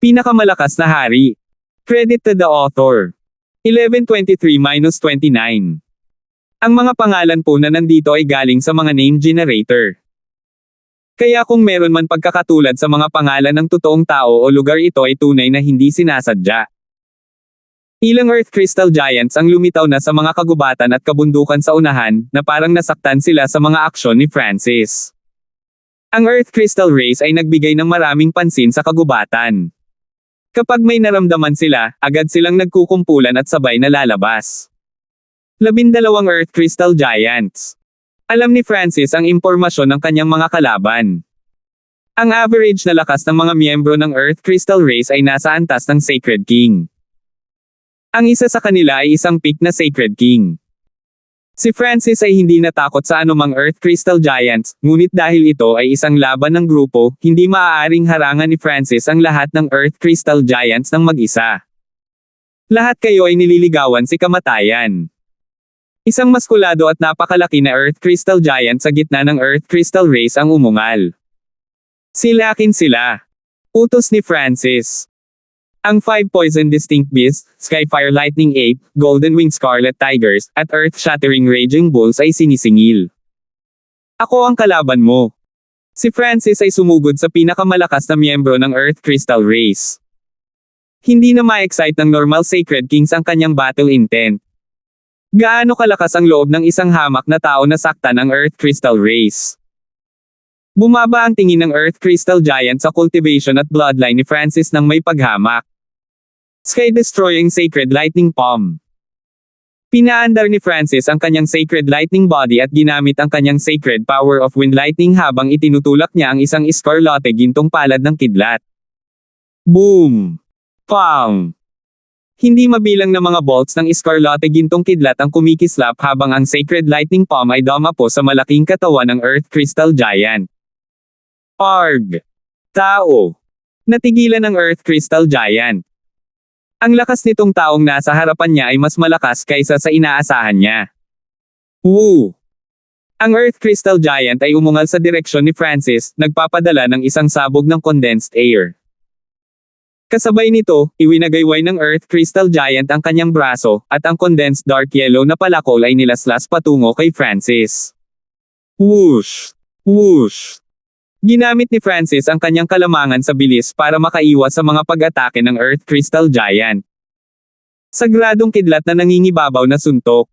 Pinakamalakas na hari. Credit to the author. 1123-29. Ang mga pangalan po na nandito ay galing sa mga name generator. Kaya kung meron man pagkakatulad sa mga pangalan ng totoong tao o lugar, ito ay tunay na hindi sinasadya. Ilang Earth Crystal Giants ang lumitaw na sa mga kagubatan at kabundukan sa unahan, na parang nasaktan sila sa mga aksyon ni Francis. Ang Earth Crystal Race ay nagbigay ng maraming pansin sa kagubatan. Kapag may naramdaman sila, agad silang nagkukumpulan at sabay na lalabas. 12 Earth Crystal Giants. Alam ni Francis ang impormasyon ng kanyang mga kalaban. Ang average na lakas ng mga miyembro ng Earth Crystal Race ay nasa antas ng Sacred King. Ang isa sa kanila ay isang pick na Sacred King. Si Francis ay hindi natakot sa anumang Earth Crystal Giants, ngunit dahil ito ay isang laban ng grupo, hindi maaaring harangan ni Francis ang lahat ng Earth Crystal Giants ng mag-isa. Lahat kayo ay nililigawan si kamatayan. Isang maskulado at napakalaki na Earth Crystal Giant sa gitna ng Earth Crystal Race ang umungal. Silakin sila. Utos ni Francis. Ang 5 Poison Distinct Beasts, Skyfire Lightning Ape, Golden Winged Scarlet Tigers, at Earth-Shattering Raging Bulls ay sinisingil. Ako ang kalaban mo. Si Francis ay sumugod sa pinakamalakas na miyembro ng Earth Crystal Race. Hindi na ma-excite ng normal Sacred Kings ang kanyang battle intent. Gaano kalakas ang loob ng isang hamak na tao na saktan ang Earth Crystal Race? Bumaba ang tingin ng Earth Crystal Giant sa cultivation at bloodline ni Francis nang may paghamak. Sky-destroying Sacred Lightning Palm. Pinaandar ni Francis ang kanyang Sacred Lightning Body at ginamit ang kanyang Sacred Power of Wind Lightning habang itinutulak niya ang isang Scarlotte gintong palad ng kidlat. Boom! Pang! Hindi mabilang na mga bolts ng Scarlotte gintong kidlat ang kumikislap habang ang Sacred Lightning Palm ay dumapo sa malaking katawan ng Earth Crystal Giant. Arg! Tao! Natigilan ng Earth Crystal Giant. Ang lakas nitong taong nasa harapan niya ay mas malakas kaysa sa inaasahan niya. Woo! Ang Earth Crystal Giant ay umungal sa direksyon ni Francis, nagpapadala ng isang sabog ng condensed air. Kasabay nito, iwinagayway ng Earth Crystal Giant ang kanyang braso, at ang condensed dark yellow na palakol ay nilaslas patungo kay Francis. Whoosh! Whoosh! Ginamit ni Francis ang kanyang kalamangan sa bilis para makaiwas sa mga pag-atake ng Earth Crystal Giant. Sagradong kidlat na nangingibabaw na suntok.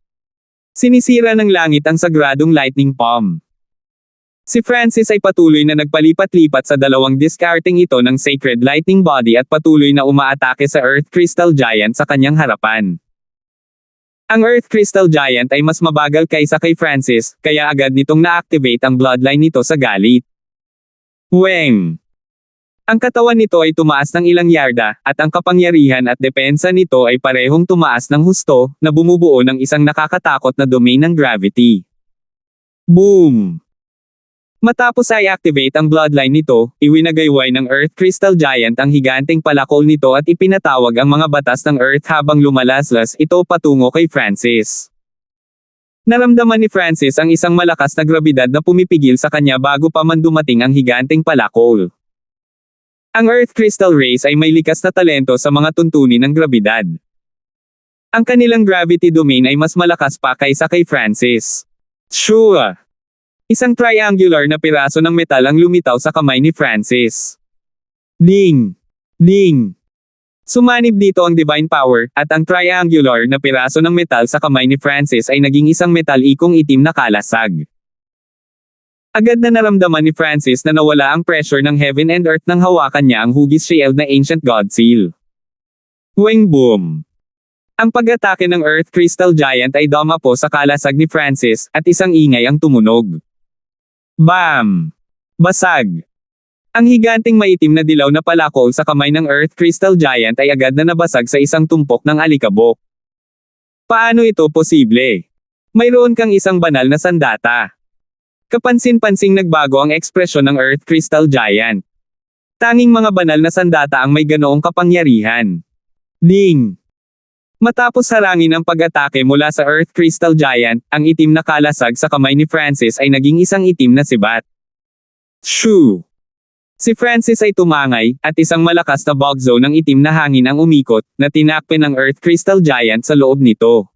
Sinisira ng langit ang sagradong lightning palm. Si Francis ay patuloy na nagpalipat-lipat sa dalawang discarding ito ng Sacred Lightning Body at patuloy na umaatake sa Earth Crystal Giant sa kanyang harapan. Ang Earth Crystal Giant ay mas mabagal kaysa kay Francis, kaya agad nitong na-activate ang bloodline nito sa galit. Weng! Ang katawan nito ay tumaas ng ilang yarda, at ang kapangyarihan at depensa nito ay parehong tumaas ng husto, na bumubuo ng isang nakakatakot na domain ng gravity. Boom! Matapos ay activate ang bloodline nito, iwinagayway ng Earth Crystal Giant ang higanteng palakol nito at ipinatawag ang mga batas ng Earth habang lumalaslas ito patungo kay Francis. Naramdaman ni Francis ang isang malakas na grabidad na pumipigil sa kanya bago pa man dumating ang higanteng palakol. Ang Earth Crystal Race ay may likas na talento sa mga tuntunin ng grabidad. Ang kanilang gravity domain ay mas malakas pa kaysa kay Francis. Sure! Isang triangular na piraso ng metal ang lumitaw sa kamay ni Francis. Ding! Ding! Sumanib dito ang divine power, at ang triangular na piraso ng metal sa kamay ni Francis ay naging isang metalikong itim na kalasag. Agad na naramdaman ni Francis na nawala ang pressure ng heaven and earth nang hawakan niya ang hugis shield na Ancient God Seal. Weng boom! Ang pag-atake ng Earth Crystal Giant ay dumapo sa kalasag ni Francis, at isang ingay ang tumunog. Bam! Basag! Ang higanting maitim na dilaw na palakol sa kamay ng Earth Crystal Giant ay agad na nabasag sa isang tumpok ng alikabok. Paano ito posible? Mayroon kang isang banal na sandata. Kapansin-pansing nagbago ang ekspresyon ng Earth Crystal Giant. Tanging mga banal na sandata ang may ganoong kapangyarihan. Ding! Matapos harangin ang pag-atake mula sa Earth Crystal Giant, ang itim na kalasag sa kamay ni Francis ay naging isang itim na sibat. Shoo! Si Francis ay tumangay, at isang malakas na bugzo ng itim na hangin ang umikot, na tinakpan ng Earth Crystal Giant sa loob nito.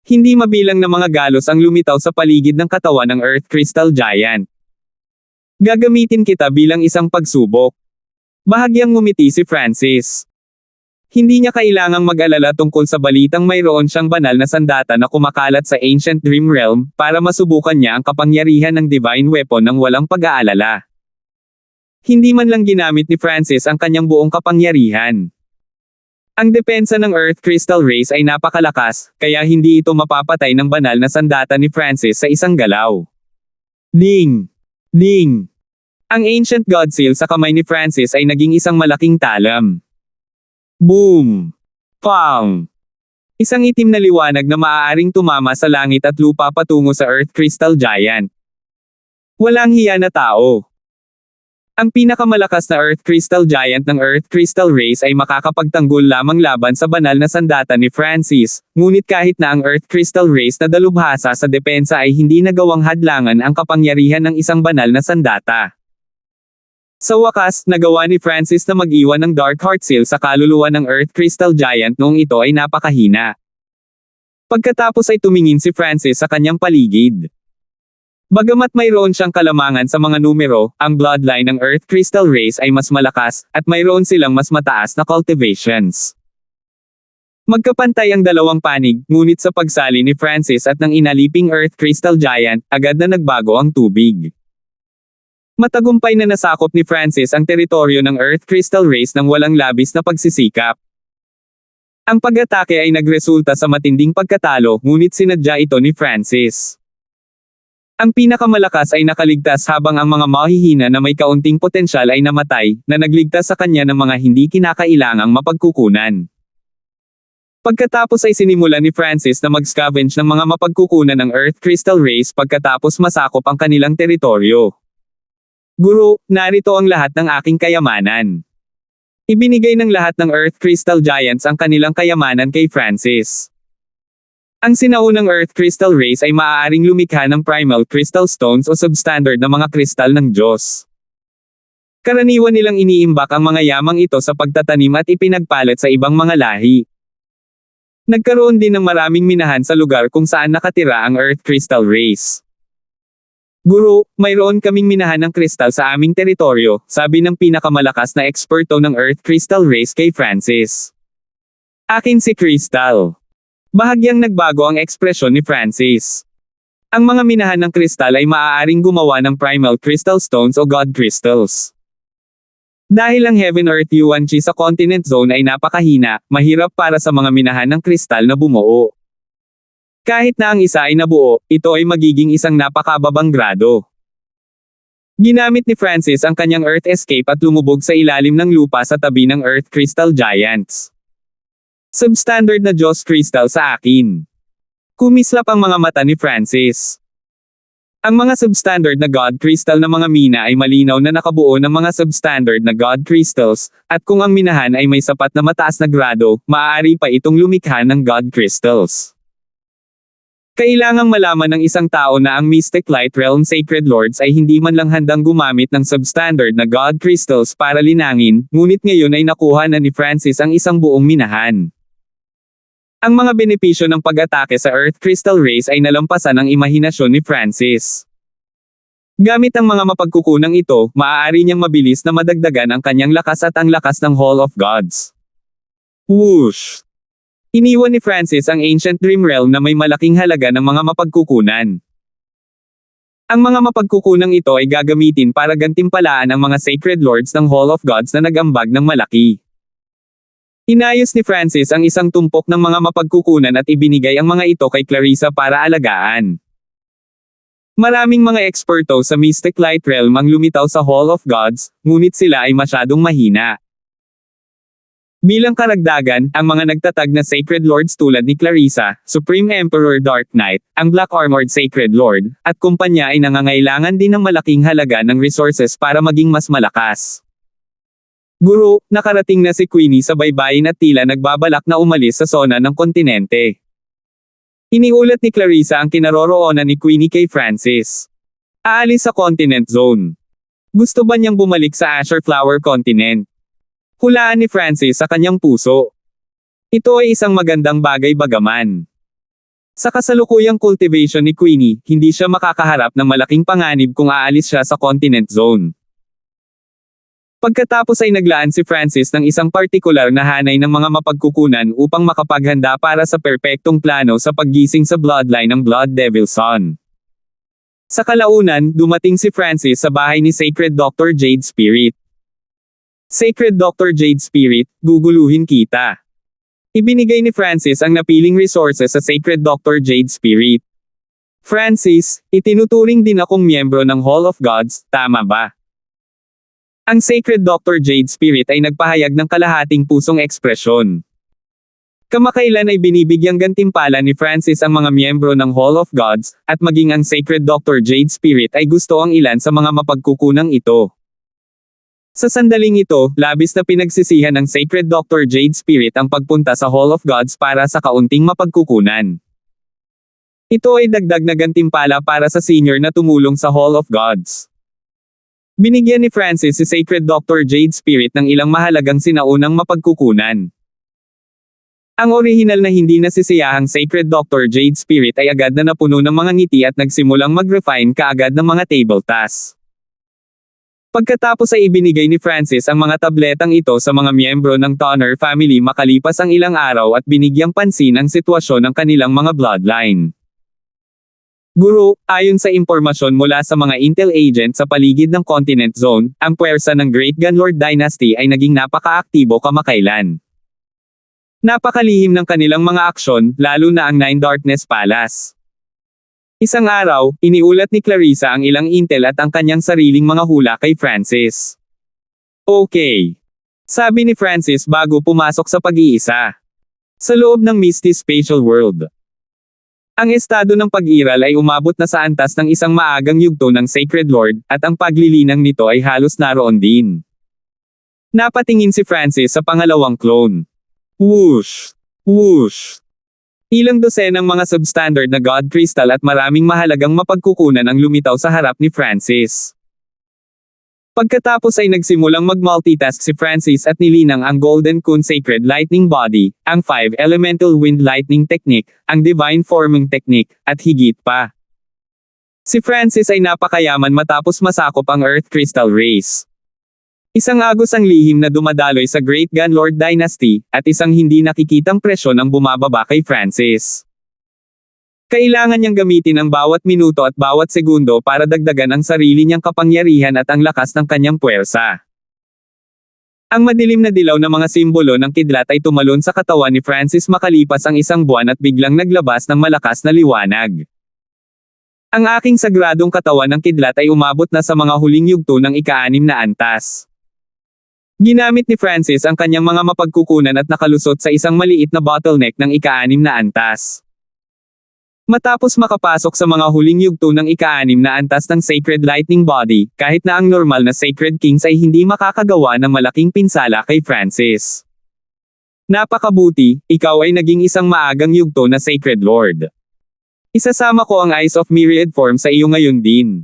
Hindi mabilang na mga galos ang lumitaw sa paligid ng katawan ng Earth Crystal Giant. Gagamitin kita bilang isang pagsubok. Bahagyang ngumiti si Francis. Hindi niya kailangang mag-alala tungkol sa balitang mayroon siyang banal na sandata na kumakalat sa Ancient Dream Realm, para masubukan niya ang kapangyarihan ng Divine Weapon ng walang pag-aalala. Hindi man lang ginamit ni Francis ang kanyang buong kapangyarihan. Ang depensa ng Earth Crystal Race ay napakalakas, kaya hindi ito mapapatay ng banal na sandata ni Francis sa isang galaw. Ding! Ding! Ang Ancient God Seal sa kamay ni Francis ay naging isang malaking talam. Boom! Pang! Isang itim na liwanag na maaaring tumama sa langit at lupa patungo sa Earth Crystal Giant. Walang hiya na tao. Ang pinakamalakas na Earth Crystal Giant ng Earth Crystal Race ay makakapagtanggol lamang laban sa banal na sandata ni Francis, ngunit kahit na ang Earth Crystal Race na dalubhasa sa depensa ay hindi nagawang hadlangan ang kapangyarihan ng isang banal na sandata. Sa wakas, nagawa ni Francis na mag-iwan ng Dark Heart Seal sa kaluluwa ng Earth Crystal Giant noong ito ay napakahina. Pagkatapos ay tumingin si Francis sa kanyang paligid. Bagamat mayroon siyang kalamangan sa mga numero, ang bloodline ng Earth Crystal Race ay mas malakas, at mayroon silang mas mataas na cultivations. Magkapantay ang dalawang panig, ngunit sa pagsali ni Francis at ng inaliping Earth Crystal Giant, agad na nagbago ang tubig. Matagumpay na nasakop ni Francis ang teritoryo ng Earth Crystal Race ng walang labis na pagsisikap. Ang pag-atake ay nagresulta sa matinding pagkatalo, ngunit sinadya ito ni Francis. Ang pinakamalakas ay nakaligtas habang ang mga mahihina na may kaunting potensyal ay namatay, na nagligtas sa kanya ng mga hindi kinakailangang mapagkukunan. Pagkatapos ay sinimulan ni Francis na mag-scavenge ng mga mapagkukunan ng Earth Crystal Race pagkatapos masakop ang kanilang teritoryo. Guru, narito ang lahat ng aking kayamanan. Ibinigay ng lahat ng Earth Crystal Giants ang kanilang kayamanan kay Francis. Ang sinaunang Earth Crystal Race ay maaaring lumikha ng Primal Crystal Stones o substandard na mga kristal ng Diyos. Karaniwan nilang iniimbak ang mga yamang ito sa pagtatanim at ipinagpalit sa ibang mga lahi. Nagkaroon din ng maraming minahan sa lugar kung saan nakatira ang Earth Crystal Race. Guru, mayroon kaming minahan ng kristal sa aming teritoryo, sabi ng pinakamalakas na eksperto ng Earth Crystal Race kay Francis. Akin si Crystal. Bahagyang nagbago ang ekspresyon ni Francis. Ang mga minahan ng kristal ay maaaring gumawa ng Primal Crystal Stones o God Crystals. Dahil ang Heaven Earth Yuan Chi sa Continent Zone ay napakahina, mahirap para sa mga minahan ng kristal na bumuo. Kahit na ang isa ay nabuo, ito ay magiging isang napakababang grado. Ginamit ni Francis ang kanyang Earth Escape at lumubog sa ilalim ng lupa sa tabi ng Earth Crystal Giants. Substandard na Diyos Crystal sa akin. Kumislap ang mga mata ni Francis. Ang mga substandard na God Crystal na mga mina ay malinaw na nakabuo ng mga substandard na God Crystals, at kung ang minahan ay may sapat na mataas na grado, maaari pa itong lumikha ng God Crystals. Kailangang malaman ng isang tao na ang Mystic Light Realm Sacred Lords ay hindi man lang handang gumamit ng substandard na God Crystals para linangin, ngunit ngayon ay nakuha na ni Francis ang isang buong minahan. Ang mga benepisyo ng pag-atake sa Earth Crystal Race ay nalampasan ang imahinasyon ni Francis. Gamit ang mga mapagkukunang ito, maaari niyang mabilis na madagdagan ang kanyang lakas at ang lakas ng Hall of Gods. Whoosh! Iniwan ni Francis ang Ancient Dream Realm na may malaking halaga ng mga mapagkukunan. Ang mga mapagkukunang ito ay gagamitin para gantimpalaan ang mga Sacred Lords ng Hall of Gods na nag-ambag ng malaki. Inayos ni Francis ang isang tumpok ng mga mapagkukunan at ibinigay ang mga ito kay Clarissa para alagaan. Maraming mga eksperto sa Mystic Light Realm ang lumitaw sa Hall of Gods, ngunit sila ay masyadong mahina. Bilang karagdagan, ang mga nagtatag na Sacred Lords tulad ni Clarissa, Supreme Emperor Dark Knight, ang Black Armored Sacred Lord, at kumpanya ay nangangailangan din ng malaking halaga ng resources para maging mas malakas. Guru, nakarating na si Queenie sa baybayin at tila nagbabalak na umalis sa zona ng kontinente. Iniulat ni Clarissa ang kinaroroonan ni Queenie kay Francis. Aalis sa Continent Zone. Gusto ba niyang bumalik sa Azure Flower Continent? Hulaan ni Francis sa kanyang puso. Ito ay isang magandang bagay bagaman. Sa kasalukuyang cultivation ni Queenie, hindi siya makakaharap ng malaking panganib kung aalis siya sa Continent Zone. Pagkatapos ay naglaan si Francis ng isang partikular na hanay ng mga mapagkukunan upang makapaghanda para sa perpektong plano sa paggising sa bloodline ng Blood Devil Son. Sa kalaunan, dumating si Francis sa bahay ni Sacred Dr. Jade Spirit. Sacred Dr. Jade Spirit, guguluhin kita. Ibinigay ni Francis ang napiling resources sa Sacred Dr. Jade Spirit. Francis, itinuturing din akong miyembro ng Hall of Gods, tama ba? Ang Sacred Dr. Jade Spirit ay nagpahayag ng kalahating pusong ekspresyon. Kamakailan ay binibigyang gantimpala ni Francis ang mga miyembro ng Hall of Gods, at maging ang Sacred Dr. Jade Spirit ay gusto ang ilan sa mga mapagkukunang ito. Sa sandaling ito, labis na pinagsisihan ng Sacred Dr. Jade Spirit ang pagpunta sa Hall of Gods para sa kaunting mapagkukunan. Ito ay dagdag na gantimpala para sa senior na tumulong sa Hall of Gods. Binigyan ni Francis si Sacred Dr. Jade Spirit ng ilang mahalagang sinaunang mapagkukunan. Ang orihinal na hindi nasisiyahang Sacred Dr. Jade Spirit ay agad na napuno ng mga ngiti at nagsimulang mag-refine kaagad ng mga table tasks. Pagkatapos ay ibinigay ni Francis ang mga tabletang ito sa mga miyembro ng Tonner family makalipas ang ilang araw at binigyang pansin ang sitwasyon ng kanilang mga bloodline. Guro, ayon sa impormasyon mula sa mga intel agent sa paligid ng Continent Zone, ang puwersa ng Great Gunlord Dynasty ay naging napaka-aktibo kamakailan. Napakalihim ng kanilang mga aksyon, lalo na ang Nine Darkness Palace. Isang araw, iniulat ni Clarissa ang ilang intel at ang kanyang sariling mga hula kay Francis. Okay. Sabi ni Francis bago pumasok sa pag-iisa. Sa loob ng Misty Spatial World. Ang estado ng pag-iral ay umabot na sa antas ng isang maagang yugto ng Sacred Lord, at ang paglilinang nito ay halos naroon din. Napatingin si Francis sa pangalawang clone. Whoosh! Whoosh! Ilang dosenang mga substandard na God Crystal at maraming mahalagang mapagkukunan ang lumitaw sa harap ni Francis. Pagkatapos ay nagsimulang mag-multitask si Francis at nilinang ang Golden Kun Sacred Lightning Body, ang 5 Elemental Wind Lightning Technique, ang Divine Forming Technique, at higit pa. Si Francis ay napakayaman matapos masakop ang Earth Crystal Race. Isang agos ang lihim na dumadaloy sa Great Gunlord Dynasty, at isang hindi nakikitang presyon ang bumababa kay Francis. Kailangan niyang gamitin ang bawat minuto at bawat segundo para dagdagan ang sarili niyang kapangyarihan at ang lakas ng kanyang puwersa. Ang madilim na dilaw na mga simbolo ng kidlat ay tumalon sa katawan ni Francis makalipas ang isang buwan at biglang naglabas ng malakas na liwanag. Ang aking sagradong katawan ng kidlat ay umabot na sa mga huling yugto ng ika-6 na antas. Ginamit ni Francis ang kanyang mga mapagkukunan at nakalusot sa isang maliit na bottleneck ng ika-6 na antas. Matapos makapasok sa mga huling yugto ng ika-6 na antas ng Sacred Lightning Body, kahit na ang normal na Sacred Kings ay hindi makakagawa ng malaking pinsala kay Francis. Napakabuti, ikaw ay naging isang maagang yugto na Sacred Lord. Isasama ko ang Eyes of Myriad Form sa iyo ngayon din.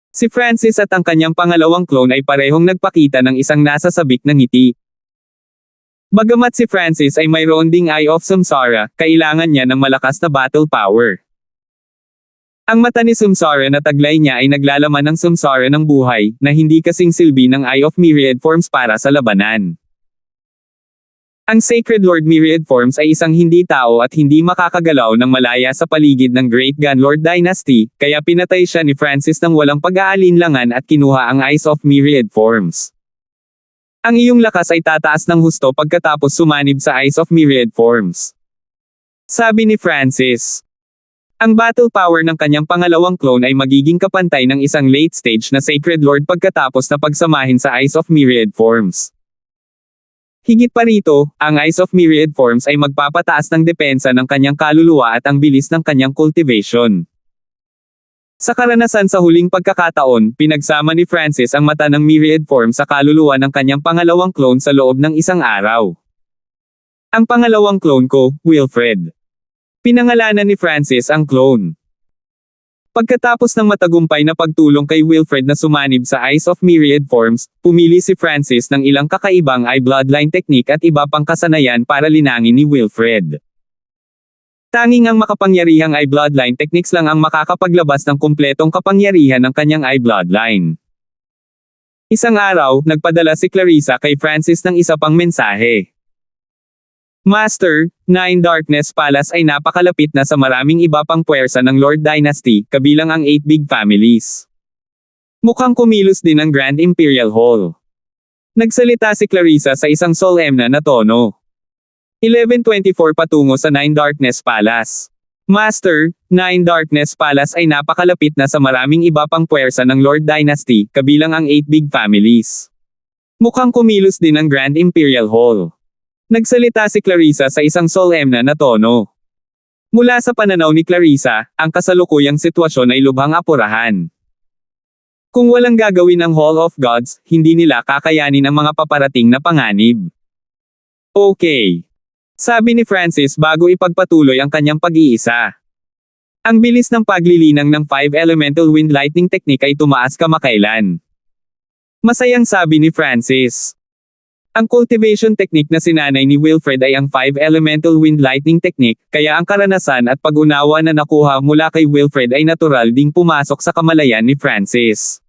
Si Francis at ang kanyang pangalawang clone ay parehong nagpakita ng isang nasasabik na ngiti. Bagamat si Francis ay mayroon ding Eye of Samsara, kailangan niya ng malakas na battle power. Ang mata ni Samsara na taglay niya ay naglalaman ng samsara ng buhay, na hindi kasing silbi ng Eye of Myriad Forms para sa labanan. Ang Sacred Lord Myriad Forms ay isang hindi tao at hindi makakagalaw ng malaya sa paligid ng Great Gunlord Dynasty, kaya pinatay siya ni Francis ng walang pag-aalinlangan at kinuha ang Eyes of Myriad Forms. Ang iyong lakas ay tataas ng husto pagkatapos sumanib sa Eyes of Myriad Forms. Sabi ni Francis. Ang battle power ng kanyang pangalawang clone ay magiging kapantay ng isang late stage na Sacred Lord pagkatapos na pagsamahin sa Eyes of Myriad Forms. Higit pa rito, ang Eyes of Myriad Forms ay magpapataas ng depensa ng kanyang kaluluwa at ang bilis ng kanyang cultivation. Sa karanasan sa huling pagkakataon, pinagsama ni Francis ang mata ng Myriad Forms sa kaluluwa ng kanyang pangalawang clone sa loob ng isang araw. Ang pangalawang clone ko, Wilfred. Pinangalanan ni Francis ang clone. Pagkatapos ng matagumpay na pagtulong kay Wilfred na sumanib sa Eyes of Myriad Forms, pumili si Francis ng ilang kakaibang eye bloodline technique at iba pang kasanayan para linangin ni Wilfred. Tanging ang makapangyarihang eye bloodline techniques lang ang makakapaglabas ng kumpletong kapangyarihan ng kanyang eye bloodline. Isang araw, nagpadala si Clarissa kay Francis ng isa pang mensahe. Master, Nine Darkness Palace ay napakalapit na sa maraming iba pang puwersa ng Lord Dynasty, kabilang ang 8 big families. Mukhang kumilos din ang Grand Imperial Hall. Nagsalita si Clarissa sa isang solemn na tono. 11:24 patungo sa Nine Darkness Palace. Master, Nine Darkness Palace ay napakalapit na sa maraming iba pang puwersa ng Lord Dynasty, kabilang ang 8 big families. Mukhang kumilos din ang Grand Imperial Hall. Nagsalita si Clarissa sa isang solemn na tono. Mula sa pananaw ni Clarissa, ang kasalukuyang sitwasyon ay lubhang apurahan. Kung walang gagawin ang Hall of Gods, hindi nila kakayanin ang mga paparating na panganib. Okay. Sabi ni Francis bago ipagpatuloy ang kanyang pag-iisa. Ang bilis ng paglilinang ng 5 Elemental Wind Lightning Technique ay tumaas kamakailan. Masayang sabi ni Francis. Ang cultivation technique na sinanay ni Wilfred ay ang 5 Elemental Wind Lightning Technique, kaya ang karanasan at pag-unawa na nakuha mula kay Wilfred ay natural ding pumasok sa kamalayan ni Francis.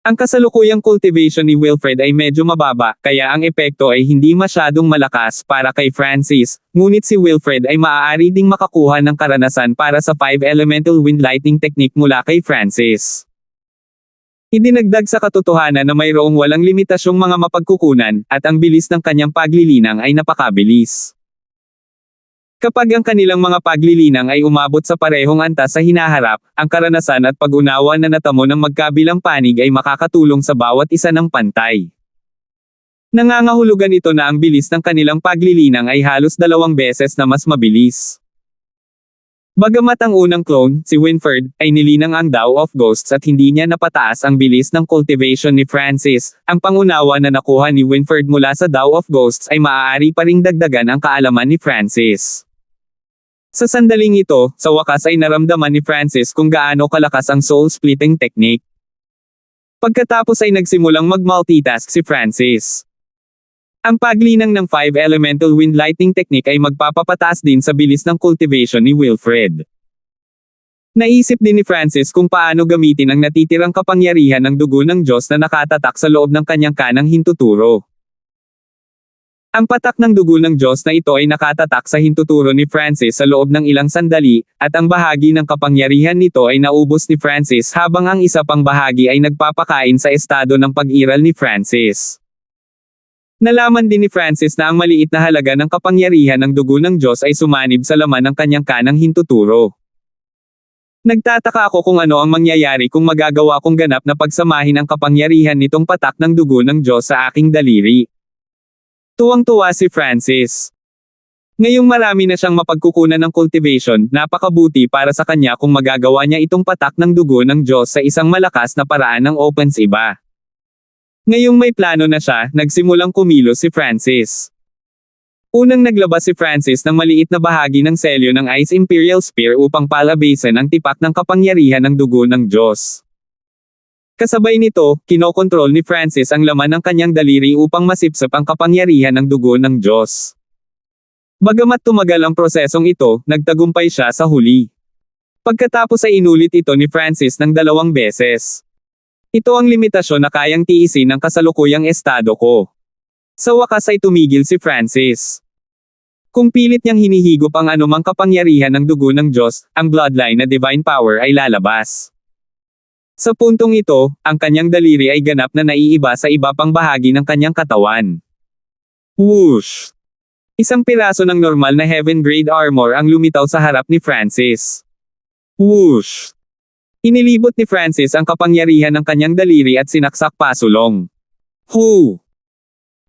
Ang kasalukuyang cultivation ni Wilfred ay medyo mababa, kaya ang epekto ay hindi masyadong malakas para kay Francis, ngunit si Wilfred ay maaari ding makakuha ng karanasan para sa 5 Elemental Wind Lightning Technique mula kay Francis. Idinagdag sa katotohanan na mayroong walang limitasyong mga mapagkukunan, at ang bilis ng kanyang paglilinang ay napakabilis. Kapag ang kanilang mga paglilinang ay umabot sa parehong antas sa hinaharap, ang karanasan at pag-unawa na natamo ng magkabilang panig ay makakatulong sa bawat isa ng pantay. Nangangahulugan ito na ang bilis ng kanilang paglilinang ay halos 2 beses na mas mabilis. Bagamat ang unang clone, si Winfred, ay nilinang ang Tao of Ghosts at hindi niya napataas ang bilis ng cultivation ni Francis, ang pangunawa na nakuha ni Winfred mula sa Tao of Ghosts ay maaari pa ring dagdagan ang kaalaman ni Francis. Sa sandaling ito, sa wakas ay naramdaman ni Francis kung gaano kalakas ang soul-splitting technique. Pagkatapos ay nagsimulang mag-multitask si Francis. Ang paglinang ng 5 Elemental Wind Lightning Technique ay magpapapataas din sa bilis ng cultivation ni Wilfred. Naisip din ni Francis kung paano gamitin ang natitirang kapangyarihan ng dugo ng Diyos na nakatatak sa loob ng kanyang kanang hintuturo. Ang patak ng dugo ng Diyos na ito ay nakatatak sa hintuturo ni Francis sa loob ng ilang sandali, at ang bahagi ng kapangyarihan nito ay naubos ni Francis habang ang isa pang bahagi ay nagpapakain sa estado ng pag-iral ni Francis. Nalaman din ni Francis na ang maliit na halaga ng kapangyarihan ng dugo ng Diyos ay sumanib sa laman ng kanyang kanang hintuturo. Nagtataka ako kung ano ang mangyayari kung magagawa kong ganap na pagsamahin ang kapangyarihan nitong patak ng dugo ng Diyos sa aking daliri. Tuwang-tuwa si Francis. Ngayong marami na siyang mapagkukunan ng cultivation, napakabuti para sa kanya kung magagawa niya itong patak ng dugo ng Diyos sa isang malakas na paraan ng opens iba. Ngayong may plano na siya, nagsimulang kumilos si Francis. Unang naglabas si Francis ng maliit na bahagi ng selyo ng Ice Imperial Spear upang palabasin ang tipak ng kapangyarihan ng dugo ng Diyos. Kasabay nito, kinokontrol ni Francis ang laman ng kanyang daliri upang masipsip ang kapangyarihan ng dugo ng Diyos. Bagamat tumagal ang prosesong ito, nagtagumpay siya sa huli. Pagkatapos ay inulit ito ni Francis ng 2 beses. Ito ang limitasyon na kayang tiisin ng kasalukuyang estado ko. Sa wakas ay tumigil si Francis. Kung pilit niyang hinihigop ang anumang kapangyarihan ng dugo ng Diyos, ang bloodline na divine power ay lalabas. Sa puntong ito, ang kanyang daliri ay ganap na naiiba sa iba pang bahagi ng kanyang katawan. Whoosh! Isang piraso ng normal na heaven-grade armor ang lumitaw sa harap ni Francis. Whoosh! Inilibot ni Francis ang kapangyarihan ng kanyang daliri at sinaksak pasulong. Hu!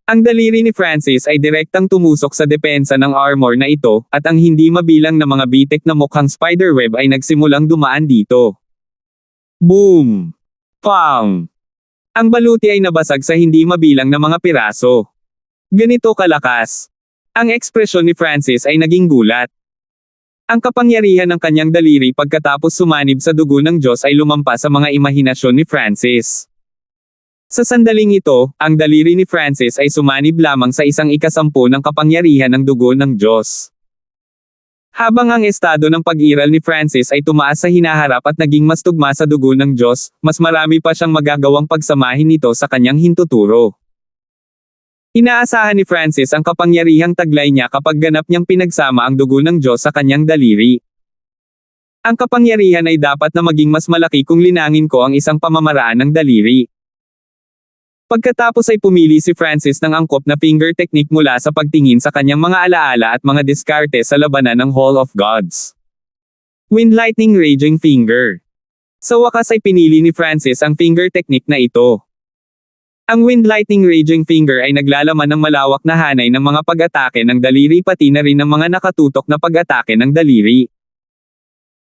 Ang daliri ni Francis ay direktang tumusok sa depensa ng armor na ito, at ang hindi mabilang na mga bitek na mukhang spiderweb ay nagsimulang dumaan dito. Boom! Pang! Ang baluti ay nabasag sa hindi mabilang na mga piraso. Ganito kalakas. Ang ekspresyon ni Francis ay naging gulat. Ang kapangyarihan ng kanyang daliri pagkatapos sumanib sa dugo ng Diyos ay lumampas sa mga imahinasyon ni Francis. Sa sandaling ito, ang daliri ni Francis ay sumanib lamang sa 1/10 ng kapangyarihan ng dugo ng Diyos. Habang ang estado ng pag-iral ni Francis ay tumaas sa hinaharap at naging mas tugma sa dugo ng Diyos, mas marami pa siyang magagawang pagsamahin nito sa kanyang hintuturo. Inaasahan ni Francis ang kapangyarihang taglay niya kapag ganap niyang pinagsama ang dugo ng Diyos sa kanyang daliri. Ang kapangyarihan ay dapat na maging mas malaki kung linangin ko ang isang pamamaraan ng daliri. Pagkatapos ay pumili si Francis ng angkop na finger technique mula sa pagtingin sa kanyang mga alaala at mga diskarte sa labanan ng Hall of Gods. Wind Lightning Raging Finger. Sa wakas ay pinili ni Francis ang finger technique na ito. Ang Wind Lightning Raging Finger ay naglalaman ng malawak na hanay ng mga pag-atake ng daliri pati na rin ng mga nakatutok na pag-atake ng daliri.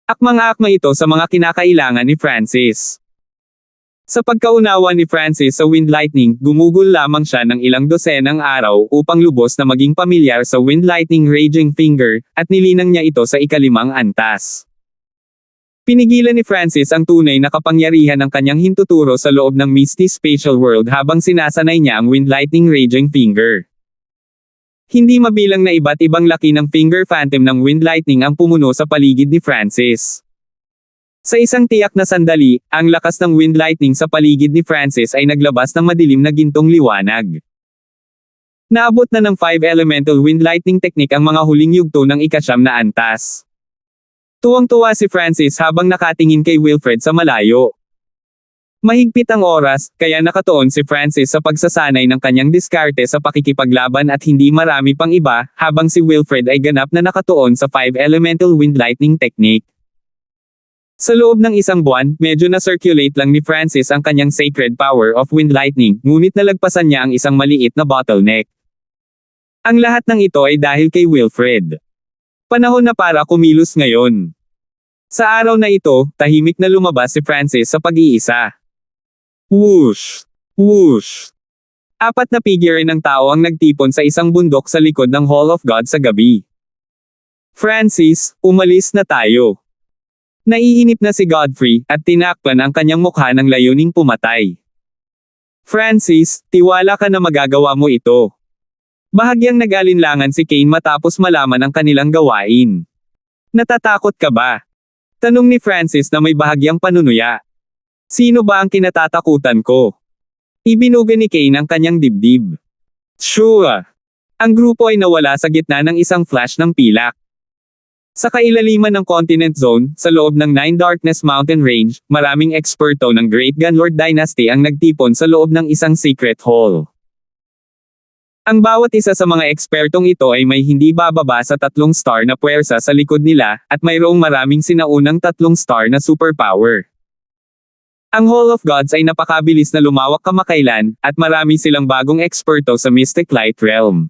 Akmang-akma ito sa mga kinakailangan ni Francis. Sa pagkaunawa ni Francis sa Wind Lightning, gumugol lamang siya ng ilang dosenang araw upang lubos na maging pamilyar sa Wind Lightning Raging Finger, at nilinang niya ito sa 5th antas. Pinigilan ni Francis ang tunay na kapangyarihan ng kanyang hintuturo sa loob ng Misty Spatial World habang sinasanay niya ang Wind Lightning Raging Finger. Hindi mabilang na iba't ibang laki ng finger phantom ng Wind Lightning ang pumuno sa paligid ni Francis. Sa isang tiyak na sandali, ang lakas ng Wind Lightning sa paligid ni Francis ay naglabas ng madilim na gintong liwanag. Naabot na ng 5 elemental Wind Lightning technique ang mga huling yugto ng 9 na antas. Tuwang-tuwa si Francis habang nakatingin kay Wilfred sa malayo. Mahigpit ang oras, kaya nakatuon si Francis sa pagsasanay ng kanyang diskarte sa pakikipaglaban at hindi marami pang iba, habang si Wilfred ay ganap na nakatuon sa 5 elemental Wind Lightning technique. Sa loob ng 1 buwan, medyo na-circulate lang ni Francis ang kanyang sacred power of Wind Lightning, ngunit nalagpasan niya ang isang maliit na bottleneck. Ang lahat ng ito ay dahil kay Wilfred. Panahon na para kumilos ngayon. Sa araw na ito, tahimik na lumabas si Francis sa pag-iisa. Whoosh! Whoosh! 4 na figure ng tao ang nagtipon sa isang bundok sa likod ng Hall of God sa gabi. Francis, umalis na tayo. Naiinip na si Godfrey, at tinakpan ang kanyang mukha ng layuning pumatay. Francis, tiwala ka na magagawa mo ito. Bahagyang nag-alinlangan si Cain matapos malaman ang kanilang gawain. Natatakot ka ba? Tanong ni Francis na may bahagyang panunuya. Sino ba ang kinatatakutan ko? Ibinuga ni Cain ang kanyang dibdib. Sure. Ang grupo ay nawala sa gitna ng isang flash ng pilak. Sa kailaliman ng Continent Zone, sa loob ng Nine Darkness Mountain Range, maraming eksperto ng Great Gunlord Dynasty ang nagtipon sa loob ng isang secret hall. Ang bawat isa sa mga ekspertong ito ay may hindi bababa sa 3 star na puwersa sa likod nila, at mayroong maraming sinaunang 3 star na superpower. Ang Hall of Gods ay napakabilis na lumawak kamakailan, at marami silang bagong eksperto sa Mystic Light Realm.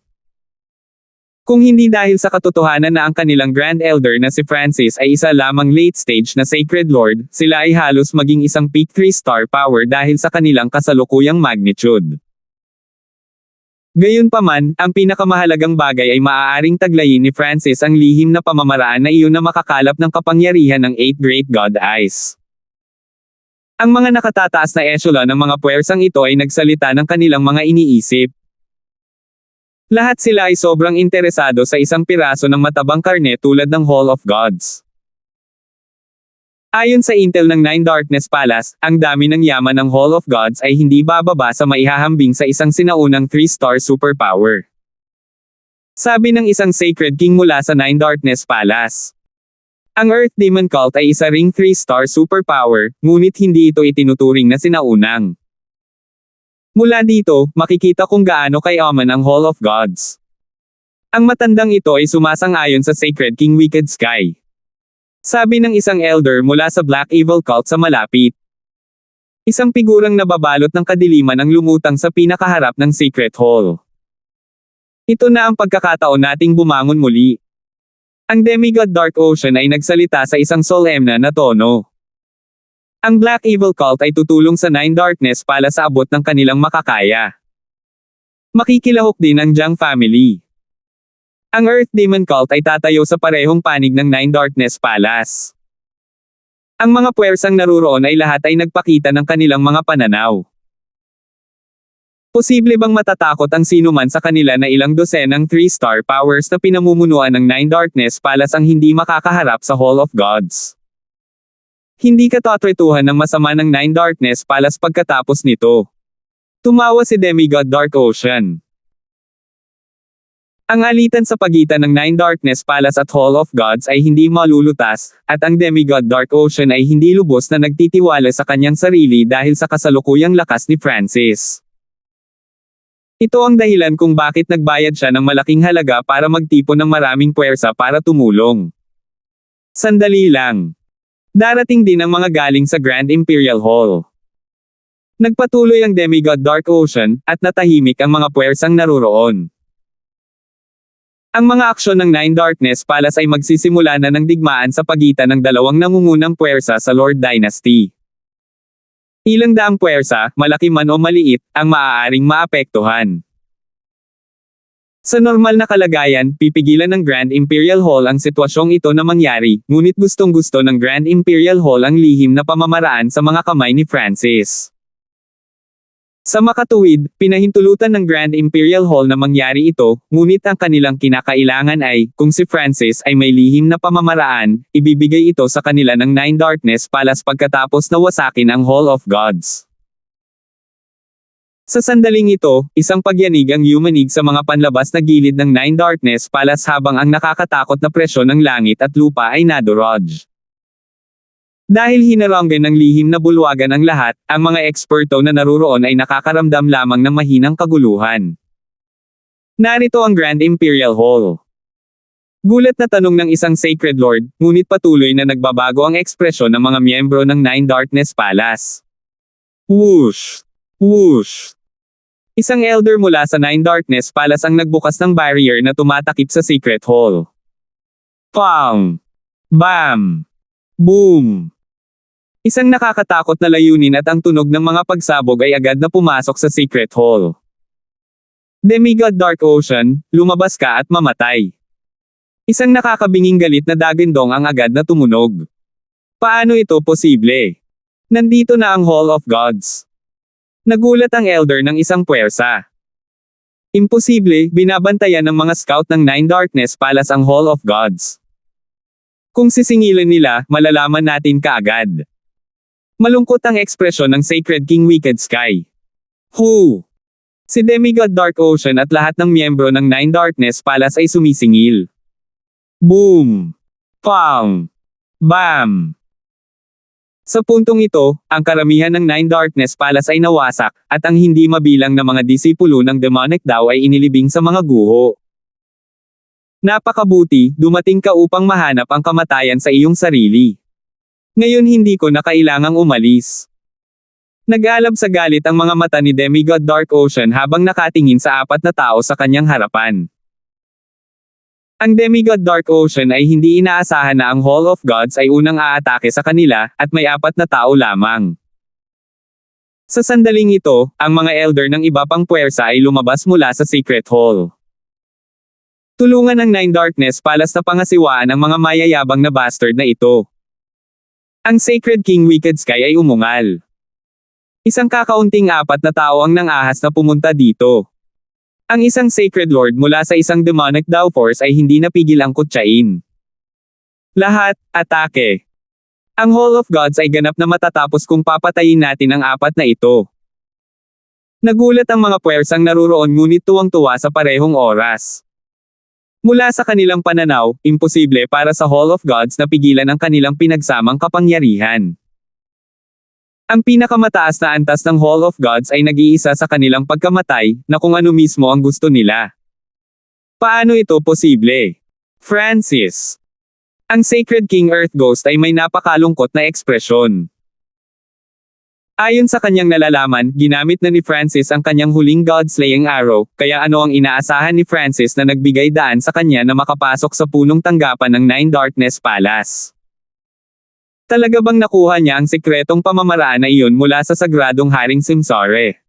Kung hindi dahil sa katotohanan na ang kanilang Grand Elder na si Francis ay isa lamang late stage na Sacred Lord, sila ay halos maging isang peak 3-star power dahil sa kanilang kasalukuyang magnitude. Gayunpaman, ang pinakamahalagang bagay ay maaaring taglayin ni Francis ang lihim na pamamaraan na iyon na makakalap ng kapangyarihan ng 8 Great God Eyes. Ang mga nakatataas na echelon ng mga puwersang ito ay nagsalita ng kanilang mga iniisip. Lahat sila ay sobrang interesado sa isang piraso ng matabang karne tulad ng Hall of Gods. Ayon sa intel ng Nine Darkness Palace, ang dami ng yaman ng Hall of Gods ay hindi bababa sa maihahambing sa isang sinaunang 3-star superpower. Sabi ng isang Sacred King mula sa Nine Darkness Palace. Ang Earth Demon Cult ay isa ring 3-star superpower, ngunit hindi ito itinuturing na sinaunang. Mula dito, makikita kung gaano kayaman ang Hall of Gods. Ang matandang ito ay sumasang-ayon sa Sacred King Wicked Sky. Sabi ng isang elder mula sa Black Evil Cult sa malapit. Isang figurang nababalot ng kadiliman ang lumutang sa pinakaharap ng Secret Hall. Ito na ang pagkakataon nating bumangon muli. Ang Demigod Dark Ocean ay nagsalita sa isang solemna na tono. Ang Black Evil Cult ay tutulong sa Nine Darkness para sa abot ng kanilang makakaya. Makikilahok din ang Jiang family. Ang Earth Demon Cult ay tatayo sa parehong panig ng Nine Darkness Palace. Ang mga puwersang naruroon ay lahat ay nagpakita ng kanilang mga pananaw. Posible bang matatakot ang sinuman sa kanila na ilang dosenang 3-star powers na pinamumunuan ng Nine Darkness Palace ang hindi makakaharap sa Hall of Gods? Hindi katatrituhan ng masama ng Nine Darkness Palace pagkatapos nito. Tumawa si Demigod Dark Ocean. Ang alitan sa pagitan ng Nine Darkness Palace at Hall of Gods ay hindi malulutas, at ang Demigod Dark Ocean ay hindi lubos na nagtitiwala sa kanyang sarili dahil sa kasalukuyang lakas ni Francis. Ito ang dahilan kung bakit nagbayad siya ng malaking halaga para magtipon ng maraming puwersa para tumulong. Sandali lang. Darating din ang mga galing sa Grand Imperial Hall. Nagpatuloy ang Demigod Dark Ocean, at natahimik ang mga puwersang naruroon. Ang mga aksyon ng Nine Darkness Palace ay magsisimula na ng digmaan sa pagitan ng dalawang nangungunang puwersa sa Lord Dynasty. Ilang daang puwersa, malaki man o maliit, ang maaaring maapektuhan. Sa normal na kalagayan, pipigilan ng Grand Imperial Hall ang sitwasyong ito na mangyari, ngunit gustong-gusto ng Grand Imperial Hall ang lihim na pamamaraan sa mga kamay ni Francis. Sa makatuwid, pinahintulutan ng Grand Imperial Hall na mangyari ito, ngunit ang kanilang kinakailangan ay, kung si Francis ay may lihim na pamamaraan, ibibigay ito sa kanila ng Nine Darkness Palace pagkatapos na wasakin ang Hall of Gods. Sa sandaling ito, isang pagyanig ang yumanig sa mga panlabas na gilid ng Nine Darkness Palace habang ang nakakatakot na presyon ng langit at lupa ay nadurog. Dahil hinaranggan ng lihim na bulwagan ang lahat, ang mga eksperto na naruroon ay nakakaramdam lamang ng mahinang kaguluhan. Narito ang Grand Imperial Hall. Gulat na tanong ng isang Sacred Lord, ngunit patuloy na nagbabago ang ekspresyon ng mga miyembro ng Nine Darkness Palace. Whoosh! Whoosh! Isang elder mula sa Nine Darkness Palace ang nagbukas ng barrier na tumatakip sa Secret Hall. Pang! Bam! Boom! Isang nakakatakot na layunin at ang tunog ng mga pagsabog ay agad na pumasok sa Secret Hall. Demigod Dark Ocean, lumabas ka at mamatay. Isang nakakabinging galit na dagindong ang agad na tumunog. Paano ito posible? Nandito na ang Hall of Gods. Nagulat ang elder ng isang puwersa. Imposible, binabantayan ng mga scout ng Nine Darkness Palace ang Hall of Gods. Kung sisingilin nila, malalaman natin kaagad. Malungkot ang ekspresyon ng Sacred King Wicked Sky. Who? Si Demigod Dark Ocean at lahat ng miyembro ng Nine Darkness Palace ay sumisingil. Boom! Pang! Bam! Sa puntong ito, ang karamihan ng Nine Darkness Palace ay nawasak, at ang hindi mabilang na mga disipulo ng demonic daw ay inilibing sa mga guho. Napakabuti, dumating ka upang mahanap ang kamatayan sa iyong sarili. Ngayon hindi ko na kailangang umalis. Nag-aalab sa galit ang mga mata ni Demigod Dark Ocean habang nakatingin sa 4 na tao sa kanyang harapan. Ang Demigod Dark Ocean ay hindi inaasahan na ang Hall of Gods ay unang aatake sa kanila, at may 4 na tao lamang. Sa sandaling ito, ang mga elder ng iba pang puwersa ay lumabas mula sa Secret Hall. Tulungan ng Nine Darkness Palace na pangasiwaan ang mga mayayabang na bastard na ito. Ang Sacred King Wicked Sky ay umungal. Isang kakaunting 4 na tao ang nangahas na pumunta dito. Ang isang Sacred Lord mula sa isang demonic Dao Force ay hindi napigil ang kutsain. Lahat, atake. Ang Hall of Gods ay ganap na matatapos kung papatayin natin ang 4 na ito. Nagulat ang mga puwersang naruroon ngunit tuwang-tuwa sa parehong oras. Mula sa kanilang pananaw, imposible para sa Hall of Gods na pigilan ang kanilang pinagsamang kapangyarihan. Ang pinakamataas na antas ng Hall of Gods ay nag-iisa sa kanilang pagkamatay, na kung ano mismo ang gusto nila. Paano ito posible? Francis. Ang Sacred King Earth Ghost ay may napakalungkot na ekspresyon. Ayon sa kanyang nalalaman, ginamit na ni Francis ang kanyang huling God-slaying arrow, kaya ano ang inaasahan ni Francis na nagbigay daan sa kanya na makapasok sa punong tanggapan ng Nine Darkness Palace? Talaga bang nakuha niya ang sikretong pamamaraan na iyon mula sa sagradong Haring Simsare?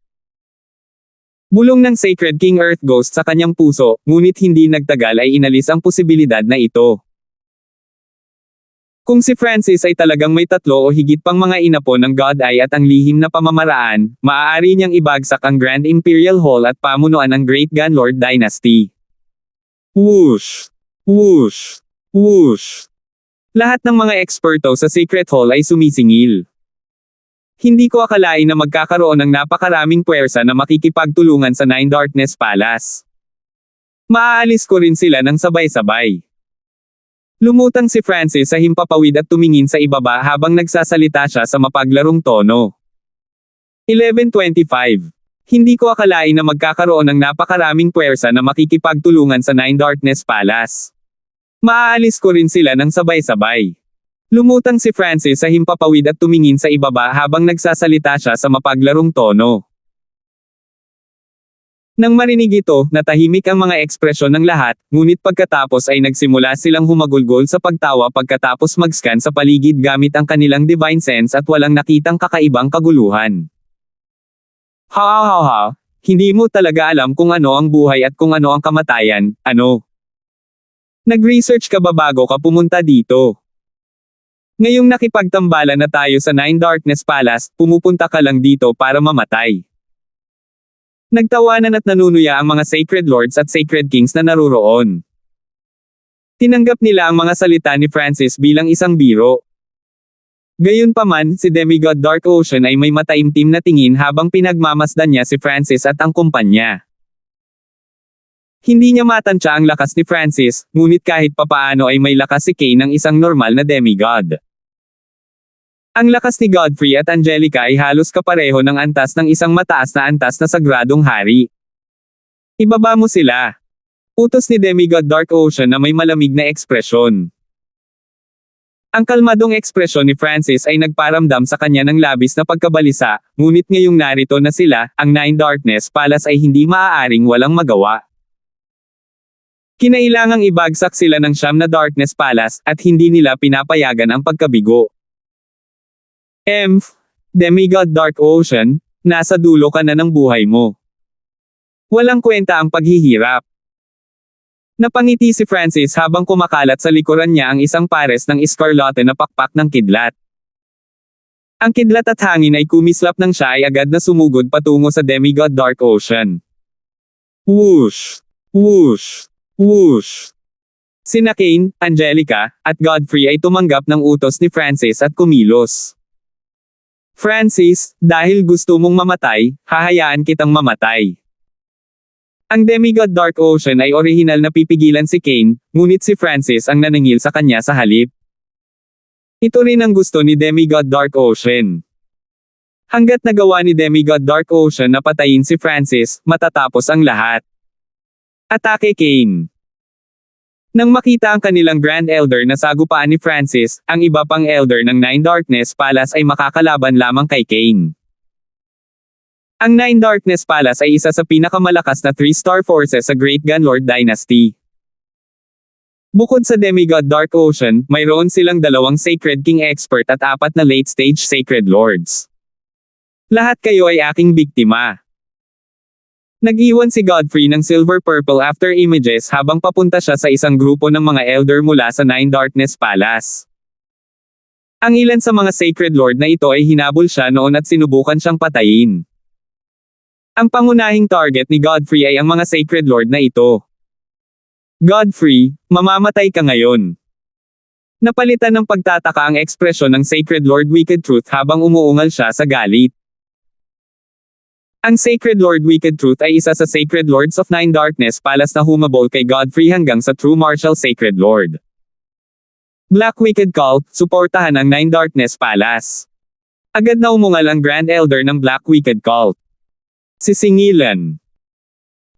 Bulong ng Sacred King Earth Ghost sa kanyang puso, ngunit hindi nagtagal ay inalis ang posibilidad na ito. Kung si Francis ay talagang may tatlo o higit pang mga inapo ng God Eye at ang lihim na pamamaraan, maaari niyang ibagsak ang Grand Imperial Hall at pamunuan ng Great Gunlord Dynasty. Whoosh! Whoosh! Whoosh! Lahat ng mga eksperto sa Secret Hall ay sumisingil. Hindi ko akalain na magkakaroon ng napakaraming puwersa na makikipagtulungan sa Nine Darkness Palace. Maaalis ko rin sila ng sabay-sabay. Lumutang si Francis sa himpapawid at tumingin sa ibaba habang nagsasalita siya sa mapaglarong tono. 11:25. Hindi ko akalain na magkakaroon ng napakaraming puwersa na makikipagtulungan sa Nine Darkness Palace. Maaalis ko rin sila ng sabay-sabay. Lumutang si Francis sa himpapawid at tumingin sa ibaba habang nagsasalita siya sa mapaglarong tono. Nang marinig ito, natahimik ang mga ekspresyon ng lahat, ngunit pagkatapos ay nagsimula silang humagulgol sa pagtawa pagkatapos mag-scan sa paligid gamit ang kanilang divine sense at walang nakitang kakaibang kaguluhan. Ha, hindi mo talaga alam kung ano ang buhay at kung ano ang kamatayan, ano? Nag-research ka ba bago ka pumunta dito? Ngayong nakipagtambalan na tayo sa Nine Darkness Palace, pumupunta ka lang dito para mamatay. Nagtawanan at nanunuya ang mga Sacred Lords at Sacred Kings na naruroon. Tinanggap nila ang mga salita ni Francis bilang isang biro. Gayunpaman, si Demigod Dark Ocean ay may mataimtim na tingin habang pinagmamasdan niya si Francis at ang kumpanya. Hindi niya matansya ang lakas ni Francis, ngunit kahit papaano ay may lakas si Kane ng isang normal na demigod. Ang lakas ni Godfrey at Angelica ay halos kapareho ng antas ng isang mataas na antas na sagradong hari. Ibaba mo sila. Utos ni Demigod Dark Ocean na may malamig na ekspresyon. Ang kalmadong ekspresyon ni Francis ay nagparamdam sa kanya ng labis na pagkabalisa, ngunit ngayong narito na sila, ang Nine Darkness Palace ay hindi maaaring walang magawa. Kinailangang ibagsak sila ng siyam na Darkness Palace, at hindi nila pinapayagan ang pagkabigo. Demigod Dark Ocean, nasa dulo ka na ng buhay mo. Walang kwenta ang paghihirap. Napangiti si Francis habang kumakalat sa likuran niya ang isang pares ng iskarlote na pakpak ng kidlat. Ang kidlat at hangin ay kumislap nang siya ay agad na sumugod patungo sa Demigod Dark Ocean. Whoosh! Whoosh! Whoosh! Sina Kane, Angelica, at Godfrey ay tumanggap ng utos ni Francis at kumilos. Francis, dahil gusto mong mamatay, hahayaan kitang mamatay. Ang Demigod Dark Ocean ay orihinal na pipigilan si Kane, ngunit si Francis ang naningil sa kanya sa halip. Ito rin ang gusto ni Demigod Dark Ocean. Hanggat nagawa ni Demigod Dark Ocean na patayin si Francis, matatapos ang lahat. Atake Kane. Nang makita ang kanilang Grand Elder na sagupaan ni Francis, ang iba pang Elder ng Nine Darkness Palace ay makakalaban lamang kay Kane. Ang Nine Darkness Palace ay isa sa pinakamalakas na 3-star forces sa Great Gunlord Dynasty. Bukod sa Demigod Dark Ocean, mayroon silang 2 Sacred King Expert at 4 na late-stage Sacred Lords. Lahat kayo ay aking biktima. Nag-iwan si Godfrey ng silver purple after images habang papunta siya sa isang grupo ng mga elder mula sa Nine Darkness Palace. Ang ilan sa mga Sacred Lord na ito ay hinabol siya noon at sinubukan siyang patayin. Ang pangunahing target ni Godfrey ay ang mga Sacred Lord na ito. Godfrey, mamamatay ka ngayon. Napalitan ng pagtataka ang ekspresyon ng Sacred Lord Wicked Truth habang umuungal siya sa galit. Ang Sacred Lord Wicked Truth ay isa sa Sacred Lords of Nine Darkness Palace na humabol kay Godfrey hanggang sa True Martial Sacred Lord. Black Wicked Cult, suportahan ang Nine Darkness Palace. Agad na umungal ang Grand Elder ng Black Wicked Cult. Sisingilan.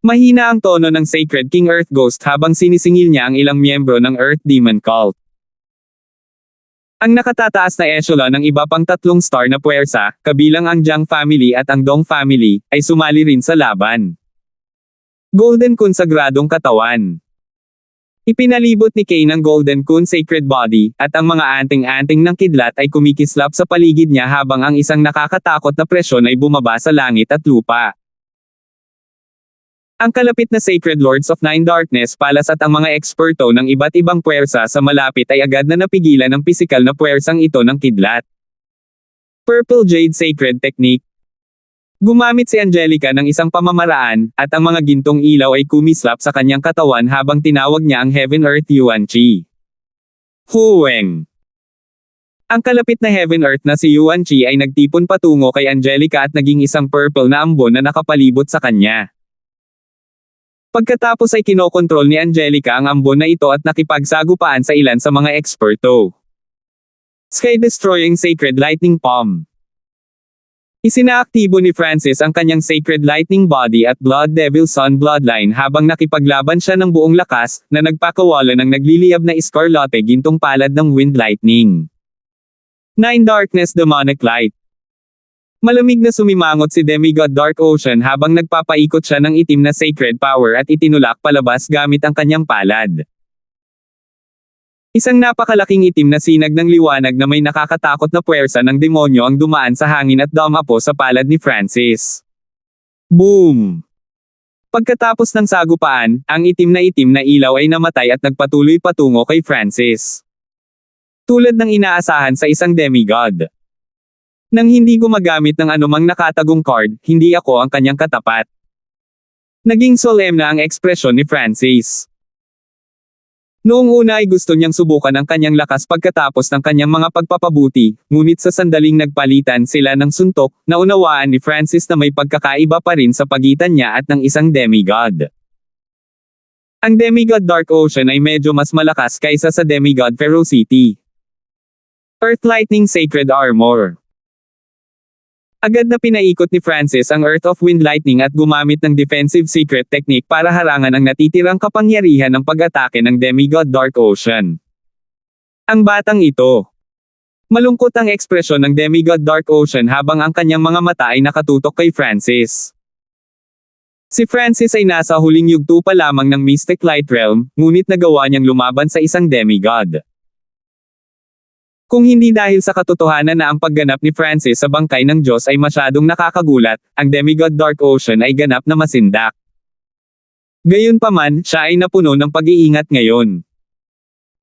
Mahina ang tono ng Sacred King Earth Ghost habang sinisingil niya ang ilang miyembro ng Earth Demon Cult. Ang nakatataas na echelon ng iba pang 3 star na puwersa, kabilang ang Jiang family at ang Dong family, ay sumali rin sa laban. Golden Kun Sagradong Katawan. Ipinalibot ni Kane ang Golden Kun Sacred Body, at ang mga anting-anting ng kidlat ay kumikislap sa paligid niya habang ang isang nakakatakot na presyon ay bumaba sa langit at lupa. Ang kalapit na Sacred Lords of Nine Darkness Palace at ang mga eksperto ng iba't ibang puwersa sa malapit ay agad na napigilan ang pisikal na puwersang ito ng kidlat. Purple Jade Sacred Technique. Gumamit si Angelica ng isang pamamaraan, at ang mga gintong ilaw ay kumislap sa kanyang katawan habang tinawag niya ang Heaven Earth Yuan Chi. Huweng. Ang kalapit na Heaven Earth na si Yuan Chi ay nagtipon patungo kay Angelica at naging isang purple na ambon na nakapalibot sa kanya. Pagkatapos ay kinokontrol ni Angelica ang ambon na ito at nakipagsagupaan sa ilan sa mga eksperto. Sky-destroying Sacred Lightning Palm. Isinaaktibo ni Francis ang kanyang Sacred Lightning Body at Blood Devil Sun Bloodline habang nakipaglaban siya ng buong lakas, na nagpakawala ng nagliliyab na Scarlotte gintong palad ng Wind Lightning. Nine Darkness Demonic Light. Malamig na sumimangot si Demigod Dark Ocean habang nagpapaikot siya ng itim na Sacred Power at itinulak palabas gamit ang kanyang palad. Isang napakalaking itim na sinag ng liwanag na may nakakatakot na puwersa ng demonyo ang dumaan sa hangin at dumapo sa palad ni Francis. Boom! Pagkatapos ng sagupaan, ang itim na ilaw ay namatay at nagpatuloy patungo kay Francis. Tulad ng inaasahan sa isang demigod. Nang hindi gumagamit ng anumang nakatagong card, hindi ako ang kanyang katapat. Naging solemn na ang ekspresyon ni Francis. Noong una ay gusto niyang subukan ang kanyang lakas pagkatapos ng kanyang mga pagpapabuti, ngunit sa sandaling nagpalitan sila ng suntok, naunawaan ni Francis na may pagkakaiba pa rin sa pagitan niya at ng isang demigod. Ang Demigod Dark Ocean ay medyo mas malakas kaysa sa Demigod Ferocity. Earth Lightning Sacred Armor. Agad na pinaikot ni Francis ang Earth of Wind Lightning at gumamit ng defensive secret technique para harangan ang natitirang kapangyarihan ng pag-atake ng Demigod Dark Ocean. Ang batang ito. Malungkot ang ekspresyon ng Demigod Dark Ocean habang ang kanyang mga mata ay nakatutok kay Francis. Si Francis ay nasa huling yugto pa lamang ng Mystic Light Realm, ngunit nagawa niyang lumaban sa isang demigod. Kung hindi dahil sa katotohanan na ang pagganap ni Francis sa bangkay ng Diyos ay masyadong nakakagulat, ang Demigod Dark Ocean ay ganap na masindak. Gayunpaman, siya ay napuno ng pag-iingat ngayon.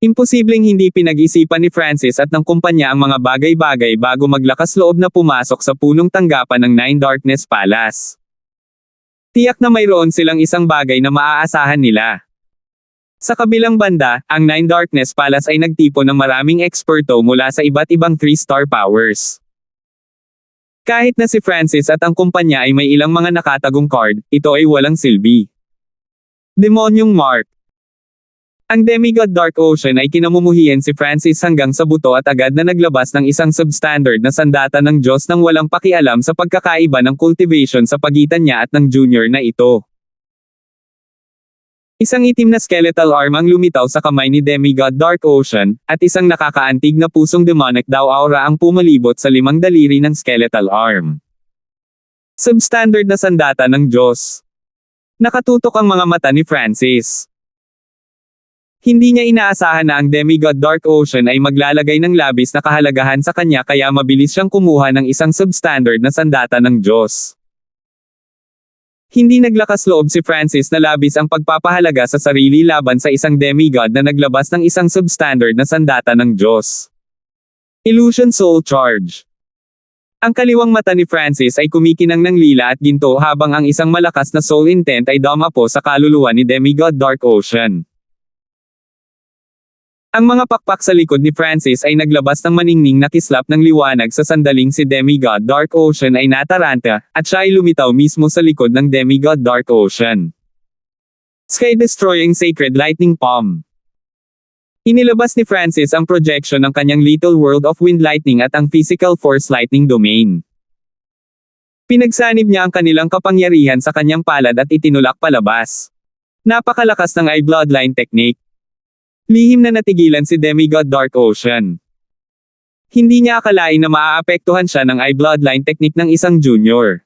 Imposibleng hindi pinag-isipan ni Francis at ng kumpanya ang mga bagay-bagay bago maglakas loob na pumasok sa punong tanggapan ng Nine Darkness Palace. Tiyak na mayroon silang isang bagay na maaasahan nila. Sa kabilang banda, ang Nine Darkness Palace ay nagtipon ng maraming eksperto mula sa iba't ibang 3-star powers. Kahit na si Francis at ang kumpanya ay may ilang mga nakatagong card, ito ay walang silbi. Demonyong Mark. Ang Demigod Dark Ocean ay kinamumuhian si Francis hanggang sa buto at agad na naglabas ng isang substandard na sandata ng Diyos nang walang pakialam sa pagkakaiba ng cultivation sa pagitan niya at ng junior na ito. Isang itim na skeletal arm ang lumitaw sa kamay ni Demigod Dark Ocean, at isang nakakaantig na pusong demonic daw aura ang pumalibot sa 5 daliri ng skeletal arm. Substandard na sandata ng Diyos. Nakatutok ang mga mata ni Francis. Hindi niya inaasahan na ang Demigod Dark Ocean ay maglalagay ng labis na kahalagahan sa kanya kaya mabilis siyang kumuha ng isang substandard na sandata ng Diyos. Hindi naglakas loob si Francis na labis ang pagpapahalaga sa sarili laban sa isang demigod na naglabas ng isang substandard na sandata ng Diyos. Illusion Soul Charge. Ang kaliwang mata ni Francis ay kumikinang ng lila at ginto habang ang isang malakas na soul intent ay dumapo sa kaluluwa ni Demigod Dark Ocean. Ang mga pakpak sa likod ni Francis ay naglabas ng maningning na kislap ng liwanag sa sandaling si Demigod Dark Ocean ay nataranta, at siya ay lumitaw mismo sa likod ng Demigod Dark Ocean. Sky-destroying Sacred Lightning Palm. Inilabas ni Francis ang projection ng kanyang Little World of Wind Lightning at ang Physical Force Lightning Domain. Pinagsanib niya ang kanilang kapangyarihan sa kanyang palad at itinulak palabas. Napakalakas ng Eye Bloodline Technique. Lihim na natigilan si Demigod Dark Ocean. Hindi niya akalain na maaapektuhan siya ng Eye Bloodline Technique ng isang junior.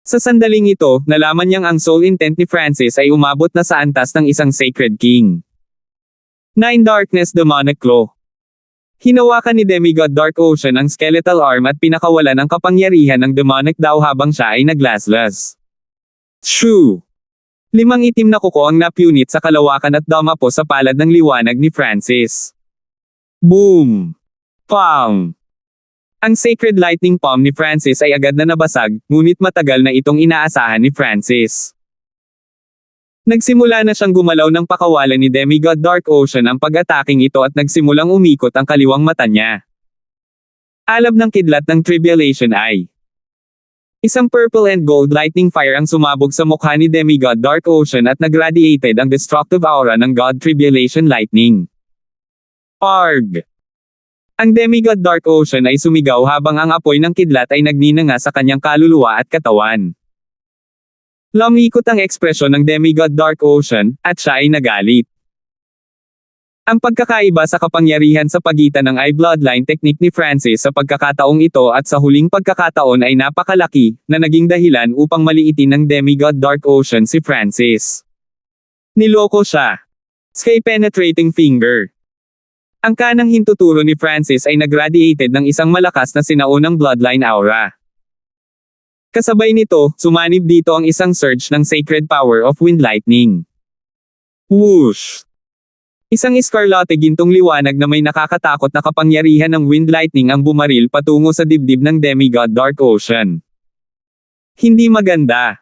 Sa sandaling ito, nalaman niyang ang soul intent ni Francis ay umabot na sa antas ng isang Sacred King. Nine Darkness Demonic Claw. Hinawakan ni Demigod Dark Ocean ang skeletal arm at pinakawalan ang kapangyarihan ng demonic daw habang siya ay naglaslas. Shoo! 5 itim na kuko ang napunit sa kalawakan at dumapo sa palad ng liwanag ni Francis. Boom! Pang! Ang sacred lightning palm ni Francis ay agad na nabasag, ngunit matagal na itong inaasahan ni Francis. Nagsimula na siyang gumalaw ng pakawalan ni Demigod Dark Ocean ang pag-ataking ito at nagsimulang umikot ang kaliwang mata niya. Alab ng kidlat ng Tribulation Eye. Isang purple and gold lightning fire ang sumabog sa mukha ni Demigod Dark Ocean at nagradiated ang destructive aura ng God Tribulation Lightning. Arg! Ang Demigod Dark Ocean ay sumigaw habang ang apoy ng kidlat ay nagninanga sa kanyang kaluluwa at katawan. Lumikot ang ekspresyon ng Demigod Dark Ocean, at siya ay nagalit. Ang pagkakaiba sa kapangyarihan sa pagitan ng eye bloodline technique ni Francis sa pagkakataong ito at sa huling pagkakataon ay napakalaki, na naging dahilan upang maliitin ng Demigod Dark Ocean si Francis. Niloko siya. Sky penetrating finger. Ang kanang hintuturo ni Francis ay nagradiated ng isang malakas na sinaunang bloodline aura. Kasabay nito, sumanib dito ang isang surge ng sacred power of wind lightning. Whoosh! Isang eskarlate gintong liwanag na may nakakatakot na kapangyarihan ng wind lightning ang bumaril patungo sa dibdib ng Demigod Dark Ocean. Hindi maganda.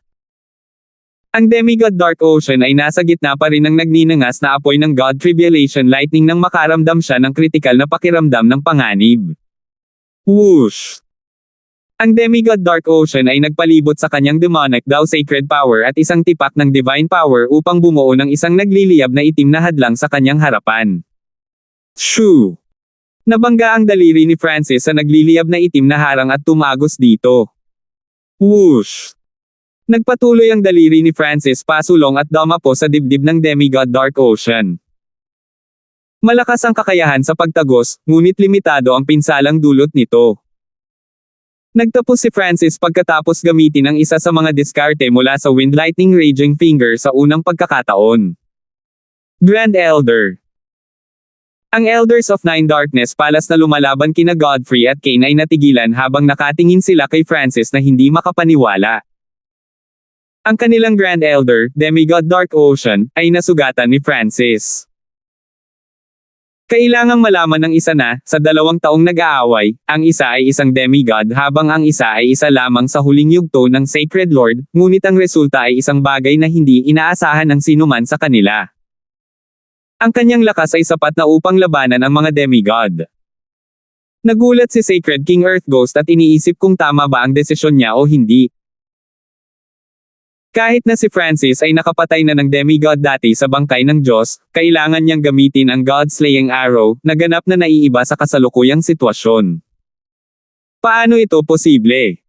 Ang Demigod Dark Ocean ay nasa gitna pa rin ng nagninangas na apoy ng God Tribulation Lightning nang makaramdam siya ng kritikal na pakiramdam ng panganib. Whoosh! Ang Demigod Dark Ocean ay nagpalibot sa kanyang demonic daw sacred power at isang tipak ng divine power upang bumuo ng isang nagliliyab na itim na hadlang sa kanyang harapan. Shoo! Nabangga ang daliri ni Francis sa nagliliyab na itim na harang at tumagos dito. Whoosh! Nagpatuloy ang daliri ni Francis pasulong at dumapo sa dibdib ng Demigod Dark Ocean. Malakas ang kakayahan sa pagtagos, ngunit limitado ang pinsalang dulot nito. Nagtapos si Francis pagkatapos gamitin ang isa sa mga diskarte mula sa Wind Lightning Raging Finger sa unang pagkakataon. Grand Elder. Ang Elders of Nine Darkness Palace na lumalaban kina Godfrey at Cain ay natigilan habang nakatingin sila kay Francis na hindi makapaniwala. Ang kanilang Grand Elder, Demigod Dark Ocean, ay nasugatan ni Francis. Kailangang malaman ng isa na, sa 2 taong nag-aaway, ang isa ay isang demigod habang ang isa ay isa lamang sa huling yugto ng Sacred Lord, ngunit ang resulta ay isang bagay na hindi inaasahan ng sinuman sa kanila. Ang kanyang lakas ay sapat na upang labanan ang mga demigod. Nagulat si Sacred King Earth Ghost at iniisip kung tama ba ang desisyon niya o hindi. Kahit na si Francis ay nakapatay na ng demigod dati sa bangkay ng Diyos, kailangan niyang gamitin ang God-slaying arrow, na ganap na naiiba sa kasalukuyang sitwasyon. Paano ito posible?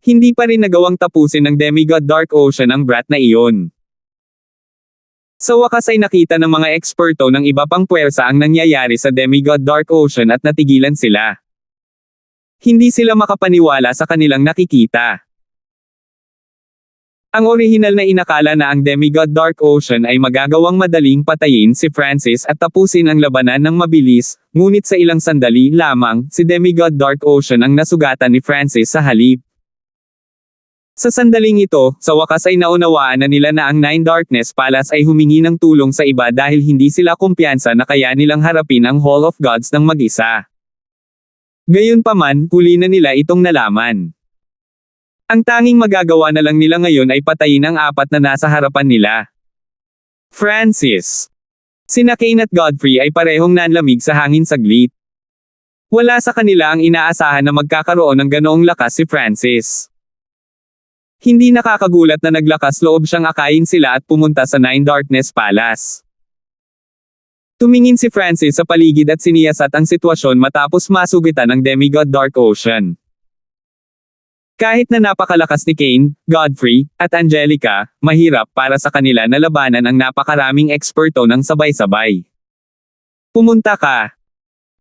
Hindi pa rin nagawang tapusin ng Demigod Dark Ocean ang brat na iyon. Sa wakas ay nakita ng mga eksperto ng iba pang puwersa ang nangyayari sa Demigod Dark Ocean at natigilan sila. Hindi sila makapaniwala sa kanilang nakikita. Ang orihinal na inakala na ang Demigod Dark Ocean ay magagawang madaling patayin si Francis at tapusin ang labanan ng mabilis, ngunit sa ilang sandali lamang, si Demigod Dark Ocean ang nasugatan ni Francis sa halip. Sa sandaling ito, sa wakas ay naunawaan na nila na ang Nine Darkness Palace ay humingi ng tulong sa iba dahil hindi sila kumpiyansa na kaya nilang harapin ang Hall of Gods ng mag-isa. Gayunpaman, huli na nila itong nalaman. Ang tanging magagawa na lang nila ngayon ay patayin ang 4 na nasa harapan nila. Francis. Sina Cain at Godfrey ay parehong nanlamig sa hangin saglit. Wala sa kanila ang inaasahan na magkakaroon ng ganoong lakas si Francis. Hindi nakakagulat na naglakas loob siyang akayin sila at pumunta sa Nine Darkness Palace. Tumingin si Francis sa paligid at siniyasat ang sitwasyon matapos masugitan ng Demigod Dark Ocean. Kahit na napakalakas ni Cain, Godfrey, at Angelica, mahirap para sa kanila na labanan ang napakaraming eksperto ng sabay-sabay. Pumunta ka.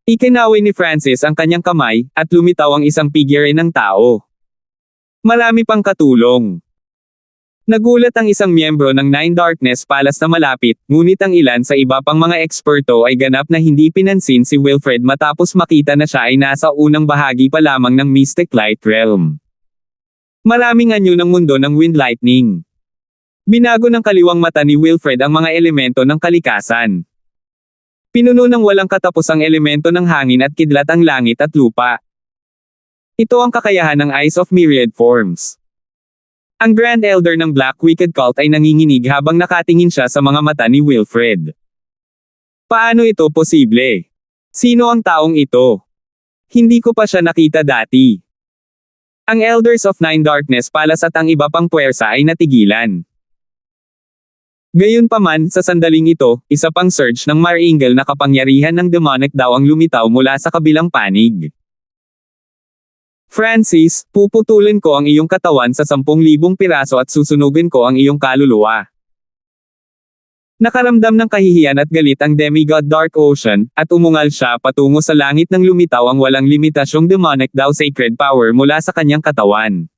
Ikinaway ni Francis ang kanyang kamay, at lumitaw ang isang figure ng tao. Marami pang katulong. Nagulat ang isang miyembro ng Nine Darkness Palace na malapit, ngunit ang ilan sa iba pang mga eksperto ay ganap na hindi pinansin si Wilfred matapos makita na siya ay nasa unang bahagi pa lamang ng Mystic Light Realm. Maraming anyo ng mundo ng Wind Lightning. Binago ng kaliwang mata ni Wilfred ang mga elemento ng kalikasan. Pinuno ng walang katapusang elemento ng hangin at kidlat ang langit at lupa. Ito ang kakayahan ng Eyes of Myriad Forms. Ang Grand Elder ng Black Wicked Cult ay nanginginig habang nakatingin siya sa mga mata ni Wilfred. Paano ito posible? Sino ang taong ito? Hindi ko pa siya nakita dati. Ang Elders of Nine Darkness Palace at ang iba pang puwersa ay natigilan. Gayunpaman, sa sandaling ito, isa pang surge ng Maringal na kapangyarihan ng demonic daw ang lumitaw mula sa kabilang panig. Francis, puputulin ko ang iyong katawan sa 10,000 piraso at susunugin ko ang iyong kaluluwa. Nakaramdam ng kahihiyan at galit ang demigod Dark Ocean, at umungal siya patungo sa langit nang lumitaw ang walang limitasyong demonic daw sacred power mula sa kanyang katawan.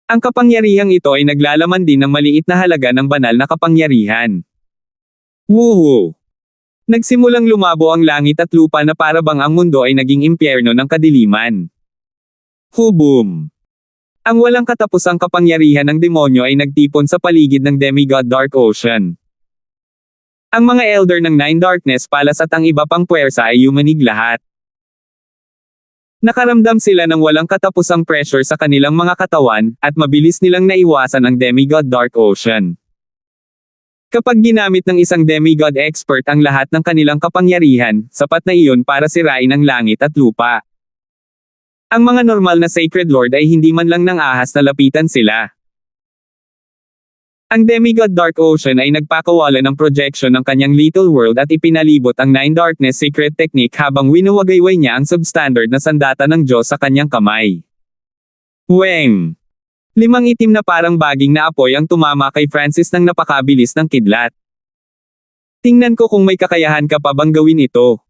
Ang kapangyarihang ito ay naglalaman din ng maliit na halaga ng banal na kapangyarihan. Woohoo! Nagsimulang lumabo ang langit at lupa na para bang ang mundo ay naging impyerno ng kadiliman. Hubum! Ang walang katapusang kapangyarihan ng demonyo ay nagtipon sa paligid ng demigod Dark Ocean. Ang mga elder ng Nine Darkness Palace at ang iba pang puwersa ay yumanig lahat. Nakaramdam sila ng walang katapusang pressure sa kanilang mga katawan, at mabilis nilang naiwasan ang demigod Dark Ocean. Kapag ginamit ng isang demigod expert ang lahat ng kanilang kapangyarihan, sapat na iyon para sirain ang langit at lupa. Ang mga normal na Sacred Lord ay hindi man lang nang ahas na lapitan sila. Ang demigod Dark Ocean ay nagpakawala ng projection ng kanyang little world at ipinalibot ang Nine Darkness Secret Technique habang winuwagayway niya ang substandard na sandata ng Diyos sa kanyang kamay. Weng! 5 itim na parang baging na apoy ang tumama kay Francis nang napakabilis ng kidlat. Tingnan ko kung may kakayahan ka pa bang gawin ito.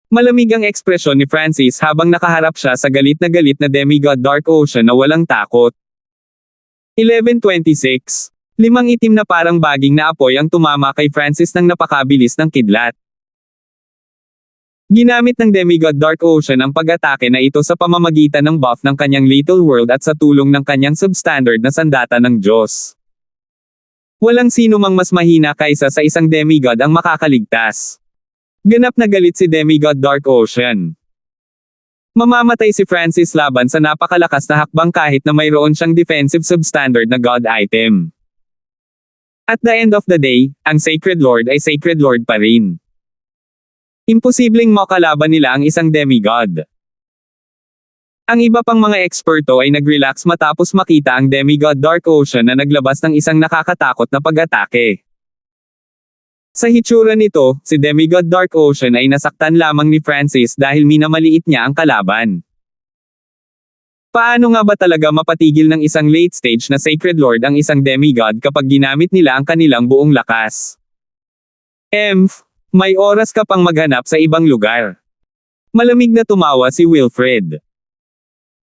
Malamig ang ekspresyon ni Francis habang nakaharap siya sa galit na demigod Dark Ocean na walang takot. 11:26 5 itim na parang baging na apoy ang tumama kay Francis nang napakabilis ng kidlat. Ginamit ng demigod Dark Ocean ang pag-atake na ito sa pamamagitan ng buff ng kanyang little world at sa tulong ng kanyang substandard na sandata ng Diyos. Walang sino mang mas mahina kaysa sa isang demigod ang makakaligtas. Ganap na galit si demigod Dark Ocean. Mamamatay si Francis laban sa napakalakas na hakbang kahit na mayroon siyang defensive substandard na god item. At the end of the day, ang Sacred Lord ay Sacred Lord pa rin. Imposibleng makalaban nila ang isang demigod. Ang iba pang mga eksperto ay nag-relax matapos makita ang demigod Dark Ocean na naglabas ng isang nakakatakot na pag-atake. Sa hitsura nito, si demigod Dark Ocean ay nasaktan lamang ni Francis dahil minamaliit niya ang kalaban. Paano nga ba talaga mapatigil ng isang late stage na Sacred Lord ang isang demigod kapag ginamit nila ang kanilang buong lakas? May oras ka pang maghanap sa ibang lugar. Malamig na tumawa si Wilfred.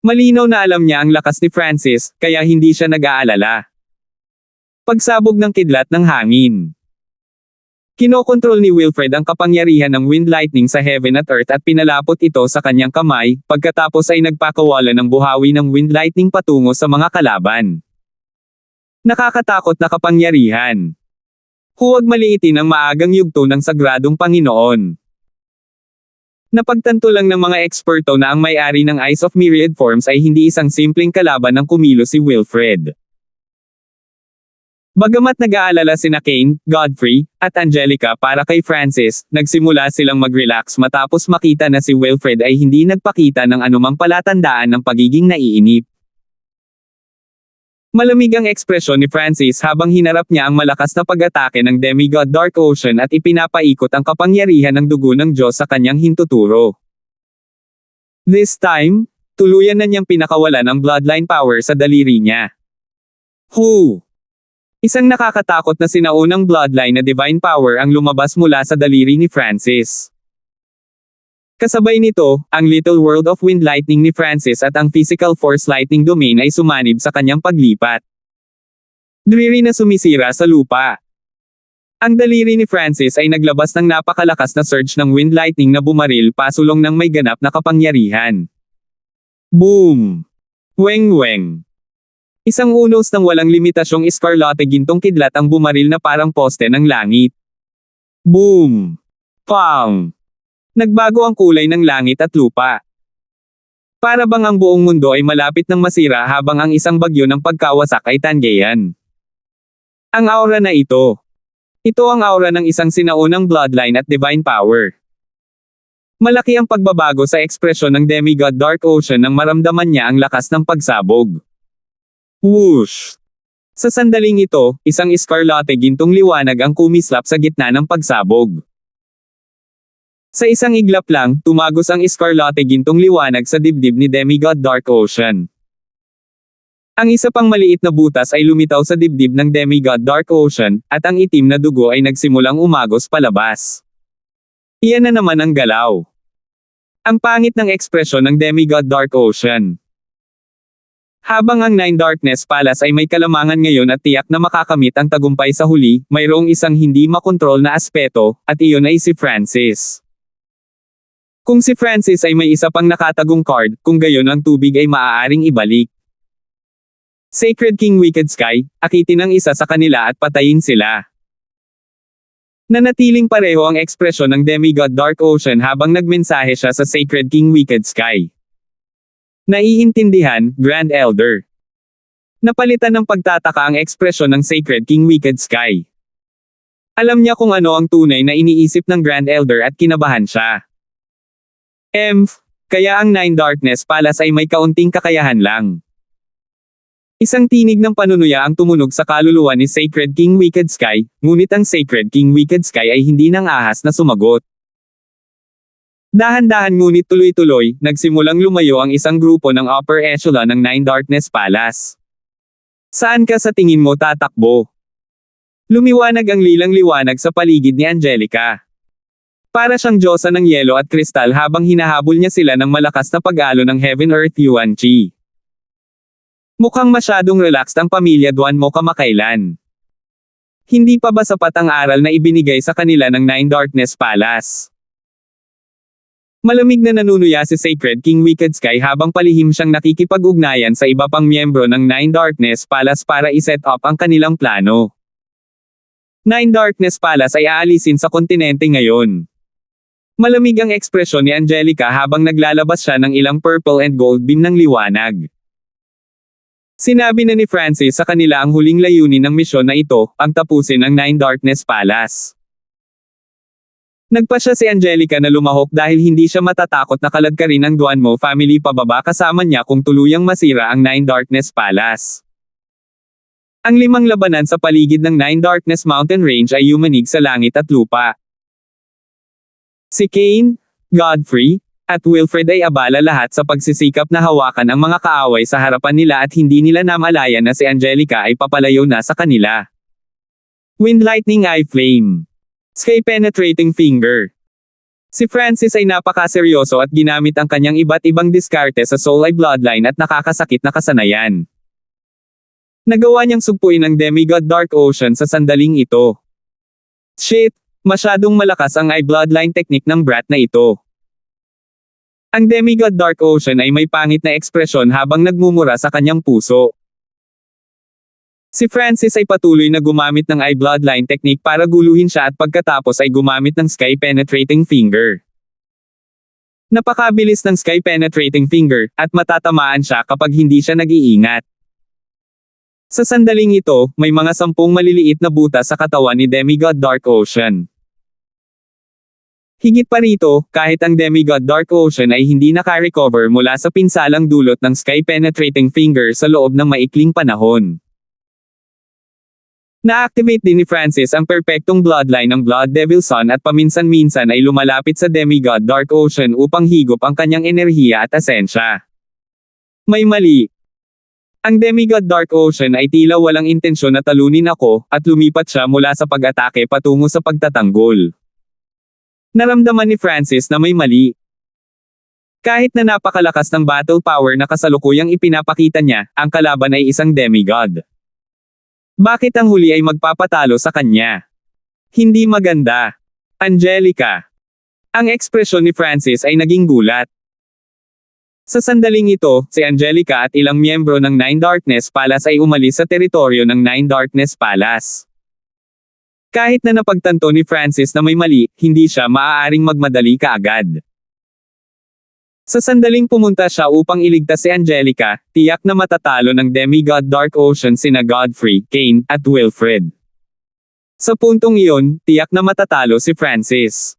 Malinaw na alam niya ang lakas ni Francis, kaya hindi siya nag-aalala. Pagsabog ng kidlat ng hangin. Kinokontrol ni Wilfred ang kapangyarihan ng wind lightning sa heaven at earth at pinalapot ito sa kanyang kamay, pagkatapos ay nagpakawala ng buhawi ng wind lightning patungo sa mga kalaban. Nakakatakot na kapangyarihan. Huwag maliitin ang maagang yugto ng sagradong Panginoon. Napagtanto lang ng mga eksperto na ang may-ari ng Eyes of Myriad Forms ay hindi isang simpleng kalaban ng kumilos si Wilfred. Bagamat nag-aalala sina Kane, Godfrey, at Angelica para kay Francis, nagsimula silang mag-relax matapos makita na si Wilfred ay hindi nagpakita ng anumang palatandaan ng pagiging naiinip. Malamig ang ekspresyon ni Francis habang hinarap niya ang malakas na pag-atake ng demigod Dark Ocean at ipinapaikot ang kapangyarihan ng dugo ng Diyos sa kanyang hintuturo. This time, tuluyan na niyang pinakawalan ang bloodline power sa daliri niya. Isang nakakatakot na sinaunang bloodline na divine power ang lumabas mula sa daliri ni Francis. Kasabay nito, ang Little World of Wind Lightning ni Francis at ang Physical Force Lightning Domain ay sumanib sa kanyang paglipat. Driri na sumisira sa lupa. Ang daliri ni Francis ay naglabas ng napakalakas na surge ng wind lightning na bumaril pasulong ng may ganap na kapangyarihan. Boom! Weng-weng! Isang unos ng walang limitasyong iskarlate gintong kidlat ang bumaril na parang poste ng langit. Boom! Pang! Nagbago ang kulay ng langit at lupa. Para bang ang buong mundo ay malapit ng masira habang ang isang bagyo ng pagkawasak ay tanggeyan. Ang aura na ito. Ito ang aura ng isang sinaunang bloodline at divine power. Malaki ang pagbabago sa ekspresyon ng demigod Dark Ocean nang maramdaman niya ang lakas ng pagsabog. Whoosh! Sa sandaling ito, isang iskarlate gintong liwanag ang kumislap sa gitna ng pagsabog. Sa isang iglap lang, tumagos ang iskarlate gintong liwanag sa dibdib ni demigod Dark Ocean. Ang isa pang maliit na butas ay lumitaw sa dibdib ng demigod Dark Ocean, at ang itim na dugo ay nagsimulang umagos palabas. Iyan na naman ang galaw. Ang pangit ng ekspresyon ng demigod Dark Ocean. Habang ang Nine Darkness Palace ay may kalamangan ngayon at tiyak na makakamit ang tagumpay sa huli, mayroong isang hindi makontrol na aspeto, at iyon ay si Francis. Kung si Francis ay may isa pang nakatagong card, kung gayon ang tubig ay maaaring ibalik. Sacred King Wicked Sky, akitin ang isa sa kanila at patayin sila. Nanatiling pareho ang ekspresyon ng demigod Dark Ocean habang nagmensahe siya sa Sacred King Wicked Sky. Naiintindihan, Grand Elder. Napalitan ng pagtataka ang ekspresyon ng Sacred King Wicked Sky. Alam niya kung ano ang tunay na iniisip ng Grand Elder at kinabahan siya. Kaya ang Nine Darkness Palace ay may kaunting kakayahan lang. Isang tinig ng panunuya ang tumunog sa kaluluwa ni Sacred King Wicked Sky, ngunit ang Sacred King Wicked Sky ay hindi nang ahas na sumagot. Dahan-dahan ngunit tuloy-tuloy, nagsimulang lumayo ang isang grupo ng upper echelon ng Nine Darkness Palace. Saan ka sa tingin mo tatakbo? Lumiwanag ang lilang liwanag sa paligid ni Angelica. Para siyang diyosa ng yelo at kristal habang hinahabol niya sila ng malakas na pag-alo ng Heaven Earth Yuan Chi. Mukhang masyadong relaxed ang pamilya Duan mo kamakailan. Hindi pa ba sapat ang aral na ibinigay sa kanila ng Nine Darkness Palace? Malamig na nanunuya si Sacred King Wicked Sky habang palihim siyang nakikipag-ugnayan sa iba pang miyembro ng Nine Darkness Palace para iset up ang kanilang plano. Nine Darkness Palace ay aalisin sa kontinente ngayon. Malamig ang ekspresyon ni Angelica habang naglalabas siya ng ilang purple and gold beam ng liwanag. Sinabi na ni Francis sa kanila ang huling layunin ng misyon na ito, ang tapusin ang Nine Darkness Palace. Nagpa siya si Angelica na lumahok dahil hindi siya matatakot na kaladkarin ang Duanmo family pababa kasama niya kung tuluyang masira ang Nine Darkness Palace. Ang limang labanan sa paligid ng Nine Darkness Mountain Range ay yumanig sa langit at lupa. Si Cain, Godfrey, at Wilfred ay abala lahat sa pagsisikap na hawakan ang mga kaaway sa harapan nila at hindi nila namalayan na si Angelica ay papalayo na sa kanila. Wind Lightning Eye Flame. Sky Penetrating Finger. Si Francis ay napakaseryoso at ginamit ang kanyang iba't ibang diskarte sa Soul Eye Bloodline at nakakasakit na kasanayan. Nagawa niyang sugpuin ang demigod Dark Ocean sa sandaling ito. Shit! Masyadong malakas ang Eye Bloodline technique ng brat na ito. Ang demigod Dark Ocean ay may pangit na ekspresyon habang nagmumura sa kanyang puso. Si Francis ay patuloy na gumamit ng Eye Bloodline technique para guluhin siya at pagkatapos ay gumamit ng Sky Penetrating Finger. Napakabilis ng Sky Penetrating Finger, at matatamaan siya kapag hindi siya nag-iingat. Sa sandaling ito, may mga 10 maliliit na butas sa katawan ni demigod Dark Ocean. Higit pa rito, kahit ang demigod Dark Ocean ay hindi naka-recover mula sa pinsalang dulot ng Sky Penetrating Finger sa loob ng maikling panahon. Na-activate din ni Francis ang perpektong bloodline ng Blood Devil Sun at paminsan-minsan ay lumalapit sa demigod Dark Ocean upang higop ang kanyang enerhiya at asensya. May mali. Ang demigod Dark Ocean ay tila walang intensyon na talunin ako, at lumipat siya mula sa pag-atake patungo sa pagtatanggol. Naramdaman ni Francis na may mali. Kahit na napakalakas ng battle power na kasalukuyang ipinapakita niya, ang kalaban ay isang demigod. Bakit ang huli ay magpapatalo sa kanya? Hindi maganda. Angelica. Ang ekspresyon ni Francis ay naging gulat. Sa sandaling ito, si Angelica at ilang miyembro ng Nine Darkness Palace ay umalis sa teritoryo ng Nine Darkness Palace. Kahit na napagtanto ni Francis na may mali, hindi siya maaaring magmadali kaagad. Sa sandaling pumunta siya upang iligtas si Angelica, tiyak na matatalo ng demigod Dark Ocean sina Godfrey, Cain, at Wilfred. Sa puntong iyon, tiyak na matatalo si Francis.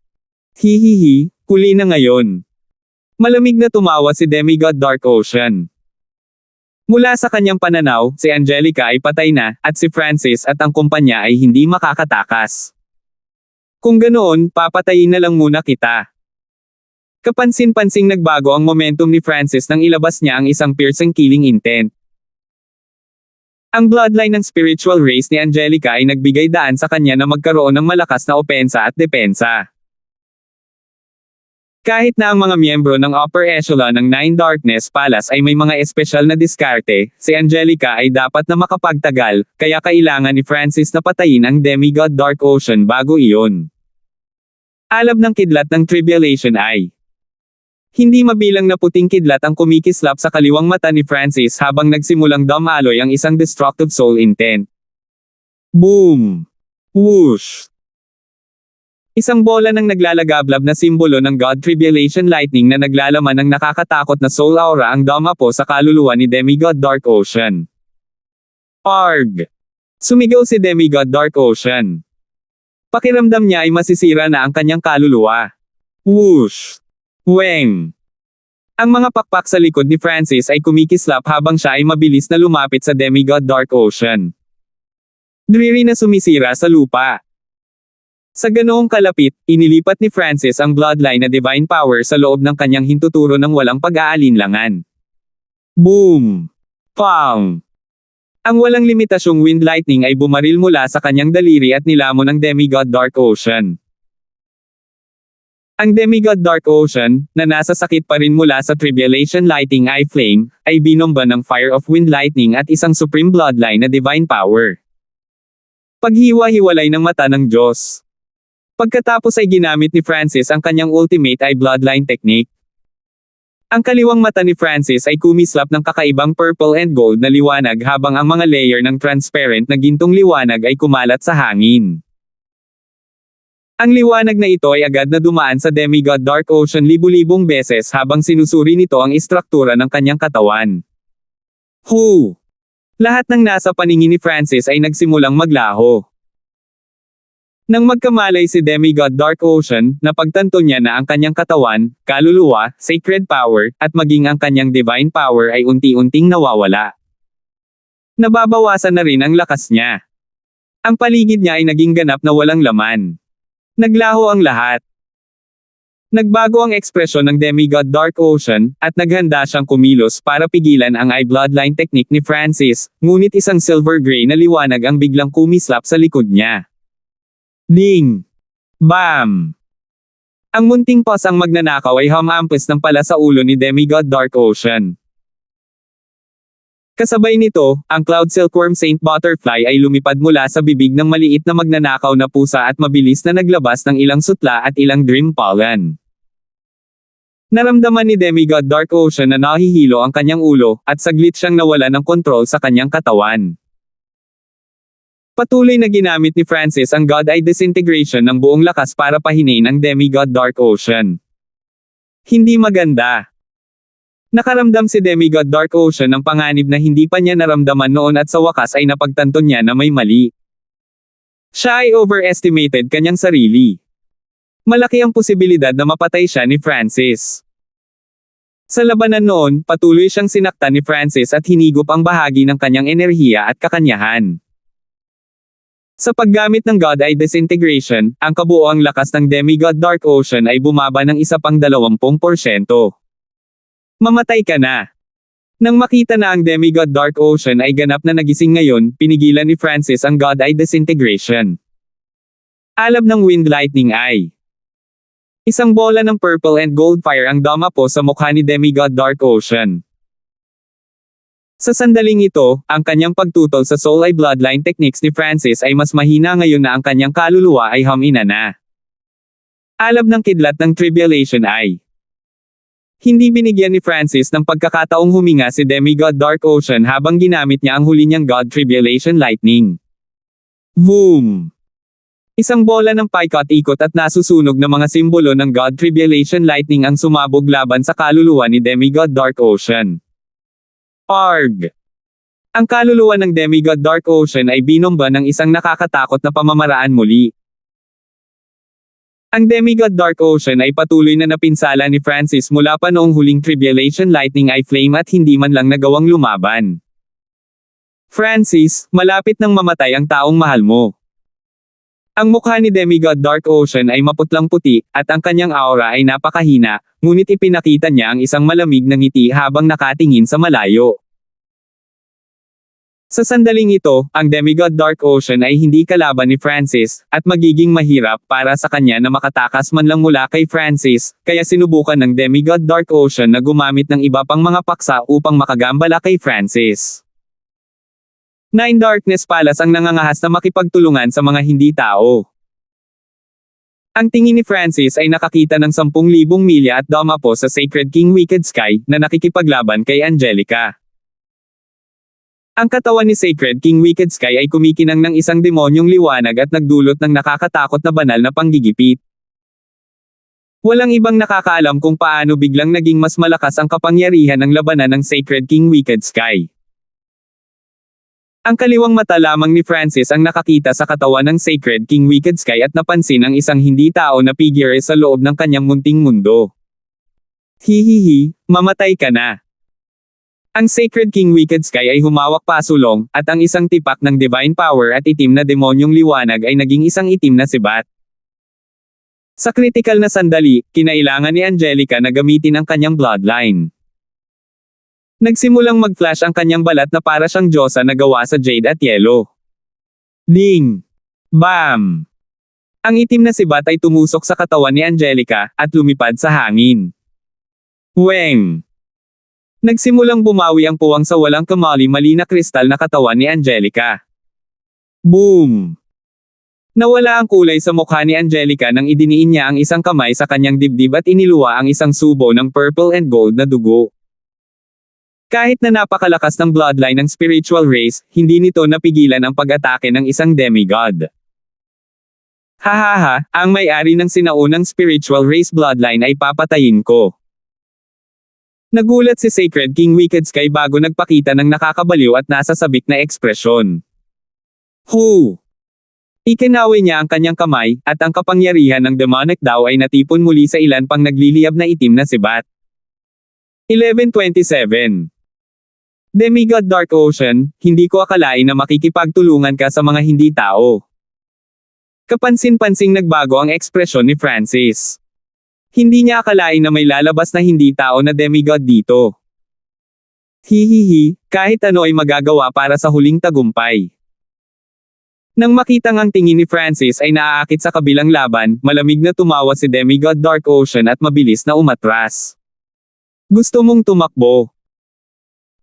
Hihihi, huli na ngayon. Malamig na tumawa si demigod Dark Ocean. Mula sa kanyang pananaw, si Angelica ay patay na, at si Francis at ang kumpanya ay hindi makakatakas. Kung ganoon, papatayin na lang muna kita. Kapansin-pansing nagbago ang momentum ni Francis nang ilabas niya ang isang piercing killing intent. Ang bloodline ng spiritual race ni Angelica ay nagbigay daan sa kanya na magkaroon ng malakas na opensa at depensa. Kahit na ang mga miyembro ng upper echelon ng Nine Darkness Palace ay may mga espesyal na diskarte, si Angelica ay dapat na makapagtagal, kaya kailangan ni Francis na patayin ang demigod Dark Ocean bago iyon. Alab ng kidlat ng Tribulation ay hindi mabilang na puting kidlat ang kumikislap sa kaliwang mata ni Francis habang nagsimulang dumaloy ang isang destructive soul intent. Boom! Whoosh! Isang bola ng naglalagablab na simbolo ng God Tribulation Lightning na naglalaman ng nakakatakot na soul aura ang dumapo sa kaluluwa ni Demigod Dark Ocean. Arg! Sumigaw si Demigod Dark Ocean. Pakiramdam niya ay masisira na ang kanyang kaluluwa. Whoosh! Weng! Ang mga pakpak sa likod ni Francis ay kumikislap habang siya ay mabilis na lumapit sa Demigod Dark Ocean. Driri na sumisira sa lupa. Sa ganoong kalapit, inilipat ni Francis ang bloodline na divine power sa loob ng kanyang hintuturo ng walang pag-aalinlangan. Boom! Pang! Ang walang limitasyong wind lightning ay bumaril mula sa kanyang daliri at nilamon ang Demigod Dark Ocean. Ang Demigod Dark Ocean, na nasa sakit pa rin mula sa Tribulation Lightning Eye Flame, ay binomba ng Fire of Wind Lightning at isang supreme bloodline na divine power. Paghiwa-hiwalay ng mata ng Diyos. Pagkatapos ay ginamit ni Francis ang kanyang ultimate eye bloodline technique. Ang kaliwang mata ni Francis ay kumislap ng kakaibang purple and gold na liwanag habang ang mga layer ng transparent na gintong liwanag ay kumalat sa hangin. Ang liwanag na ito ay agad na dumaan sa Demigod Dark Ocean libu-libong beses habang sinusuri nito ang istruktura ng kanyang katawan. Hu! Lahat ng nasa paningin ni Francis ay nagsimulang maglaho. Nang magkamalay si Demigod Dark Ocean, napagtanto niya na ang kanyang katawan, kaluluwa, sacred power, at maging ang kanyang divine power ay unti-unting nawawala. Nababawasan na rin ang lakas niya. Ang paligid niya ay naging ganap na walang laman. Naglaho ang lahat. Nagbago ang ekspresyon ng Demigod Dark Ocean, at naghanda siyang kumilos para pigilan ang eye bloodline technique ni Francis, ngunit isang silver gray na liwanag ang biglang kumislap sa likod niya. Ding! Bam! Ang munting pasang magnanakaw ay humampas ng pala sa ulo ni Demigod Dark Ocean. Kasabay nito, ang Cloud Silkworm Saint Butterfly ay lumipad mula sa bibig ng maliit na magnanakaw na pusa at mabilis na naglabas ng ilang sutla at ilang dream pollen. Naramdaman ni Demigod Dark Ocean na nahihilo ang kanyang ulo, at saglit siyang nawala ng kontrol sa kanyang katawan. Patuloy na ginamit ni Francis ang God Eye Disintegration ng buong lakas para pahinain ang Demigod Dark Ocean. Hindi maganda. Nakaramdam si Demigod Dark Ocean ng panganib na hindi pa niya naramdaman noon at sa wakas ay napagtanto niya na may mali. Siya ay overestimated kanyang sarili. Malaki ang posibilidad na mapatay siya ni Francis. Sa labanan noon, patuloy siyang sinaktan ni Francis at hinigop ang bahagi ng kanyang enerhiya at kakanyahan. Sa paggamit ng God Eye Disintegration, ang kabuoang lakas ng Demigod Dark Ocean ay bumaba ng isa pang 20%. Mamatay ka na. Nang makita na ang Demigod Dark Ocean ay ganap na nagising ngayon, pinigilan ni Francis ang God Eye Disintegration. Alab ng Wind Lightning Eye. Isang bola ng purple and gold fire ang dumapo sa mukha ni Demigod Dark Ocean. Sa sandaling ito, ang kanyang pagtutol sa Soul Eye Bloodline techniques ni Francis ay mas mahina ngayon na ang kanyang kaluluwa ay humina na. Alab ng kidlat ng Tribulation Eye. Hindi binigyan ni Francis ng pagkakataong huminga si Demigod Dark Ocean habang ginamit niya ang huli niyang God Tribulation Lightning. Boom! Isang bola ng paikot-ikot at nasusunog na mga simbolo ng God Tribulation Lightning ang sumabog laban sa kaluluwa ni Demigod Dark Ocean. Arg! Ang kaluluwa ng Demigod Dark Ocean ay binomba ng isang nakakatakot na pamamaraan muli. Ang Demigod Dark Ocean ay patuloy na napinsala ni Francis mula pa noong huling Tribulation Lightning ay flame at hindi man lang nagawang lumaban. Francis, malapit nang mamatay ang taong mahal mo. Ang mukha ni Demigod Dark Ocean ay maputlang puti, at ang kanyang aura ay napakahina, ngunit ipinakita niya ang isang malamig na ngiti habang nakatingin sa malayo. Sa sandaling ito, ang Demigod Dark Ocean ay hindi kalaban ni Francis, at magiging mahirap para sa kanya na makatakas man lang mula kay Francis, kaya sinubukan ng Demigod Dark Ocean na gumamit ng iba pang mga paksa upang makagambala kay Francis. Nine Darkness Palace ang nangangahas na makipagtulungan sa mga hindi tao. Ang tingin ni Francis ay nakakita ng 10,000 milya at dumapo sa Sacred King Wicked Sky, na nakikipaglaban kay Angelica. Ang katawan ni Sacred King Wicked Sky ay kumikinang ng isang demonyong liwanag at nagdulot ng nakakatakot na banal na panggigipit. Walang ibang nakakaalam kung paano biglang naging mas malakas ang kapangyarihan ng labanan ng Sacred King Wicked Sky. Ang kaliwang mata lamang ni Francis ang nakakita sa katawan ng Sacred King Wicked Sky at napansin ang isang hindi tao na figure sa loob ng kanyang munting mundo. Hihihi, mamatay ka na. Ang Sacred King Wicked Sky ay humawak pasulong, at ang isang tipak ng divine power at itim na demonyong liwanag ay naging isang itim na sibat. Sa kritikal na sandali, kinailangan ni Angelica na gamitin ang kanyang bloodline. Nagsimulang mag-flash ang kanyang balat na para siyang diyosa na gawa sa jade at yelo. Ding! Bam! Ang itim na sibat ay tumusok sa katawan ni Angelica, at lumipad sa hangin. Weng! Nagsimulang bumawi ang puwang sa walang kamali-mali na kristal na katawan ni Angelica. Boom! Nawala ang kulay sa mukha ni Angelica nang idiniin niya ang isang kamay sa kanyang dibdib at iniluwa ang isang subo ng purple and gold na dugo. Kahit na napakalakas ng bloodline ng spiritual race, hindi nito napigilan ang pag-atake ng isang demigod. Hahaha, ang may-ari ng sinaunang spiritual race bloodline ay papatayin ko. Nagulat si Sacred King Wicked Sky bago nagpakita ng nakakabaliw at nasasabik na ekspresyon. Hu! Ikinawi niya ang kanyang kamay, at ang kapangyarihan ng demonic daw ay natipon muli sa ilan pang nagliliyab na itim na sibat. 11:27 Demigod Dark Ocean, hindi ko akalain na makikipagtulungan ka sa mga hindi tao. Kapansin-pansing nagbago ang ekspresyon ni Francis. Hindi niya akalain na may lalabas na hindi tao na demigod dito. Hihihi, kahit ano ay magagawa para sa huling tagumpay. Nang makitang ang tingin ni Francis ay naaakit sa kabilang laban, malamig na tumawa si Demigod Dark Ocean at mabilis na umatras. Gusto mong tumakbo?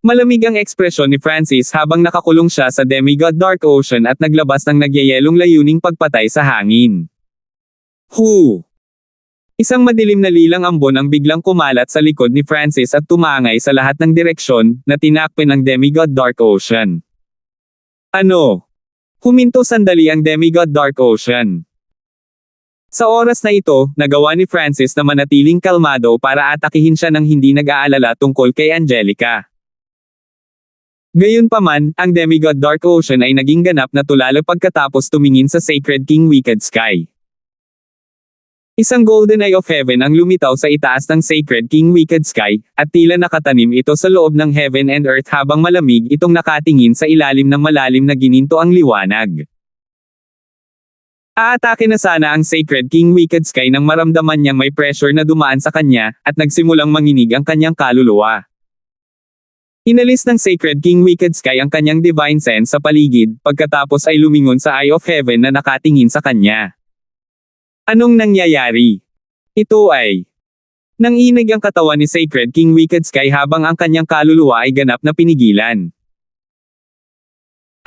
Malamig ang ekspresyon ni Francis habang nakakulong siya sa Demigod Dark Ocean at naglabas ng nagyayelong layuning pagpatay sa hangin. Hu! Isang madilim na lilang ambon ang biglang kumalat sa likod ni Francis at tumangay sa lahat ng direksyon, na tinakpin ng Demigod Dark Ocean. Ano? Huminto sandali ang Demigod Dark Ocean. Sa oras na ito, nagawa ni Francis na manatiling kalmado para atakihin siya ng hindi nag-aalala tungkol kay Angelica. Gayunpaman, ang Demigod Dark Ocean ay naging ganap na tulala pagkatapos tumingin sa Sacred King Wicked Sky. Isang golden eye of heaven ang lumitaw sa itaas ng Sacred King Wicked Sky, at tila nakatanim ito sa loob ng heaven and earth habang malamig itong nakatingin sa ilalim ng malalim na gininto ang liwanag. Aatake na sana ang Sacred King Wicked Sky nang maramdaman niyang may pressure na dumaan sa kanya, at nagsimulang manginig ang kanyang kaluluwa. Inalis ng Sacred King Wicked Sky ang kanyang divine sense sa paligid, pagkatapos ay lumingon sa Eye of Heaven na nakatingin sa kanya. Anong nangyayari? Ito ay nanginig ang katawan ni Sacred King Wicked Sky habang ang kanyang kaluluwa ay ganap na pinigilan.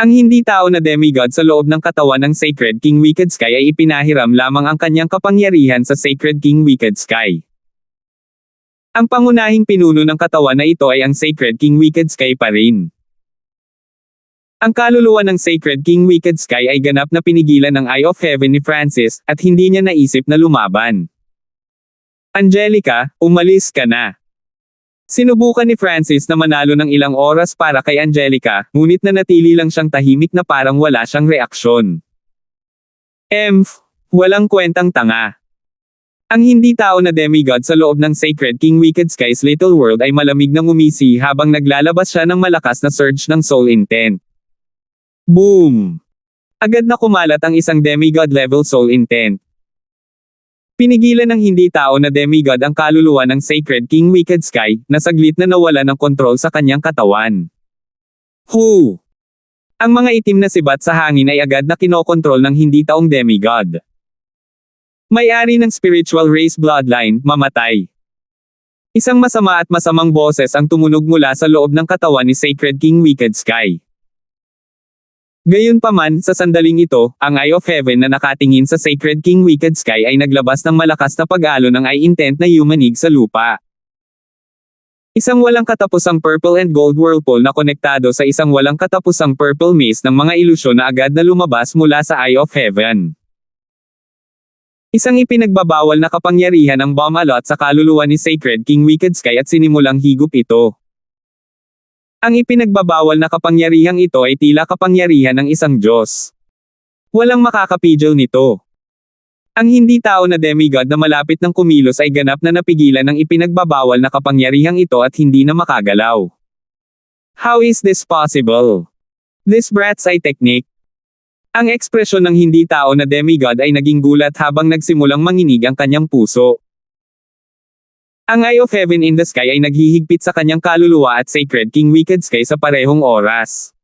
Ang hindi tao na demigod sa loob ng katawan ng Sacred King Wicked Sky ay ipinahiram lamang ang kanyang kapangyarihan sa Sacred King Wicked Sky. Ang pangunahing pinuno ng katawan na ito ay ang Sacred King Wicked Sky pa rin. Ang kaluluwa ng Sacred King Wicked Sky ay ganap na pinigilan ng Eye of Heaven ni Francis, at hindi niya naisip na lumaban. Angelica, umalis ka na. Sinubukan ni Francis na manalo ng ilang oras para kay Angelica, ngunit nanatili lang siyang tahimik na parang wala siyang reaksyon. Walang kwentang tanga. Ang hindi tao na demigod sa loob ng Sacred King Wicked Sky's Little World ay malamig na ngumisi habang naglalabas siya ng malakas na surge ng soul intent. Boom! Agad na kumalat ang isang demigod level soul intent. Pinigilan ng hindi tao na demigod ang kaluluwa ng Sacred King Wicked Sky, na saglit na nawala ng kontrol sa kanyang katawan. Ang mga itim na sibat sa hangin ay agad na kinokontrol ng hindi taong demigod. May-ari ng spiritual race bloodline, mamatay. Isang masama at masamang boses ang tumunog mula sa loob ng katawan ni Sacred King Wicked Sky. Gayunpaman, sa sandaling ito, ang Eye of Heaven na nakatingin sa Sacred King Wicked Sky ay naglabas ng malakas na pag-alo ng eye intent na yumanig sa lupa. Isang walang katapusang purple and gold whirlpool na konektado sa isang walang katapusang purple maze ng mga ilusyon na agad na lumabas mula sa Eye of Heaven. Isang ipinagbabawal na kapangyarihan ang bomb alot sa kaluluwa ni Sacred King Wicked Sky at sinimulang higup ito. Ang ipinagbabawal na kapangyarihang ito ay tila kapangyarihan ng isang Diyos. Walang makakapigil nito. Ang hindi tao na demigod na malapit ng kumilos ay ganap na napigilan ng ipinagbabawal na kapangyarihang ito at hindi na makagalaw. How is this possible? This brat's eye technique. Ang ekspresyon ng hindi tao na demigod ay naging gulat habang nagsimulang manginig ang kanyang puso. Ang Eye of Heaven in the Sky ay naghihigpit sa kanyang kaluluwa at Sacred King Wicked Sky sa parehong oras.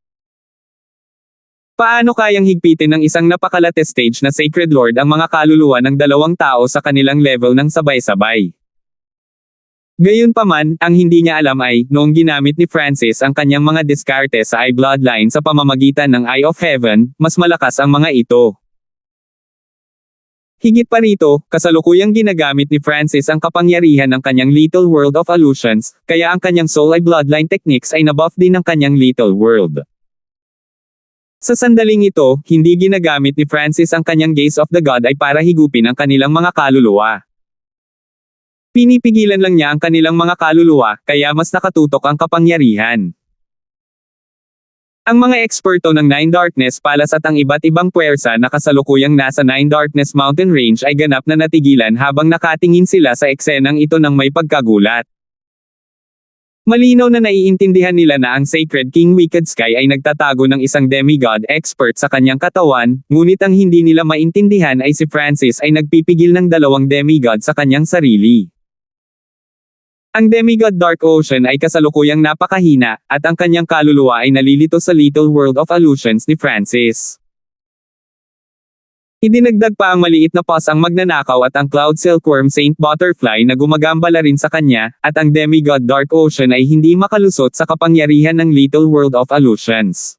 Paano kayang higpitin ng isang napakalate stage na Sacred Lord ang mga kaluluwa ng dalawang tao sa kanilang level ng sabay-sabay? Gayunpaman, ang hindi niya alam ay, noong ginamit ni Francis ang kanyang mga diskarte sa Eye Bloodline sa pamamagitan ng Eye of Heaven, mas malakas ang mga ito. Higit pa rito, kasalukuyang ginagamit ni Francis ang kapangyarihan ng kanyang Little World of Illusions, kaya ang kanyang Soul Eye Bloodline techniques ay nabuff din ng kanyang Little World. Sa sandaling ito, hindi ginagamit ni Francis ang kanyang Gaze of the God ay para higupin ang kanilang mga kaluluwa. Pinipigilan lang niya ang kanilang mga kaluluwa, kaya mas nakatutok ang kapangyarihan. Ang mga eksperto ng Nine Darkness Palace at ang iba't ibang puwersa na kasalukuyang nasa Nine Darkness Mountain Range ay ganap na natigilan habang nakatingin sila sa eksenang ito ng may pagkagulat. Malinaw na naiintindihan nila na ang Sacred King Wicked Sky ay nagtatago ng isang demigod expert sa kanyang katawan, ngunit ang hindi nila maintindihan ay si Francis ay nagpipigil ng dalawang demigod sa kanyang sarili. Ang demigod Dark Ocean ay kasalukuyang napakahina, at ang kanyang kaluluwa ay nalilito sa Little World of Illusions ni Francis. Idinagdag pa ang maliit na pus ang magnanakaw at ang Cloud Silkworm Saint Butterfly na gumagambala rin sa kanya, at ang demigod Dark Ocean ay hindi makalusot sa kapangyarihan ng Little World of Illusions.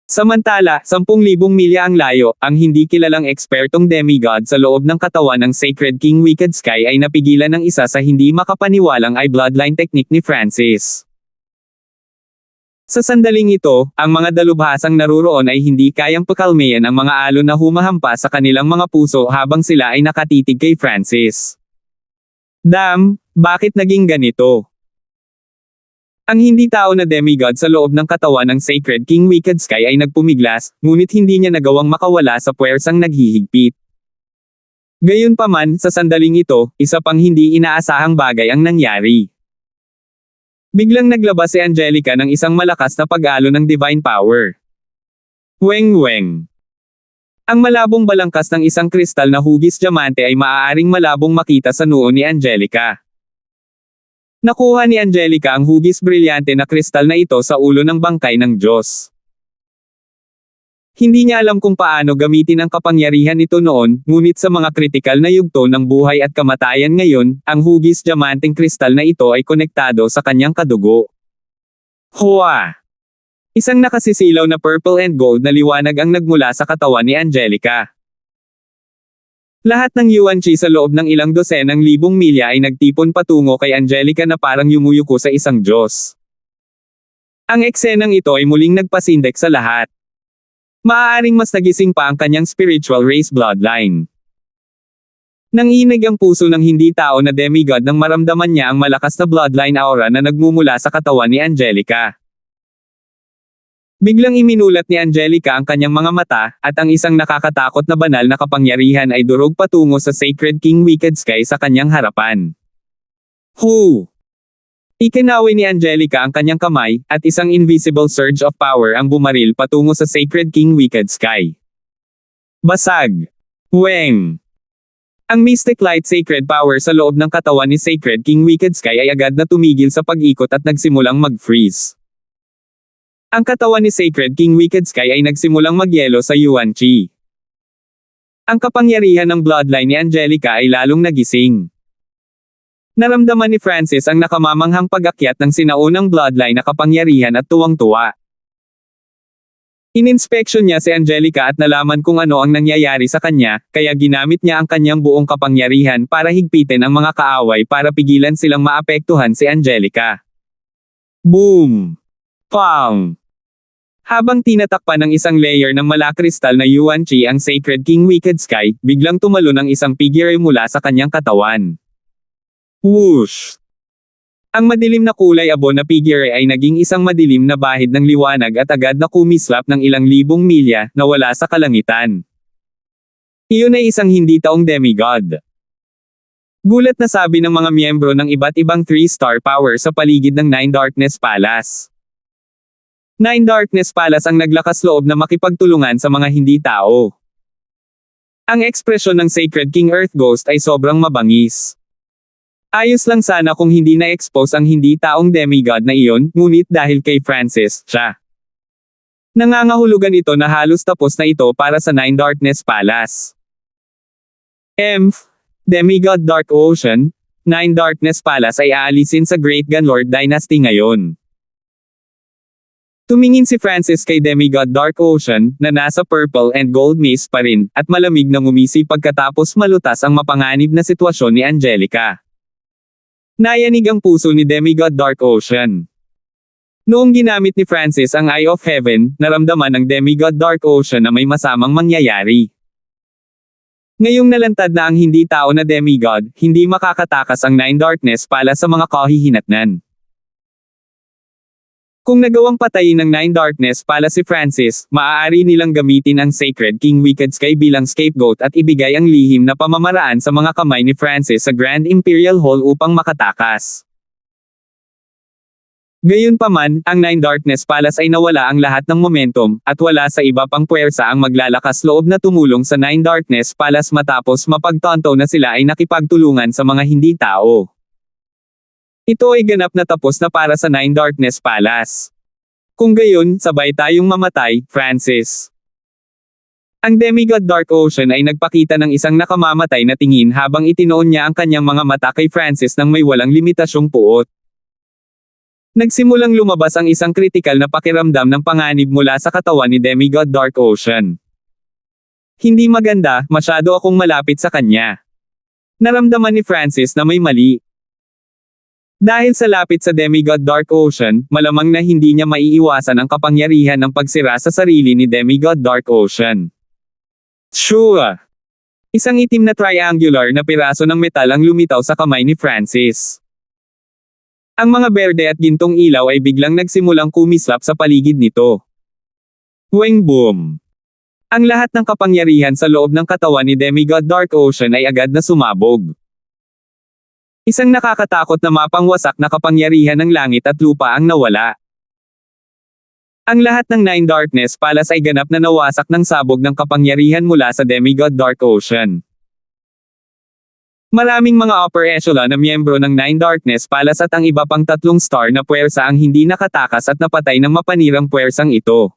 Samantala, 10,000 milya ang layo, ang hindi kilalang ekspertong demigod sa loob ng katawan ng Sacred King Wicked Sky ay napigilan ng isa sa hindi makapaniwalang Eye Bloodline technique ni Francis. Sa sandaling ito, ang mga dalubhasang naruroon ay hindi kayang pakalmayan ang mga alon na humahampas sa kanilang mga puso habang sila ay nakatitig kay Francis. Bakit naging ganito? Ang hindi tao na demigod sa loob ng katawan ng Sacred King Wicked Sky ay nagpumiglas, ngunit hindi niya nagawang makawala sa puwersang naghihigpit. Gayunpaman, sa sandaling ito, isa pang hindi inaasahang bagay ang nangyari. Biglang naglabas si Angelica ng isang malakas na pag-alo ng divine power. Weng. Ang malabong balangkas ng isang kristal na hugis diamante ay maaaring malabong makita sa noo ni Angelica. Nakuha ni Angelica ang hugis brilyante na kristal na ito sa ulo ng bangkay ng Diyos. Hindi niya alam kung paano gamitin ang kapangyarihan nito noon, ngunit sa mga kritikal na yugto ng buhay at kamatayan ngayon, ang hugis diamanteng kristal na ito ay konektado sa kanyang kadugo. Isang nakasisilaw na purple and gold na liwanag ang nagmula sa katawan ni Angelica. Lahat ng Yuan Chi sa loob ng ilang dosenang libong milya ay nagtipon patungo kay Angelica na parang yumuyuko sa isang Diyos. Ang eksenang ito ay muling nagpasindek sa lahat. Maaaring mas nagising pa ang kanyang spiritual race bloodline. Nanginig ang puso ng hindi tao na demigod nang maramdaman niya ang malakas na bloodline aura na nagmumula sa katawan ni Angelica. Biglang iminulat ni Angelica ang kanyang mga mata, at ang isang nakakatakot na banal na kapangyarihan ay durog patungo sa Sacred King Wicked Sky sa kanyang harapan. Hu! Ikinawi ni Angelica ang kanyang kamay, at isang invisible surge of power ang bumaril patungo sa Sacred King Wicked Sky. Basag! Weng! Ang mystic light sacred power sa loob ng katawan ni Sacred King Wicked Sky ay agad na tumigil sa pag-ikot at nagsimulang mag-freeze. Ang katawan ni Sacred King Wicked Sky ay nagsimulang magyelo sa Yuan Chi. Ang kapangyarihan ng bloodline ni Angelica ay lalong nagising. Naramdaman ni Francis ang nakamamanghang pag-akyat ng sinaunang bloodline na kapangyarihan at tuwang-tuwa. Ininspeksyon niya si Angelica at nalaman kung ano ang nangyayari sa kanya, kaya ginamit niya ang kanyang buong kapangyarihan para higpitin ang mga kaaway para pigilan silang maapektuhan si Angelica. Boom! Pang! Habang tinatakpan ng isang layer ng malakristal na Yuan Chi ang Sacred King Wicked Sky, biglang tumalon ang isang figure mula sa kanyang katawan. Whoosh! Ang madilim na kulay abo na figure ay naging isang madilim na bahid ng liwanag at agad na kumislap ng ilang libong milya na wala sa kalangitan. Iyon ay isang hindi taong demigod. Gulat na sabi ng mga miyembro ng iba't ibang 3-star power sa paligid ng Nine Darkness Palace. Nine Darkness Palace ang naglakas loob na makipagtulungan sa mga hindi tao. Ang ekspresyon ng Sacred King Earth Ghost ay sobrang mabangis. Ayos lang sana kung hindi na-expose ang hindi taong demigod na iyon, ngunit dahil kay Francis, siya. Nangangahulugan ito na halos tapos na ito para sa Nine Darkness Palace. Demigod Dark Ocean, Nine Darkness Palace ay aalisin sa Great Gunlord Dynasty ngayon. Tumingin si Francis kay Demigod Dark Ocean, na nasa purple and gold mist pa rin, at malamig na ngumisi pagkatapos malutas ang mapanganib na sitwasyon ni Angelica. Nayanig ang puso ni Demigod Dark Ocean. Noong ginamit ni Francis ang Eye of Heaven, naramdaman ng Demigod Dark Ocean na may masamang mangyayari. Ngayong nalantad na ang hindi tao na demigod, hindi makakatakas ang Nine Darkness Palace sa mga kahihinatnan. Kung nagawang patayin ng Nine Darkness Palace si Francis, maaari nilang gamitin ang Sacred King Wicked Sky bilang scapegoat at ibigay ang lihim na pamamaraan sa mga kamay ni Francis sa Grand Imperial Hall upang makatakas. Gayunpaman, ang Nine Darkness Palace ay nawala ang lahat ng momentum, at wala sa iba pang puwersa ang maglalakas loob na tumulong sa Nine Darkness Palace matapos mapagtanto na sila ay nakipagtulungan sa mga hindi tao. Ito ay ganap na tapos na para sa Nine Darkness Palace. Kung gayon, sabay tayong mamatay, Francis. Ang Demigod Dark Ocean ay nagpakita ng isang nakamamatay na tingin habang itinoon niya ang kanyang mga mata kay Francis nang may walang limitasyong puot. Nagsimulang lumabas ang isang kritikal na pakiramdam ng panganib mula sa katawan ni Demigod Dark Ocean. Hindi maganda, masyado akong malapit sa kanya. Naramdaman ni Francis na may mali. Dahil sa lapit sa Demigod Dark Ocean, malamang na hindi niya maiiwasan ang kapangyarihan ng pagsira sa sarili ni Demigod Dark Ocean. Sure! Isang itim na triangular na piraso ng metal ang lumitaw sa kamay ni Francis. Ang mga berde at gintong ilaw ay biglang nagsimulang kumislap sa paligid nito. Weng boom! Ang lahat ng kapangyarihan sa loob ng katawan ni Demigod Dark Ocean ay agad na sumabog. Isang nakakatakot na mapangwasak na kapangyarihan ng langit at lupa ang nawala. Ang lahat ng Nine Darkness Palace ay ganap na nawasak ng sabog ng kapangyarihan mula sa Demigod Dark Ocean. Maraming mga upper echelon na miyembro ng Nine Darkness Palace at ang iba pang 3 star na puwersa ang hindi nakatakas at napatay ng mapanirang puwersang ito.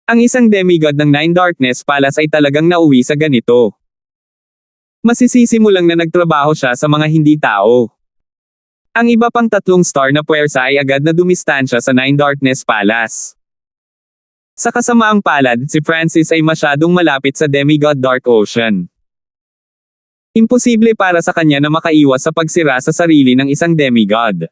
Ang isang demigod ng Nine Darkness Palace ay talagang nauwi sa ganito. Masisisi mo lang na nagtrabaho siya sa mga hindi tao. Ang iba pang 3 star na puwersa ay agad na dumistansya sa Nine Darkness Palace. Sa kasamaang palad, si Francis ay masyadong malapit sa Demigod Dark Ocean. Imposible para sa kanya na makaiwas sa pagsira sa sarili ng isang demigod.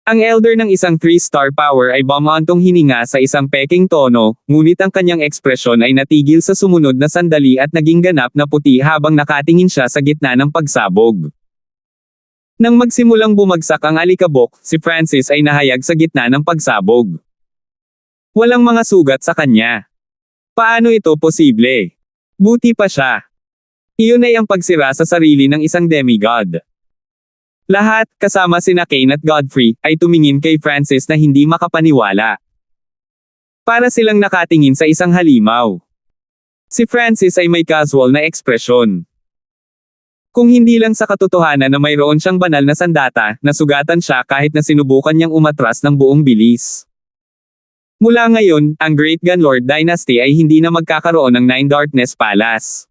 Ang elder ng isang 3-star power ay bumantong hininga sa isang peking tono, ngunit ang kanyang ekspresyon ay natigil sa sumunod na sandali at naging ganap na puti habang nakatingin siya sa gitna ng pagsabog. Nang magsimulang bumagsak ang alikabok, si Francis ay nahayag sa gitna ng pagsabog. Walang mga sugat sa kanya. Paano ito posible? Buti pa siya. Iyon ay ang pagsira sa sarili ng isang demigod. Lahat, kasama sina Kane at Godfrey, ay tumingin kay Francis na hindi makapaniwala. Para silang nakatingin sa isang halimaw. Si Francis ay may casual na ekspresyon. Kung hindi lang sa katotohanan na mayroon siyang banal na sandata, nasugatan siya kahit na sinubukan niyang umatras ng buong bilis. Mula ngayon, ang Great Gunlord Dynasty ay hindi na magkakaroon ng Nine Darkness Palace.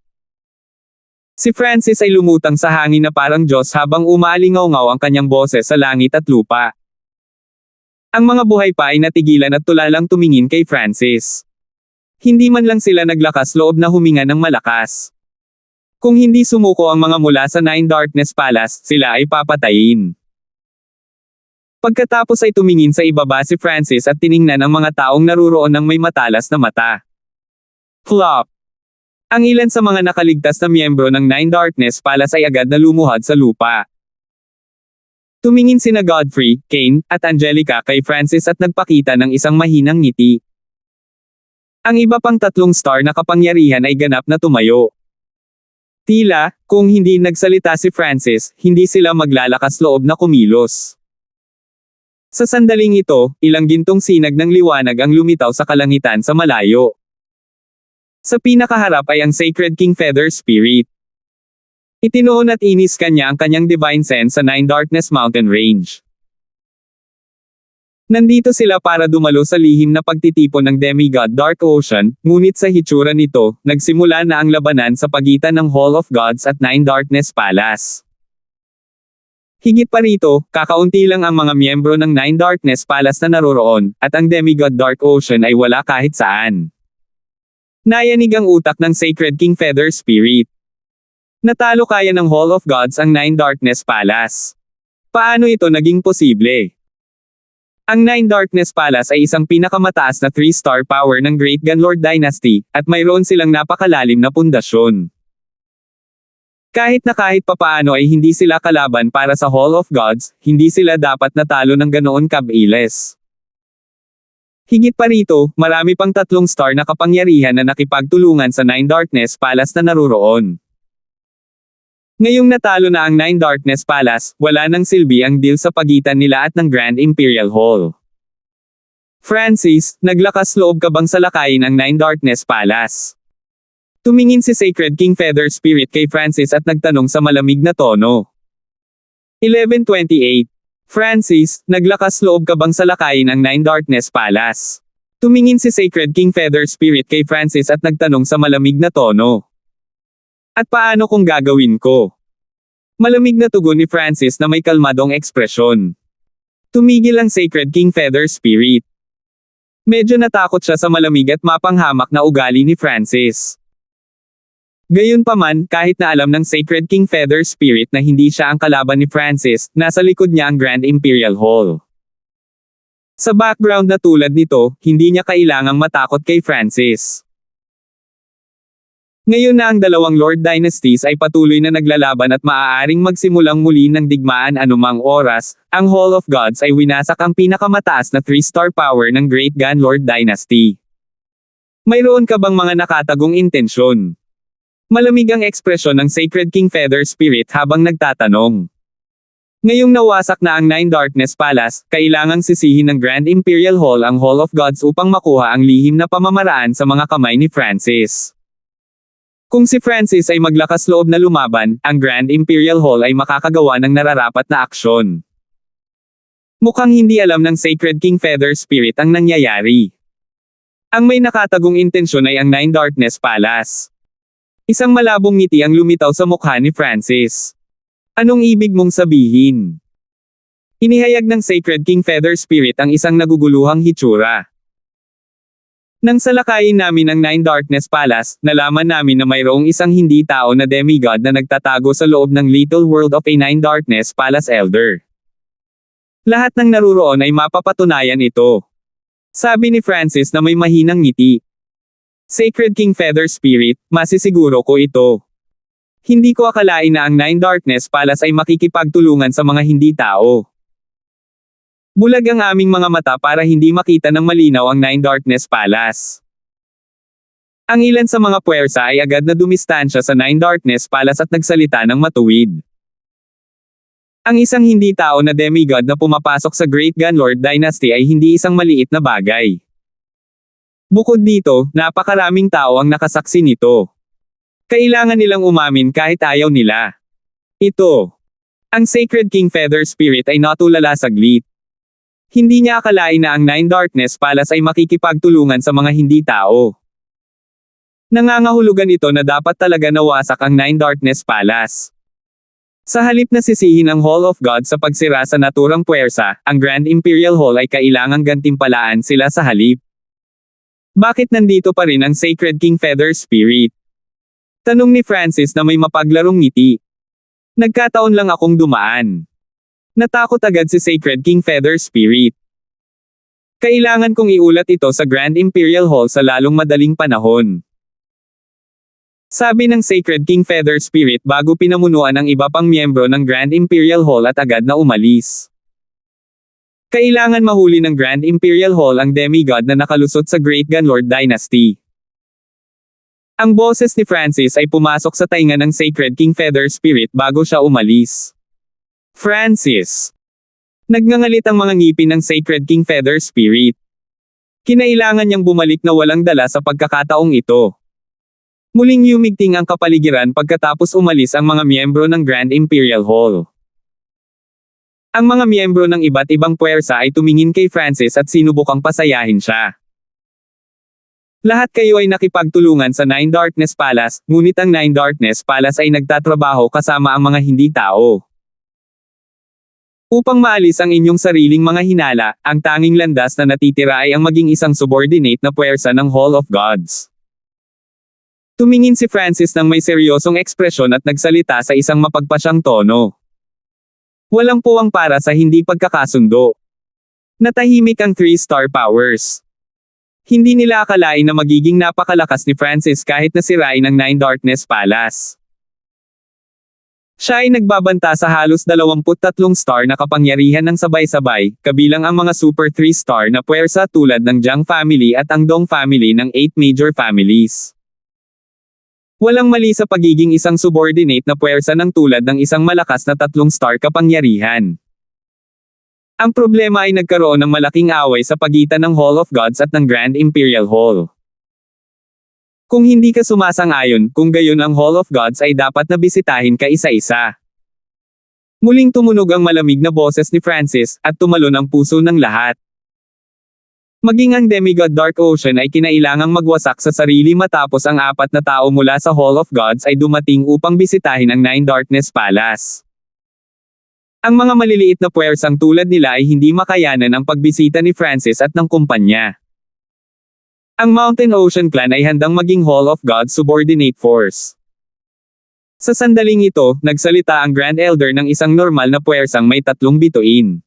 Si Francis ay lumutang sa hangin na parang Diyos habang umaalingaw-ngaw ang kanyang boses sa langit at lupa. Ang mga buhay pa ay natigilan at tulalang tumingin kay Francis. Hindi man lang sila naglakas loob na huminga ng malakas. Kung hindi sumuko ang mga mula sa Nine Darkness Palace, sila ay papatayin. Pagkatapos ay tumingin sa ibaba si Francis at tiningnan ang mga taong naruroon ng may matalas na mata. Flop! Ang ilan sa mga nakaligtas na miyembro ng Nine Darkness Palace ay agad na lumuhad sa lupa. Tumingin sina Godfrey, Kane, at Angelica kay Francis at nagpakita ng isang mahinang ngiti. Ang iba pang 3 star na kapangyarihan ay ganap na tumayo. Tila, kung hindi nagsalita si Francis, hindi sila maglalakas loob na kumilos. Sa sandaling ito, ilang gintong sinag ng liwanag ang lumitaw sa kalangitan sa malayo. Sa pinakaharap ay ang Sacred King Feather Spirit. Itinuon at inis kanya ang kanyang divine sense sa Nine Darkness Mountain Range. Nandito sila para dumalo sa lihim na pagtitipon ng Demigod Dark Ocean, ngunit sa hitsura nito, nagsimula na ang labanan sa pagitan ng Hall of Gods at Nine Darkness Palace. Higit pa rito, kakaunti lang ang mga miyembro ng Nine Darkness Palace na naroroon, at ang Demigod Dark Ocean ay wala kahit saan. Nayanig ang utak ng Sacred King Feather Spirit. Natalo kaya ng Hall of Gods ang Nine Darkness Palace. Paano ito naging posible? Ang Nine Darkness Palace ay isang pinakamataas na 3-star power ng Great Gunlord Dynasty, at mayroon silang napakalalim na pundasyon. Kahit papaano ay hindi sila kalaban para sa Hall of Gods, hindi sila dapat natalo ng ganoon kabilis. Higit pa rito, marami pang 3 star na kapangyarihan na nakipagtulungan sa Nine Darkness Palace na naruroon. Ngayong natalo na ang Nine Darkness Palace, wala nang silbi ang deal sa pagitan nila at ng Grand Imperial Hall. Francis, naglakas loob ka bang salakayin ang Nine Darkness Palace? Tumingin si Sacred King Feather Spirit kay Francis at nagtanong sa malamig na tono. 11:28 Francis, naglakas loob ka bang salakayin ang Nine Darkness Palace? Tumingin si Sacred King Feather Spirit kay Francis at nagtanong sa malamig na tono. At paano kung gagawin ko? Malamig na tugon ni Francis na may kalmadong ekspresyon. Tumigil ang Sacred King Feather Spirit. Medyo natakot siya sa malamig at mapanghamak na ugali ni Francis. Gayunpaman, kahit na alam ng Sacred King Feather Spirit na hindi siya ang kalaban ni Francis, nasa likod niya ang Grand Imperial Hall. Sa background na tulad nito, hindi niya kailangang matakot kay Francis. Ngayon na ang dalawang Lord Dynasties ay patuloy na naglalaban at maaaring magsimulang muli ng digmaan anumang oras, ang Hall of Gods ay winasak ang pinakamataas na 3-star power ng Great Gunlord Dynasty. Mayroon ka bang mga nakatagong intensyon? Malamig ang ekspresyon ng Sacred King Feather Spirit habang nagtatanong. Ngayong nawasak na ang Nine Darkness Palace, kailangang sisihin ng Grand Imperial Hall ang Hall of Gods upang makuha ang lihim na pamamaraan sa mga kamay ni Francis. Kung si Francis ay maglakas loob na lumaban, ang Grand Imperial Hall ay makakagawa ng nararapat na aksyon. Mukhang hindi alam ng Sacred King Feather Spirit ang nangyayari. Ang may nakatagong intensyon ay ang Nine Darkness Palace. Isang malabong ngiti ang lumitaw sa mukha ni Francis. Anong ibig mong sabihin? Inihayag ng Sacred King Feather Spirit ang isang naguguluhang hitsura. Nang salakayin namin ang Nine Darkness Palace, nalaman namin na mayroong isang hindi tao na demigod na nagtatago sa loob ng little world of a Nine Darkness Palace Elder. Lahat ng naruroon ay mapapatunayan ito. Sabi ni Francis na may mahinang ngiti. Sacred King Feather Spirit, masisiguro ko ito. Hindi ko akalain na ang Nine Darkness Palace ay makikipagtulungan sa mga hindi tao. Bulag ang aming mga mata para hindi makita ng malinaw ang Nine Darkness Palace. Ang ilan sa mga puwersa ay agad na dumistansya sa Nine Darkness Palace at nagsalita ng matuwid. Ang isang hindi tao na demigod na pumapasok sa Great Gunlord Dynasty ay hindi isang maliit na bagay. Bukod dito, napakaraming tao ang nakasaksi nito. Kailangan nilang umamin kahit ayaw nila. Ito. Ang Sacred King Feather Spirit ay natulala saglit. Hindi niya akalain na ang Nine Darkness Palace ay makikipagtulungan sa mga hindi tao. Nangangahulugan ito na dapat talaga nawasak ang Nine Darkness Palace. Sa halip na sisihin ang Hall of God sa pagsira sa naturang puwersa, ang Grand Imperial Hall ay kailangang gantimpalaan sila sa halip. Bakit nandito pa rin ang Sacred King Feather Spirit? Tanong ni Francis na may mapaglarong ngiti. Nagkataon lang akong dumaan. Natakot agad si Sacred King Feather Spirit. Kailangan kong iulat ito sa Grand Imperial Hall sa lalong madaling panahon. Sabi ng Sacred King Feather Spirit bago pinamunuan ang iba pang miyembro ng Grand Imperial Hall at agad na umalis. Kailangan mahuli ng Grand Imperial Hall ang demigod na nakalusot sa Great Gunlord Dynasty. Ang boses ni Francis ay pumasok sa tainga ng Sacred King Feather Spirit bago siya umalis. Francis. Nagngangalit ang mga ngipin ng Sacred King Feather Spirit. Kinailangan niyang bumalik na walang dala sa pagkakataong ito. Muling yumigting ang kapaligiran pagkatapos umalis ang mga miyembro ng Grand Imperial Hall. Ang mga miyembro ng iba't ibang puwersa ay tumingin kay Francis at sinubukang pasayahin siya. Lahat kayo ay nakipagtulungan sa Nine Darkness Palace, ngunit ang Nine Darkness Palace ay nagtatrabaho kasama ang mga hindi tao. Upang maalis ang inyong sariling mga hinala, ang tanging landas na natitira ay ang maging isang subordinate na puwersa ng Hall of Gods. Tumingin si Francis ng may seryosong ekspresyon at nagsalita sa isang mapagpasyang tono. Walang puwang para sa hindi pagkakasundo. Natahimik ang 3-star powers. Hindi nila akalain na magiging napakalakas ni Francis kahit nasirain ang Nine Darkness Palace. Siya ay nagbabanta sa halos 23 star na kapangyarihan ng sabay-sabay, kabilang ang mga super 3-star na puwersa tulad ng Jiang family at ang Dong family ng 8 major families. Walang mali sa pagiging isang subordinate na puwersa ng tulad ng isang malakas na 3-star kapangyarihan. Ang problema ay nagkaroon ng malaking away sa pagitan ng Hall of Gods at ng Grand Imperial Hall. Kung hindi ka sumasang-ayon, kung gayon ang Hall of Gods ay dapat na bisitahin ka isa-isa. Muling tumunog ang malamig na boses ni Francis, at tumalon ang puso ng lahat. Maging ang demigod Dark Ocean ay kinailangang magwasak sa sarili matapos ang 4 na tao mula sa Hall of Gods ay dumating upang bisitahin ang Nine Darkness Palace. Ang mga maliliit na puwersang tulad nila ay hindi makayanan ang pagbisita ni Francis at ng kumpanya. Ang Mountain Ocean Clan ay handang maging Hall of Gods subordinate force. Sa sandaling ito, nagsalita ang Grand Elder ng isang normal na puwersang may 3 bituin.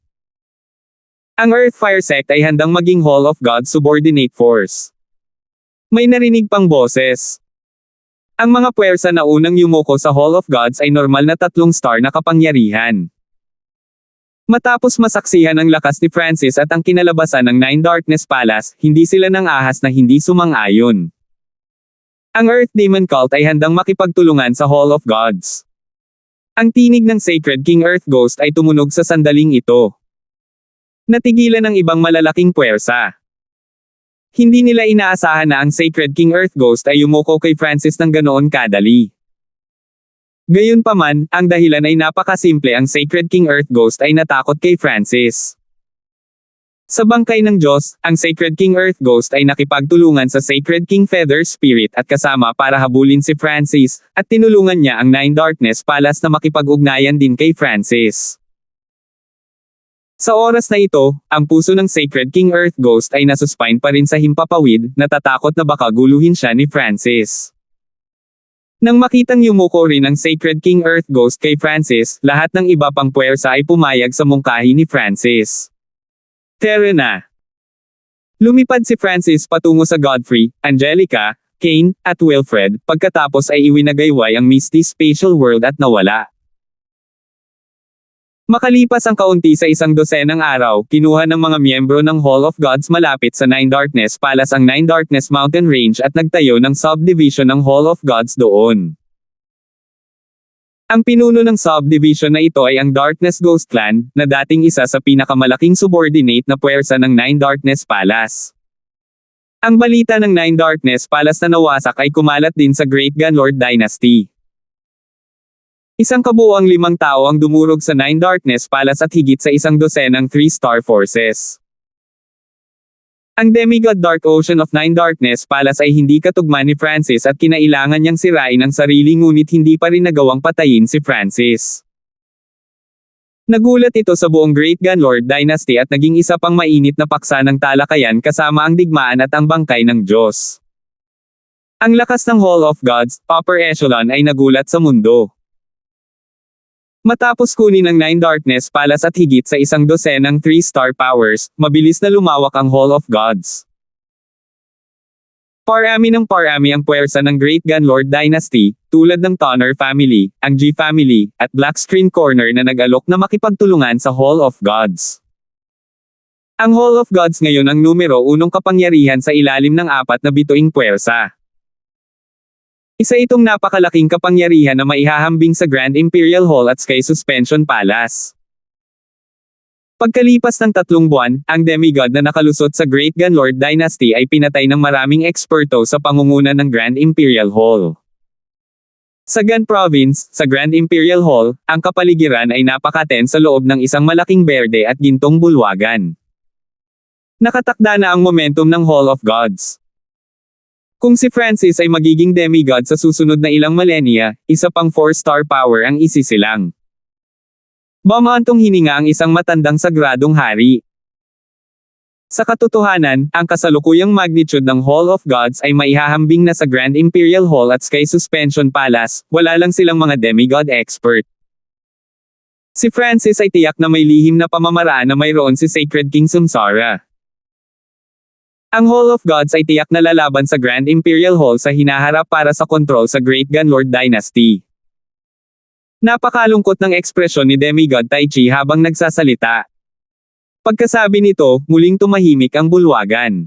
Ang Earthfire Sect ay handang maging Hall of Gods subordinate force. May narinig pang boses. Ang mga puwersa na unang yumuko sa Hall of Gods ay normal na 3-star na kapangyarihan. Matapos masaksihan ang lakas ni Francis at ang kinalabasan ng Nine Darkness Palace, hindi sila nang ahas na hindi sumang-ayon. Ang Earth Demon Cult ay handang makipagtulungan sa Hall of Gods. Ang tinig ng Sacred King Earth Ghost ay tumunog sa sandaling ito. Natigilan ang ibang malalaking puwersa. Hindi nila inaasahan na ang Sacred King Earth Ghost ay yumuko kay Francis ng ganoon kadali. Gayunpaman, ang dahilan ay napakasimple, ang Sacred King Earth Ghost ay natakot kay Francis. Sa bangkay ng Diyos, ang Sacred King Earth Ghost ay nakipagtulungan sa Sacred King Feather Spirit at kasama para habulin si Francis, at tinulungan niya ang Nine Darkness Palace na makipag-ugnayan din kay Francis. Sa oras na ito, ang puso ng Sacred King Earth Ghost ay nasuspine pa rin sa himpapawid, natatakot na baka guluhin siya ni Francis. Nang makitang yumuko rin ang Sacred King Earth Ghost kay Francis, lahat ng iba pang puwersa ay pumayag sa mungkahi ni Francis. Tara na! Lumipad si Francis patungo sa Godfrey, Angelica, Kane, at Wilfred, pagkatapos ay iwinagayway ang misty spatial world at nawala. Makalipas ang kaunti sa 12 araw, kinuha ng mga miyembro ng Hall of Gods malapit sa Nine Darkness Palace ang Nine Darkness Mountain Range at nagtayo ng subdivision ng Hall of Gods doon. Ang pinuno ng subdivision na ito ay ang Darkness Ghost Clan, na dating isa sa pinakamalaking subordinate na puwersa ng Nine Darkness Palace. Ang balita ng Nine Darkness Palace na nawasak ay kumalat din sa Great Gunlord Dynasty. Isang kabuuang 5 tao ang dumurog sa Nine Darkness Palace at higit sa 12 3-star forces. Ang demigod Dark Ocean of Nine Darkness Palace ay hindi katugma ni Francis at kinailangan niyang sirain ang sarili ngunit hindi pa rin nagawang patayin si Francis. Nagulat ito sa buong Great Gunlord Dynasty at naging isa pang mainit na paksa ng talakayan kasama ang digmaan at ang bangkay ng Diyos. Ang lakas ng Hall of Gods, Upper Echelon ay nagulat sa mundo. Matapos kunin ng Nine Darkness Palace at higit sa 12 3-star powers, mabilis na lumawak ang Hall of Gods. Parami ng parami ang puwersa ng Great Gunlord Dynasty, tulad ng Tonner Family, ang G Family, at Black Screen Corner na nag-alok na makipagtulungan sa Hall of Gods. Ang Hall of Gods ngayon ang numero 1 kapangyarihan sa ilalim ng 4 na bituing puwersa. Isa itong napakalaking kapangyarihan na maihahambing sa Grand Imperial Hall at Sky Suspension Palace. Pagkalipas ng 3 buwan, ang demigod na nakalusot sa Great Gunlord Dynasty ay pinatay ng maraming eksperto sa pangunguna ng Grand Imperial Hall. Sa Gan Province, sa Grand Imperial Hall, ang kapaligiran ay napakatense sa loob ng isang malaking berde at gintong bulwagan. Nakatakda na ang momentum ng Hall of Gods. Kung si Francis ay magiging demigod sa susunod na ilang millennia, isa pang 4-star power ang isisilang. Bamantong hininga ang isang matandang sagradong hari. Sa katotohanan, ang kasalukuyang magnitude ng Hall of Gods ay maihahambing na sa Grand Imperial Hall at Sky Suspension Palace, wala lang silang mga demigod expert. Si Francis ay tiyak na may lihim na pamamaraan na mayroon si Sacred King Samsara. Ang Hall of Gods ay tiyak na lalaban sa Grand Imperial Hall sa hinaharap para sa kontrol sa Great Gunlord Dynasty. Napakalungkot ng ekspresyon ni Demigod Tai Chi habang nagsasalita. Pagkasabi nito, muling tumahimik ang bulwagan.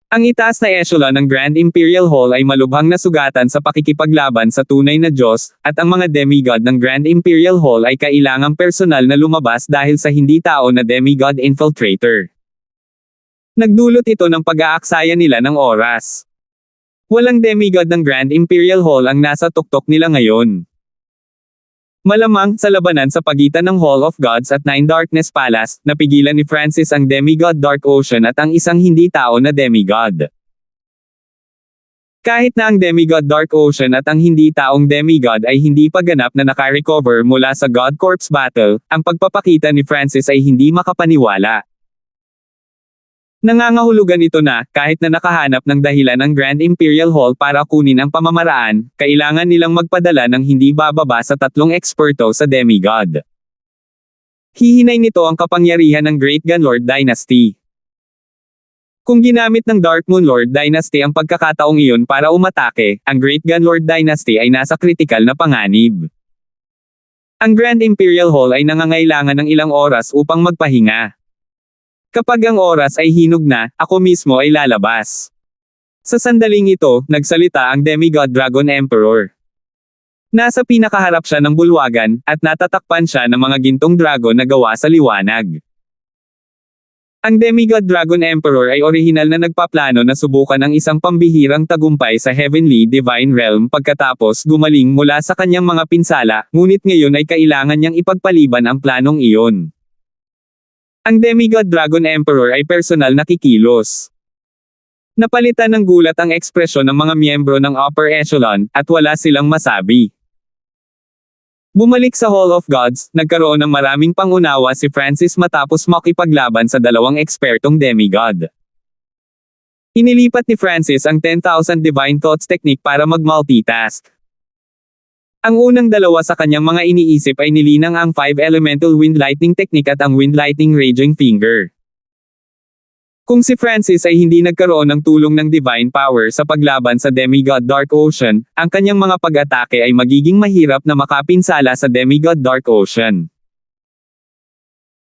Ang itaas na echelon ng Grand Imperial Hall ay malubhang nasugatan sa pakikipaglaban sa tunay na Diyos, at ang mga demigod ng Grand Imperial Hall ay kailangang personal na lumabas dahil sa hindi tao na demigod infiltrator. Nagdulot ito ng pag-aaksaya nila ng oras. Walang demigod ng Grand Imperial Hall ang nasa tuktok nila ngayon. Malamang, sa labanan sa pagitan ng Hall of Gods at Nine Darkness Palace, napigilan ni Francis ang demigod Dark Ocean at ang isang hindi tao na demigod. Kahit na ang demigod Dark Ocean at ang hindi taong demigod ay hindi pa ganap na nakarecover mula sa God Corps battle, ang pagpapakita ni Francis ay hindi makapaniwala. Nangangahulugan ito na, kahit na nakahanap ng dahilan ang Grand Imperial Hall para kunin ang pamamaraan, kailangan nilang magpadala ng hindi bababa sa 3 eksperto sa demigod. Hihinay nito ang kapangyarihan ng Great Gunlord Dynasty. Kung ginamit ng Dark Moon Lord Dynasty ang pagkakataong iyon para umatake, ang Great Gunlord Dynasty ay nasa kritikal na panganib. Ang Grand Imperial Hall ay nangangailangan ng ilang oras upang magpahinga. Kapag ang oras ay hinog na, ako mismo ay lalabas. Sa sandaling ito, nagsalita ang Demigod Dragon Emperor. Nasa pinakaharap siya ng bulwagan, at natatakpan siya ng mga gintong dragon na gawa sa liwanag. Ang Demigod Dragon Emperor ay orihinal na nagpaplano na subukan ang isang pambihirang tagumpay sa Heavenly Divine Realm pagkatapos gumaling mula sa kanyang mga pinsala, ngunit ngayon ay kailangan niyang ipagpaliban ang planong iyon. Ang Demigod Dragon Emperor ay personal na kikilos. Napalitan ng gulat ang ekspresyon ng mga miyembro ng Upper Echelon, at wala silang masabi. Bumalik sa Hall of Gods, nagkaroon ng maraming pangunawa si Francis matapos makipaglaban sa dalawang ekspertong demigod. Inilipat ni Francis ang 10,000 Divine Thoughts technique para mag-multitask. Ang unang dalawa sa kanyang mga iniisip ay nilinang ang 5 Elemental Wind Lightning technique at ang Wind Lightning Raging Finger. Kung si Francis ay hindi nagkaroon ng tulong ng divine power sa paglaban sa demigod Dark Ocean, ang kanyang mga pag-atake ay magiging mahirap na makapinsala sa demigod Dark Ocean.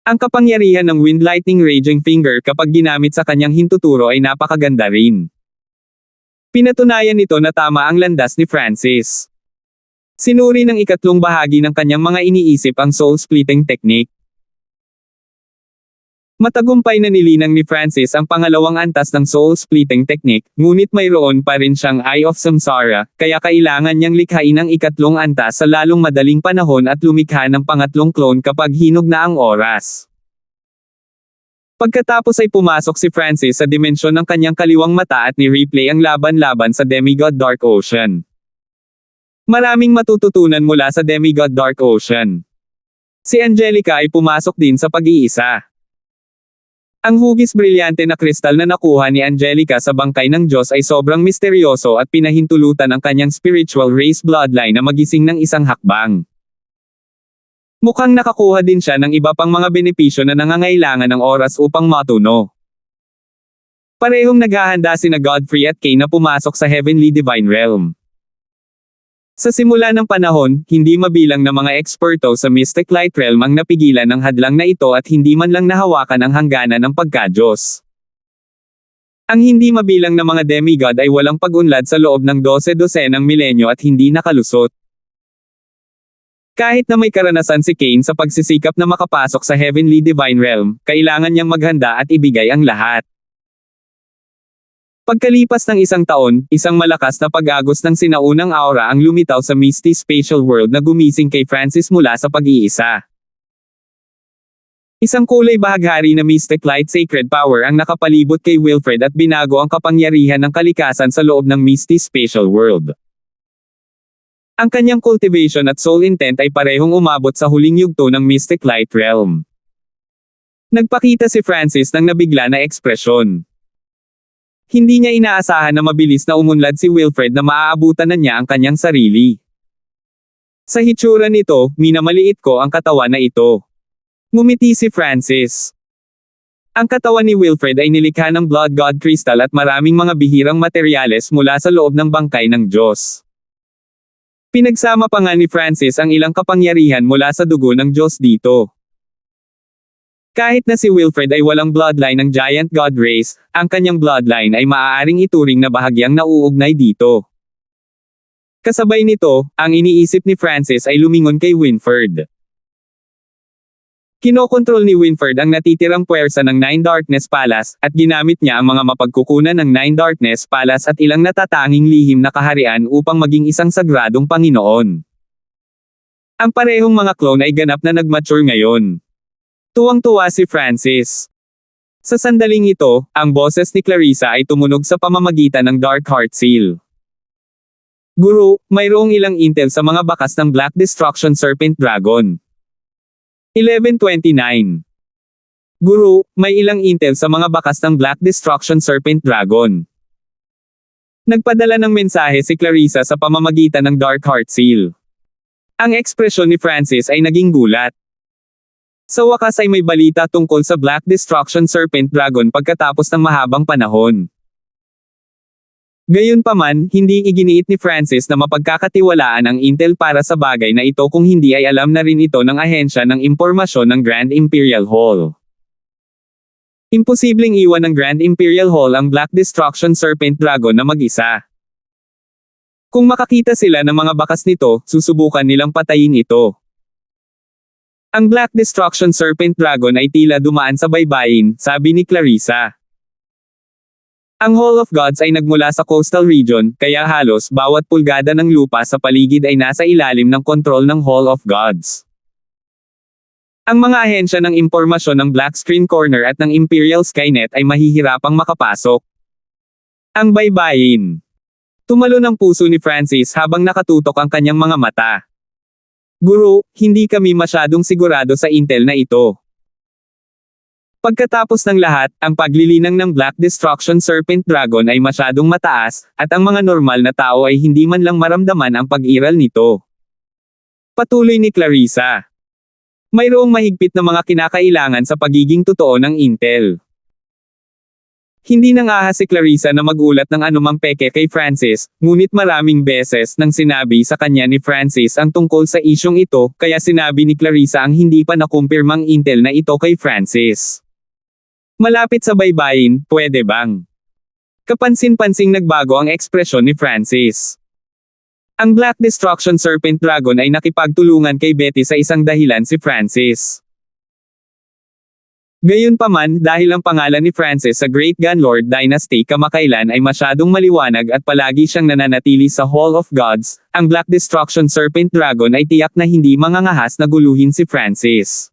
Ang kapangyarihan ng Wind Lightning Raging Finger kapag ginamit sa kanyang hintuturo ay napakaganda rin. Pinatunayan nito na tama ang landas ni Francis. Sinuri ng ikatlong bahagi ng kanyang mga iniisip ang Soul Splitting Technique. Matagumpay na nilinang ni Francis ang pangalawang antas ng Soul Splitting Technique, ngunit mayroon pa rin siyang Eye of Samsara, kaya kailangan niyang likhain ang ikatlong antas sa lalong madaling panahon at lumikha ng pangatlong clone kapag hinog na ang oras. Pagkatapos ay pumasok si Francis sa dimensyon ng kanyang kaliwang mata at ni-replay ang laban-laban sa Demigod Dark Ocean. Maraming matututunan mula sa Demigod Dark Ocean. Si Angelica ay pumasok din sa pag-iisa. Ang hugis brilyante na kristal na nakuha ni Angelica sa bangkay ng Diyos ay sobrang misteryoso at pinahintulutan ang kanyang spiritual race bloodline na magising ng isang hakbang. Mukhang nakakuha din siya ng iba pang mga benepisyo na nangangailangan ng oras upang matuno. Parehong naghahanda sina Godfrey at Cain na pumasok sa Heavenly Divine Realm. Sa simula ng panahon, hindi mabilang na mga eksperto sa Mystic Light Realm ang napigilan ng hadlang na ito at hindi man lang nahawakan ang hangganan ng pagka-Diyos. Ang hindi mabilang na mga demigod ay walang pag-unlad sa loob ng 12-dosenang milenyo at hindi nakalusot. Kahit na may karanasan si Cain sa pagsisikap na makapasok sa Heavenly Divine Realm, kailangan niyang maghanda at ibigay ang lahat. Pagkalipas ng isang taon, isang malakas na pag-agos ng sinaunang aura ang lumitaw sa misty spatial world na gumising kay Francis mula sa pag-iisa. Isang kulay bahaghari na mystic light sacred power ang nakapalibot kay Wilfred at binago ang kapangyarihan ng kalikasan sa loob ng misty spatial world. Ang kanyang cultivation at soul intent ay parehong umabot sa huling yugto ng mystic light realm. Nagpakita si Francis ng nabigla na ekspresyon. Hindi niya inaasahan na mabilis na umunlad si Wilfred na maaabutan na niya ang kanyang sarili. Sa hitsura nito, minamaliit ko ang katawan na ito. Ngumiti si Francis. Ang katawan ni Wilfred ay nilikha ng Blood God Crystal at maraming mga bihirang materyales mula sa loob ng bangkay ng Diyos. Pinagsama pa nga ni Francis ang ilang kapangyarihan mula sa dugo ng Diyos dito. Kahit na si Wilfred ay walang bloodline ng Giant God race, ang kanyang bloodline ay maaaring ituring na bahagyang nauugnay dito. Kasabay nito, ang iniisip ni Francis ay lumingon kay Winfred. Kinokontrol ni Winfred ang natitirang puwersa ng Nine Darkness Palace, at ginamit niya ang mga mapagkukunan ng Nine Darkness Palace at ilang natatanging lihim na kaharian upang maging isang sagradong Panginoon. Ang parehong mga clone ay ganap na nag-mature ngayon. Tuwang-tuwa si Francis. Sa sandaling ito, ang boses ni Clarissa ay tumunog sa pamamagitan ng Dark Heart Seal. Guru, mayroong ilang intel sa mga bakas ng Black Destruction Serpent Dragon. 11:29. Guru, may ilang intel sa mga bakas ng Black Destruction Serpent Dragon. Nagpadala ng mensahe si Clarissa sa pamamagitan ng Dark Heart Seal. Ang ekspresyon ni Francis ay naging gulat. Sa wakas ay may balita tungkol sa Black Destruction Serpent Dragon pagkatapos ng mahabang panahon. Gayunpaman, hindi iginiit ni Francis na mapagkakatiwalaan ang intel para sa bagay na ito kung hindi ay alam na rin ito ng ahensya ng impormasyon ng Grand Imperial Hall. Imposibleng iwan ng Grand Imperial Hall ang Black Destruction Serpent Dragon na mag-isa. Kung makakita sila ng mga bakas nito, susubukan nilang patayin ito. Ang Black Destruction Serpent Dragon ay tila dumaan sa baybayin, sabi ni Clarissa. Ang Hall of Gods ay nagmula sa coastal region, kaya halos bawat pulgada ng lupa sa paligid ay nasa ilalim ng kontrol ng Hall of Gods. Ang mga ahensya ng impormasyon ng Black Screen Corner at ng Imperial Skynet ay mahihirapang makapasok. Ang baybayin. Tumalo ng puso ni Francis habang nakatutok ang kanyang mga mata. Guro, hindi kami masyadong sigurado sa intel na ito. Pagkatapos ng lahat, ang paglilinang ng Black Destruction Serpent Dragon ay masyadong mataas, at ang mga normal na tao ay hindi man lang maramdaman ang pag-iral nito. Patuloy ni Clarissa. Mayroong mahigpit na mga kinakailangan sa pagiging totoo ng intel. Hindi nang ahas si Clarissa na magulat ng anumang peke kay Francis, ngunit maraming beses nang sinabi sa kanya ni Francis ang tungkol sa isyong ito, kaya sinabi ni Clarissa ang hindi pa nakumpirmang intel na ito kay Francis. Malapit sa baybayin, pwede bang? Kapansin-pansing nagbago ang ekspresyon ni Francis. Ang Black Destruction Serpent Dragon ay nakipagtulungan kay Betty sa isang dahilan si Francis. Gayunpaman, dahil ang pangalan ni Francis sa Great Gunlord Dynasty kamakailan ay masyadong maliwanag at palagi siyang nananatili sa Hall of Gods, ang Black Destruction Serpent Dragon ay tiyak na hindi mangangahas na guluhin si Francis.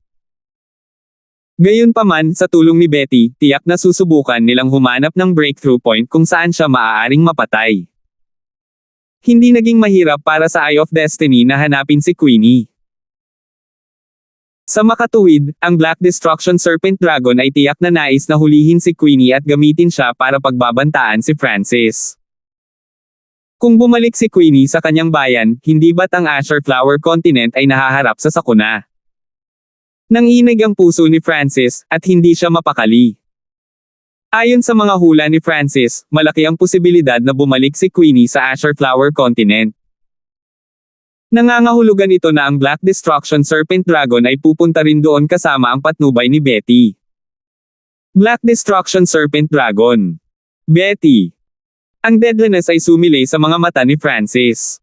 Gayunpaman, sa tulong ni Betty, tiyak na susubukan nilang humanap ng breakthrough point kung saan siya maaaring mapatay. Hindi naging mahirap para sa Eye of Destiny na hanapin si Queenie. Sa makatuwid, ang Black Destruction Serpent Dragon ay tiyak na nais na hulihin si Queenie at gamitin siya para pagbabantaan si Francis. Kung bumalik si Queenie sa kanyang bayan, hindi ba't ang Azure Flower Continent ay nahaharap sa sakuna? Nanginig ang puso ni Francis, at hindi siya mapakali. Ayon sa mga hula ni Francis, malaki ang posibilidad na bumalik si Queenie sa Azure Flower Continent. Nangangahulugan ito na ang Black Destruction Serpent Dragon ay pupunta rin doon kasama ang patnubay ni Betty. Black Destruction Serpent Dragon. Betty. Ang deadliness ay sumilay sa mga mata ni Francis.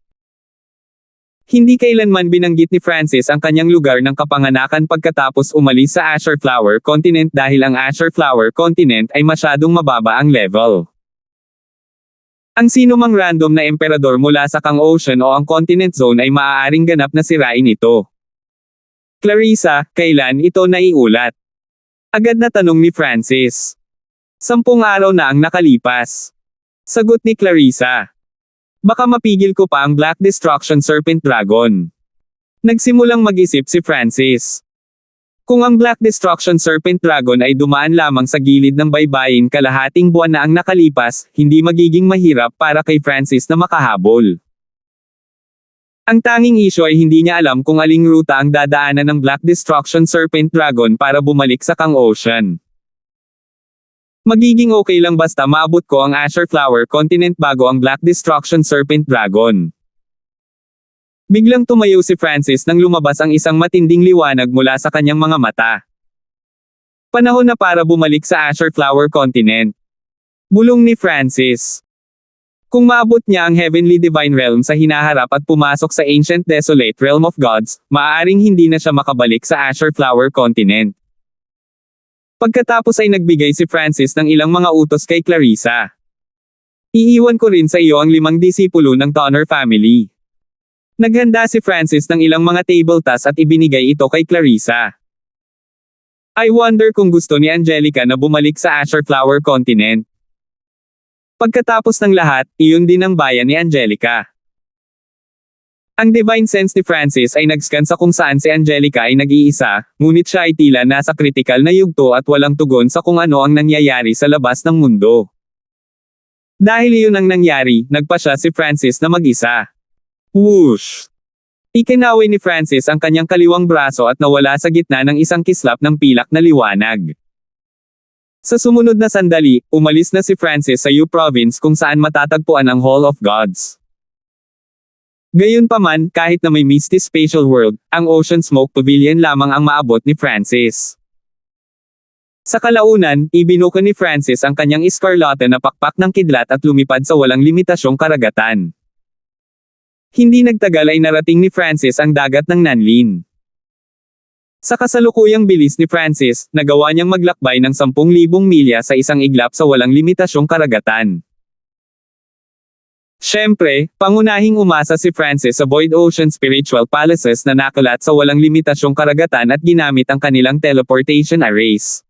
Hindi kailanman binanggit ni Francis ang kanyang lugar ng kapanganakan pagkatapos umalis sa Azure Flower Continent dahil ang Azure Flower Continent ay masyadong mababa ang level. Ang sinumang random na emperador mula sa Kang Ocean o ang Continent Zone ay maaaring ganap na sirain ito. Clarissa, kailan ito naiulat? Agad na tanong ni Francis. 10 araw na ang nakalipas. Sagot ni Clarissa. Baka mapigil ko pa ang Black Destruction Serpent Dragon. Nagsimulang mag-isip si Francis. Kung ang Black Destruction Serpent Dragon ay dumaan lamang sa gilid ng baybayin kalahating buwan na ang nakalipas, hindi magiging mahirap para kay Francis na makahabol. Ang tanging isyu ay hindi niya alam kung aling ruta ang dadaanan ng Black Destruction Serpent Dragon para bumalik sa Kang Ocean. Magiging okay lang basta maabot ko ang Azure Flower Continent bago ang Black Destruction Serpent Dragon. Biglang tumayo si Francis nang lumabas ang isang matinding liwanag mula sa kanyang mga mata. Panahon na para bumalik sa Azure Flower Continent. Bulong ni Francis. Kung maabot niya ang Heavenly Divine Realm sa hinaharap at pumasok sa Ancient Desolate Realm of Gods, maaaring hindi na siya makabalik sa Azure Flower Continent. Pagkatapos ay nagbigay si Francis ng ilang mga utos kay Clarissa. Iiwan ko rin sa iyo ang 5 disipulo ng Tonner family. Naghanda si Francis ng ilang mga table tasks at ibinigay ito kay Clarissa. I wonder kung gusto ni Angelica na bumalik sa Azure Flower Continent. Pagkatapos ng lahat, iyon din ang bayan ni Angelica. Ang divine sense ni Francis ay nag-scan sa kung saan si Angelica ay nag-iisa, ngunit siya ay tila nasa kritikal na yugto at walang tugon sa kung ano ang nangyayari sa labas ng mundo. Dahil iyon ang nangyari, nagpa siya si Francis na mag-isa. Whoosh! Ikinaway ni Francis ang kanyang kaliwang braso at nawala sa gitna ng isang kislap ng pilak na liwanag. Sa sumunod na sandali, umalis na si Francis sa Yu Province kung saan matatagpuan ang Hall of Gods. Gayunpaman, kahit na may Misty Spatial World, ang Ocean Smoke Pavilion lamang ang maabot ni Francis. Sa kalaunan, ibinuka ni Francis ang kanyang eskarlate na pakpak ng kidlat at lumipad sa walang limitasyong karagatan. Hindi nagtagal ay narating ni Francis ang dagat ng Nanlin. Sa kasalukuyang bilis ni Francis, nagawa niyang maglakbay ng 10,000 milya sa isang iglap sa walang limitasyong karagatan. Siyempre, pangunahing umasa si Francis sa Void Ocean Spiritual Palaces na nakulat sa walang limitasyong karagatan at ginamit ang kanilang teleportation arrays.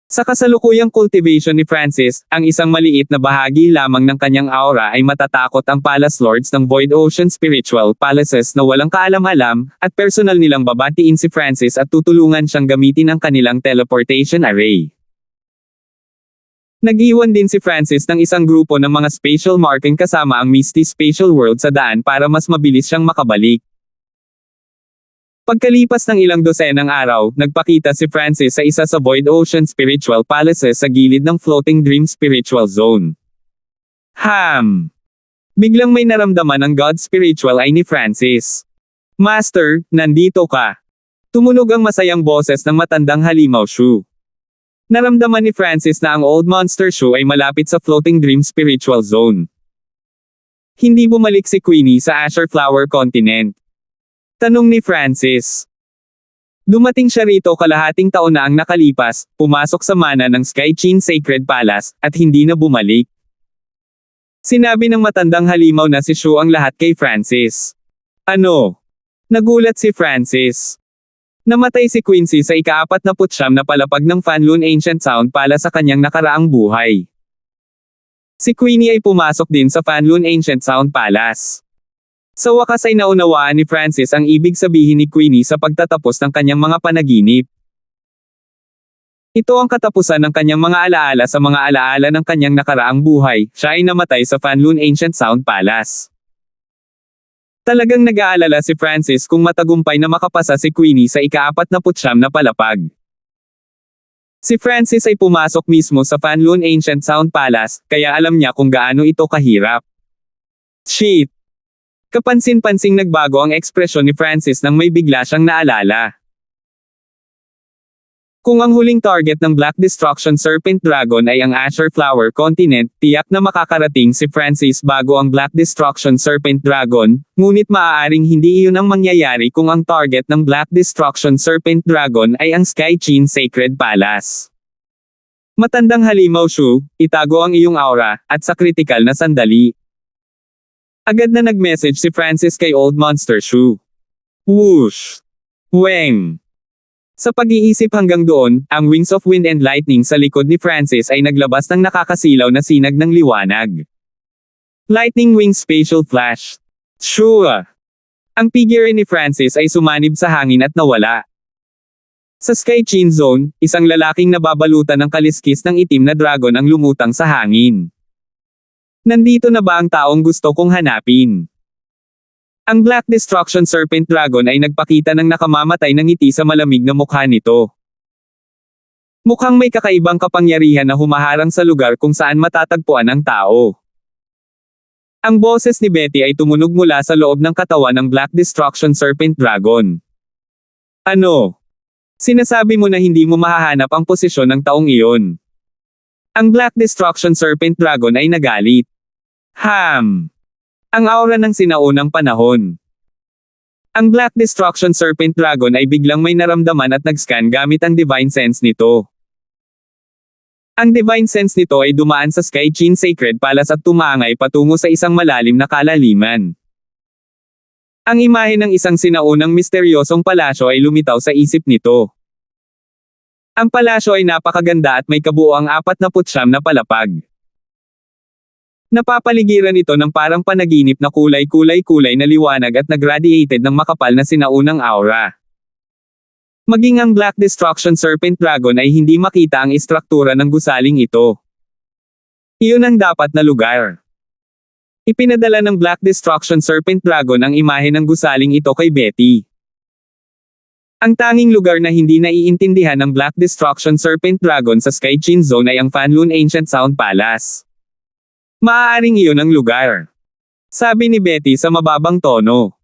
Sa kasalukuyang cultivation ni Francis, ang isang maliit na bahagi lamang ng kanyang aura ay matatakot ang Palace Lords ng Void Ocean Spiritual Palaces na walang kaalam-alam, at personal nilang babatiin si Francis at tutulungan siyang gamitin ang kanilang teleportation array. Nag-iwan din si Francis ng isang grupo ng mga spatial marking kasama ang Misty Spatial World sa daan para mas mabilis siyang makabalik. Pagkalipas ng ilang dosenang araw, nagpakita si Francis sa isa sa Void Ocean Spiritual Palaces sa gilid ng Floating Dream Spiritual Zone. Biglang may naramdaman ang God Spiritual Eye ni Francis. "Master, nandito ka." Tumunog ang masayang boses ng matandang halimaw Shu. Naramdaman ni Francis na ang Old Monster Shu ay malapit sa Floating Dream Spiritual Zone. Hindi bumalik si Queenie sa Azure Flower Continent. Tanong ni Francis. Dumating siya rito kalahating taon na ang nakalipas, pumasok sa mana ng Sky Chin Sacred Palace, at hindi na bumalik. Sinabi ng matandang halimaw na si Shu ang lahat kay Francis. Ano? Nagulat si Francis. Namatay si Quincy sa ika-49 na palapag ng Fanlun Ancient Sound Palace sa kanyang nakaraang buhay. Si Queenie ay pumasok din sa Fanlun Ancient Sound Palace. Sa wakas ay naunawaan ni Francis ang ibig sabihin ni Queenie sa pagtatapos ng kanyang mga panaginip. Ito ang katapusan ng kanyang mga alaala sa mga alaala ng kanyang nakaraang buhay, siya ay namatay sa Fanlun Ancient Sound Palace. Talagang nag-aalala si Francis kung matagumpay na makapasa si Queenie sa ika-49 na palapag. Si Francis ay pumasok mismo sa Fanlun Ancient Sound Palace, kaya alam niya kung gaano ito kahirap. Shit! Kapansin-pansing nagbago ang ekspresyon ni Francis nang may bigla siyang naalala. Kung ang huling target ng Black Destruction Serpent Dragon ay ang Azure Flower Continent, tiyak na makakarating si Francis bago ang Black Destruction Serpent Dragon, ngunit maaaring hindi iyon ang mangyayari kung ang target ng Black Destruction Serpent Dragon ay ang Sky Chin Sacred Palace. Matandang halimaw Shu, itago ang iyong aura, at sa kritikal na sandali. Agad na nag-message si Francis kay Old Monster Shu. Whoosh! Weng! Sa pag-iisip hanggang doon, ang Wings of Wind and Lightning sa likod ni Francis ay naglabas ng nakakasilaw na sinag ng liwanag. Lightning Wing Spatial Flash. Shua! Ang figure ni Francis ay sumanib sa hangin at nawala. Sa Sky Chin Zone, isang lalaking nababalutan ng kaliskis ng itim na dragon ang lumutang sa hangin. Nandito na ba ang taong gusto kong hanapin? Ang Black Destruction Serpent Dragon ay nagpakita ng nakamamatay ng ngiti sa malamig na mukha nito. Mukhang may kakaibang kapangyarihan na humaharang sa lugar kung saan matatagpuan ang tao. Ang boses ni Betty ay tumunog mula sa loob ng katawan ng Black Destruction Serpent Dragon. Ano? Sinasabi mo na hindi mo mahahanap ang posisyon ng taong iyon. Ang Black Destruction Serpent Dragon ay nagalit. Ang aura ng sinaunang panahon. Ang Black Destruction Serpent Dragon ay biglang may naramdaman at nag-scan gamit ang Divine Sense nito. Ang Divine Sense nito ay dumaan sa Sky Chin Sacred Palace at tumangay patungo sa isang malalim na kalaliman. Ang imahe ng isang sinaunang misteryosong palasyo ay lumitaw sa isip nito. Ang palasyo ay napakaganda at may kabuoang 49 na palapag. Napapaligiran ito ng parang panaginip na kulay-kulay-kulay na liwanag at nagradiated ng makapal na sinaunang aura. Maging ang Black Destruction Serpent Dragon ay hindi makita ang istruktura ng gusaling ito. Iyon ang dapat na lugar. Ipinadala ng Black Destruction Serpent Dragon ang imahe ng gusaling ito kay Betty. Ang tanging lugar na hindi naiintindihan ng Black Destruction Serpent Dragon sa Sky Chin Zone ay ang Fanlun Ancient Sound Palace. Maaaring iyon ang lugar. Sabi ni Betty sa mababang tono.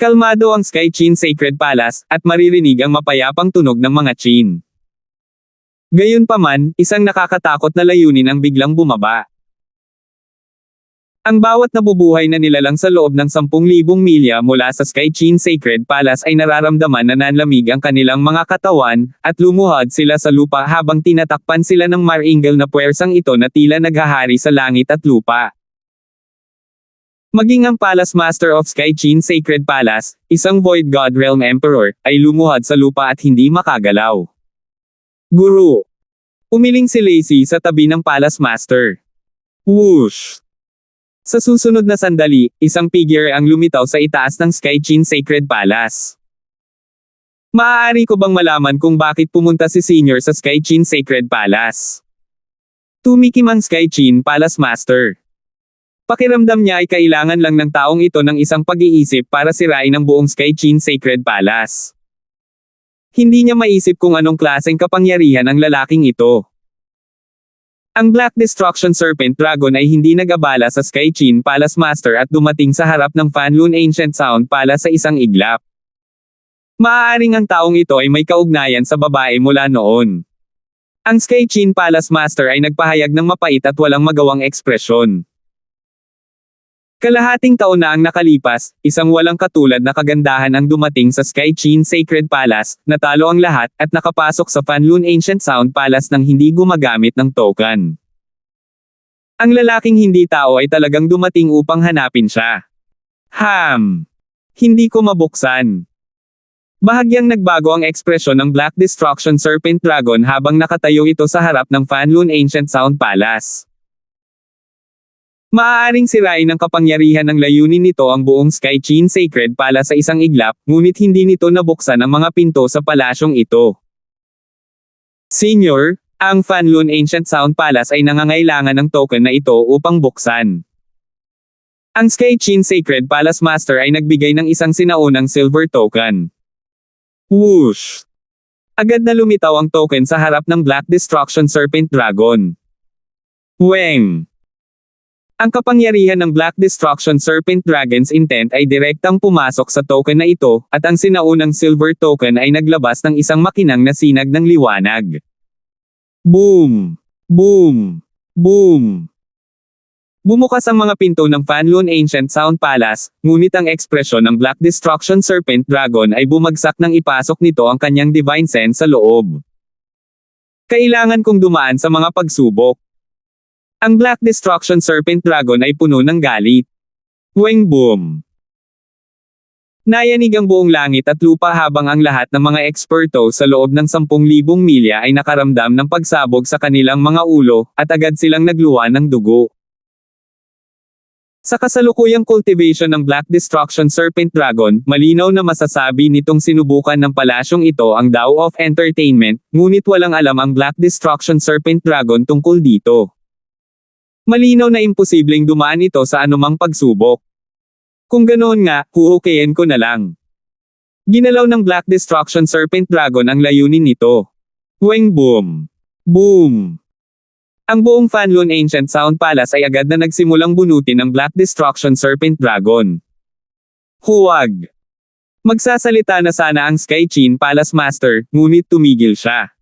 Kalmado ang Sky Chin Sacred Palace, at maririnig ang mapayapang tunog ng mga chin. Gayunpaman, isang nakakatakot na layunin ang biglang bumaba. Ang bawat nabubuhay na nilalang sa loob ng 10,000 milya mula sa Sky Chin Sacred Palace ay nararamdaman na nanlamig ang kanilang mga katawan, at lumuhod sila sa lupa habang tinatakpan sila ng maringal na puwersang ito na tila naghahari sa langit at lupa. Maging ang Palace Master of Sky Chin Sacred Palace, isang Void God Realm Emperor, ay lumuhod sa lupa at hindi makagalaw. Guru. Umiling si Lacey sa tabi ng Palace Master. Whoosh! Sa susunod na sandali, isang figure ang lumitaw sa itaas ng Skychin Sacred Palace. Maaari ko bang malaman kung bakit pumunta si Senior sa Skychin Sacred Palace? Tumikim ang Skychin Palace Master. Pakiramdam niya ay kailangan lang ng taong ito ng isang pag-iisip para sirain ang buong Skychin Sacred Palace. Hindi niya maisip kung anong klaseng kapangyarihan ang lalaking ito. Ang Black Destruction Serpent Dragon ay hindi nag-abala sa Skychin Palace Master at dumating sa harap ng Fanlun Ancient Sound Palace sa isang iglap. Maaaring ang taong ito ay may kaugnayan sa babae mula noon. Ang Skychin Palace Master ay nagpahayag ng mapait at walang magawang ekspresyon. Kalahating taon na ang nakalipas, isang walang katulad na kagandahan ang dumating sa Skychin Sacred Palace, natalo ang lahat, at nakapasok sa Fanlun Ancient Sound Palace nang hindi gumagamit ng token. Ang lalaking hindi tao ay talagang dumating upang hanapin siya. Hindi ko mabuksan. Bahagyang nagbago ang ekspresyon ng Black Destruction Serpent Dragon habang nakatayo ito sa harap ng Fanlun Ancient Sound Palace. Maaaring sirain ng kapangyarihan ng layunin nito ang buong Skychin Sacred Palace sa isang iglap, ngunit hindi nito nabuksan ang mga pinto sa palasyong ito. Senior, ang Fanlun Ancient Sound Palace ay nangangailangan ng token na ito upang buksan. Ang Skychin Sacred Palace Master ay nagbigay ng isang sinaunang silver token. Whoosh! Agad na lumitaw ang token sa harap ng Black Destruction Serpent Dragon. Weng! Ang kapangyarihan ng Black Destruction Serpent Dragon's intent ay direktang pumasok sa token na ito, at ang sinaunang silver token ay naglabas ng isang makinang na sinag ng liwanag. Boom! Boom! Boom! Bumukas ang mga pinto ng Fanlun Ancient Sound Palace, ngunit ang ekspresyon ng Black Destruction Serpent Dragon ay bumagsak nang ipasok nito ang kanyang Divine Sense sa loob. Kailangan kong dumaan sa mga pagsubok. Ang Black Destruction Serpent Dragon ay puno ng galit. Weng boom! Nayanig ang buong langit at lupa habang ang lahat ng mga eksperto sa loob ng 10,000 milya ay nakaramdam ng pagsabog sa kanilang mga ulo, at agad silang nagluwa ng dugo. Sa kasalukuyang cultivation ng Black Destruction Serpent Dragon, malinaw na masasabi nitong sinubukan ng palasyong ito ang Dao of Entertainment, ngunit walang alam ang Black Destruction Serpent Dragon tungkol dito. Malinaw na imposibleng dumaan ito sa anumang pagsubok. Kung ganoon nga, huhukayin ko na lang. Ginalaw ng Black Destruction Serpent Dragon ang layunin nito. Weng boom! Boom! Ang buong Fanlun Ancient Sound Palace ay agad na nagsimulang bunutin ng Black Destruction Serpent Dragon. Huwag! Magsasalita na sana ang Skychin Palace Master, ngunit tumigil siya.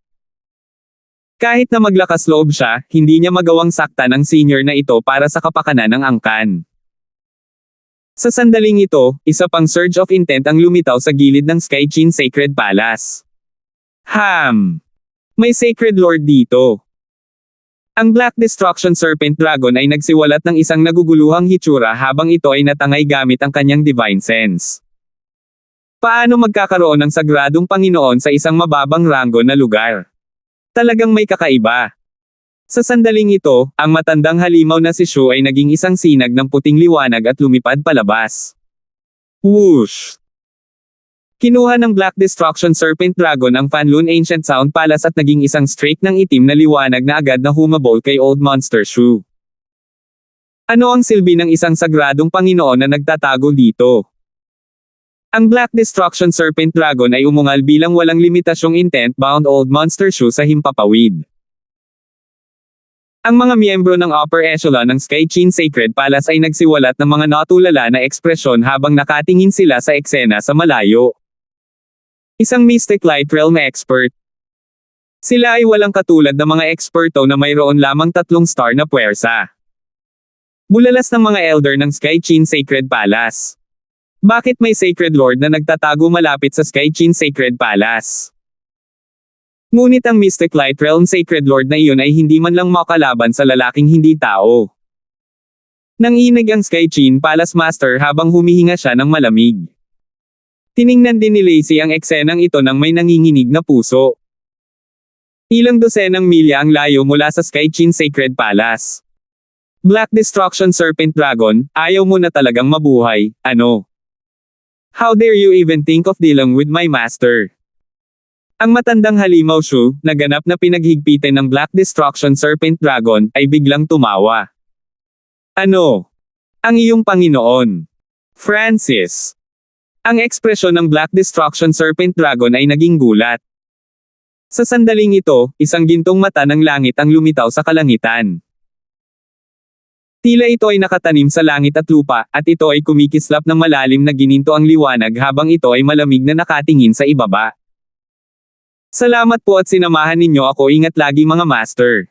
Kahit na maglakas loob siya, hindi niya magawang saktan ang senior na ito para sa kapakanan ng angkan. Sa sandaling ito, isa pang surge of intent ang lumitaw sa gilid ng Skychin Sacred Palace. May Sacred Lord dito. Ang Black Destruction Serpent Dragon ay nagsiwalat ng isang naguguluhang hitsura habang ito ay natangay gamit ang kanyang Divine Sense. Paano magkakaroon ng sagradong Panginoon sa isang mababang ranggo na lugar? Talagang may kakaiba. Sa sandaling ito, ang matandang halimaw na si Shu ay naging isang sinag ng puting liwanag at lumipad palabas. Whoosh! Kinuha ng Black Destruction Serpent Dragon ang Fanlun Ancient Sound Palace at naging isang streak ng itim na liwanag na agad na humabol kay Old Monster Shu. Ano ang silbi ng isang sagradong Panginoon na nagtatago dito? Ang Black Destruction Serpent Dragon ay umungal bilang walang limitasyong intent-bound Old Monster Shu sa himpapawid. Ang mga miyembro ng upper echelon ng Skychin Sacred Palace ay nagsiwalat ng mga natulala na ekspresyon habang nakatingin sila sa eksena sa malayo. Isang Mystic Light Realm expert. Sila ay walang katulad ng mga eksperto na mayroon lamang 3 star na puwersa. Bulalas ng mga elder ng Skychin Sacred Palace. Bakit may Sacred Lord na nagtatago malapit sa Skychin Sacred Palace? Ngunit ang Mystic Light Realm Sacred Lord na iyon ay hindi man lang makalaban sa lalaking hindi tao. Nanginig ang Skychin Palace Master habang humihinga siya ng malamig. Tiningnan din ni Lacey ang eksenang ito nang may nanginginig na puso. Ilang dosenang milya ang layo mula sa Skychin Sacred Palace. Black Destruction Serpent Dragon, ayaw mo na talagang mabuhay, ano? How dare you even think of dealing with my master? Ang matandang halimaw Shu, na ganap na pinaghigpitan ng Black Destruction Serpent Dragon, ay biglang tumawa. Ano? Ang iyong Panginoon. Francis. Ang ekspresyon ng Black Destruction Serpent Dragon ay naging gulat. Sa sandaling ito, isang gintong mata ng langit ang lumitaw sa kalangitan. Tila ito ay nakatanim sa langit at lupa, at ito ay kumikislap ng malalim na gininto ang liwanag habang ito ay malamig na nakatingin sa ibaba. Salamat po at sinamahan ninyo ako, ingat lagi mga master.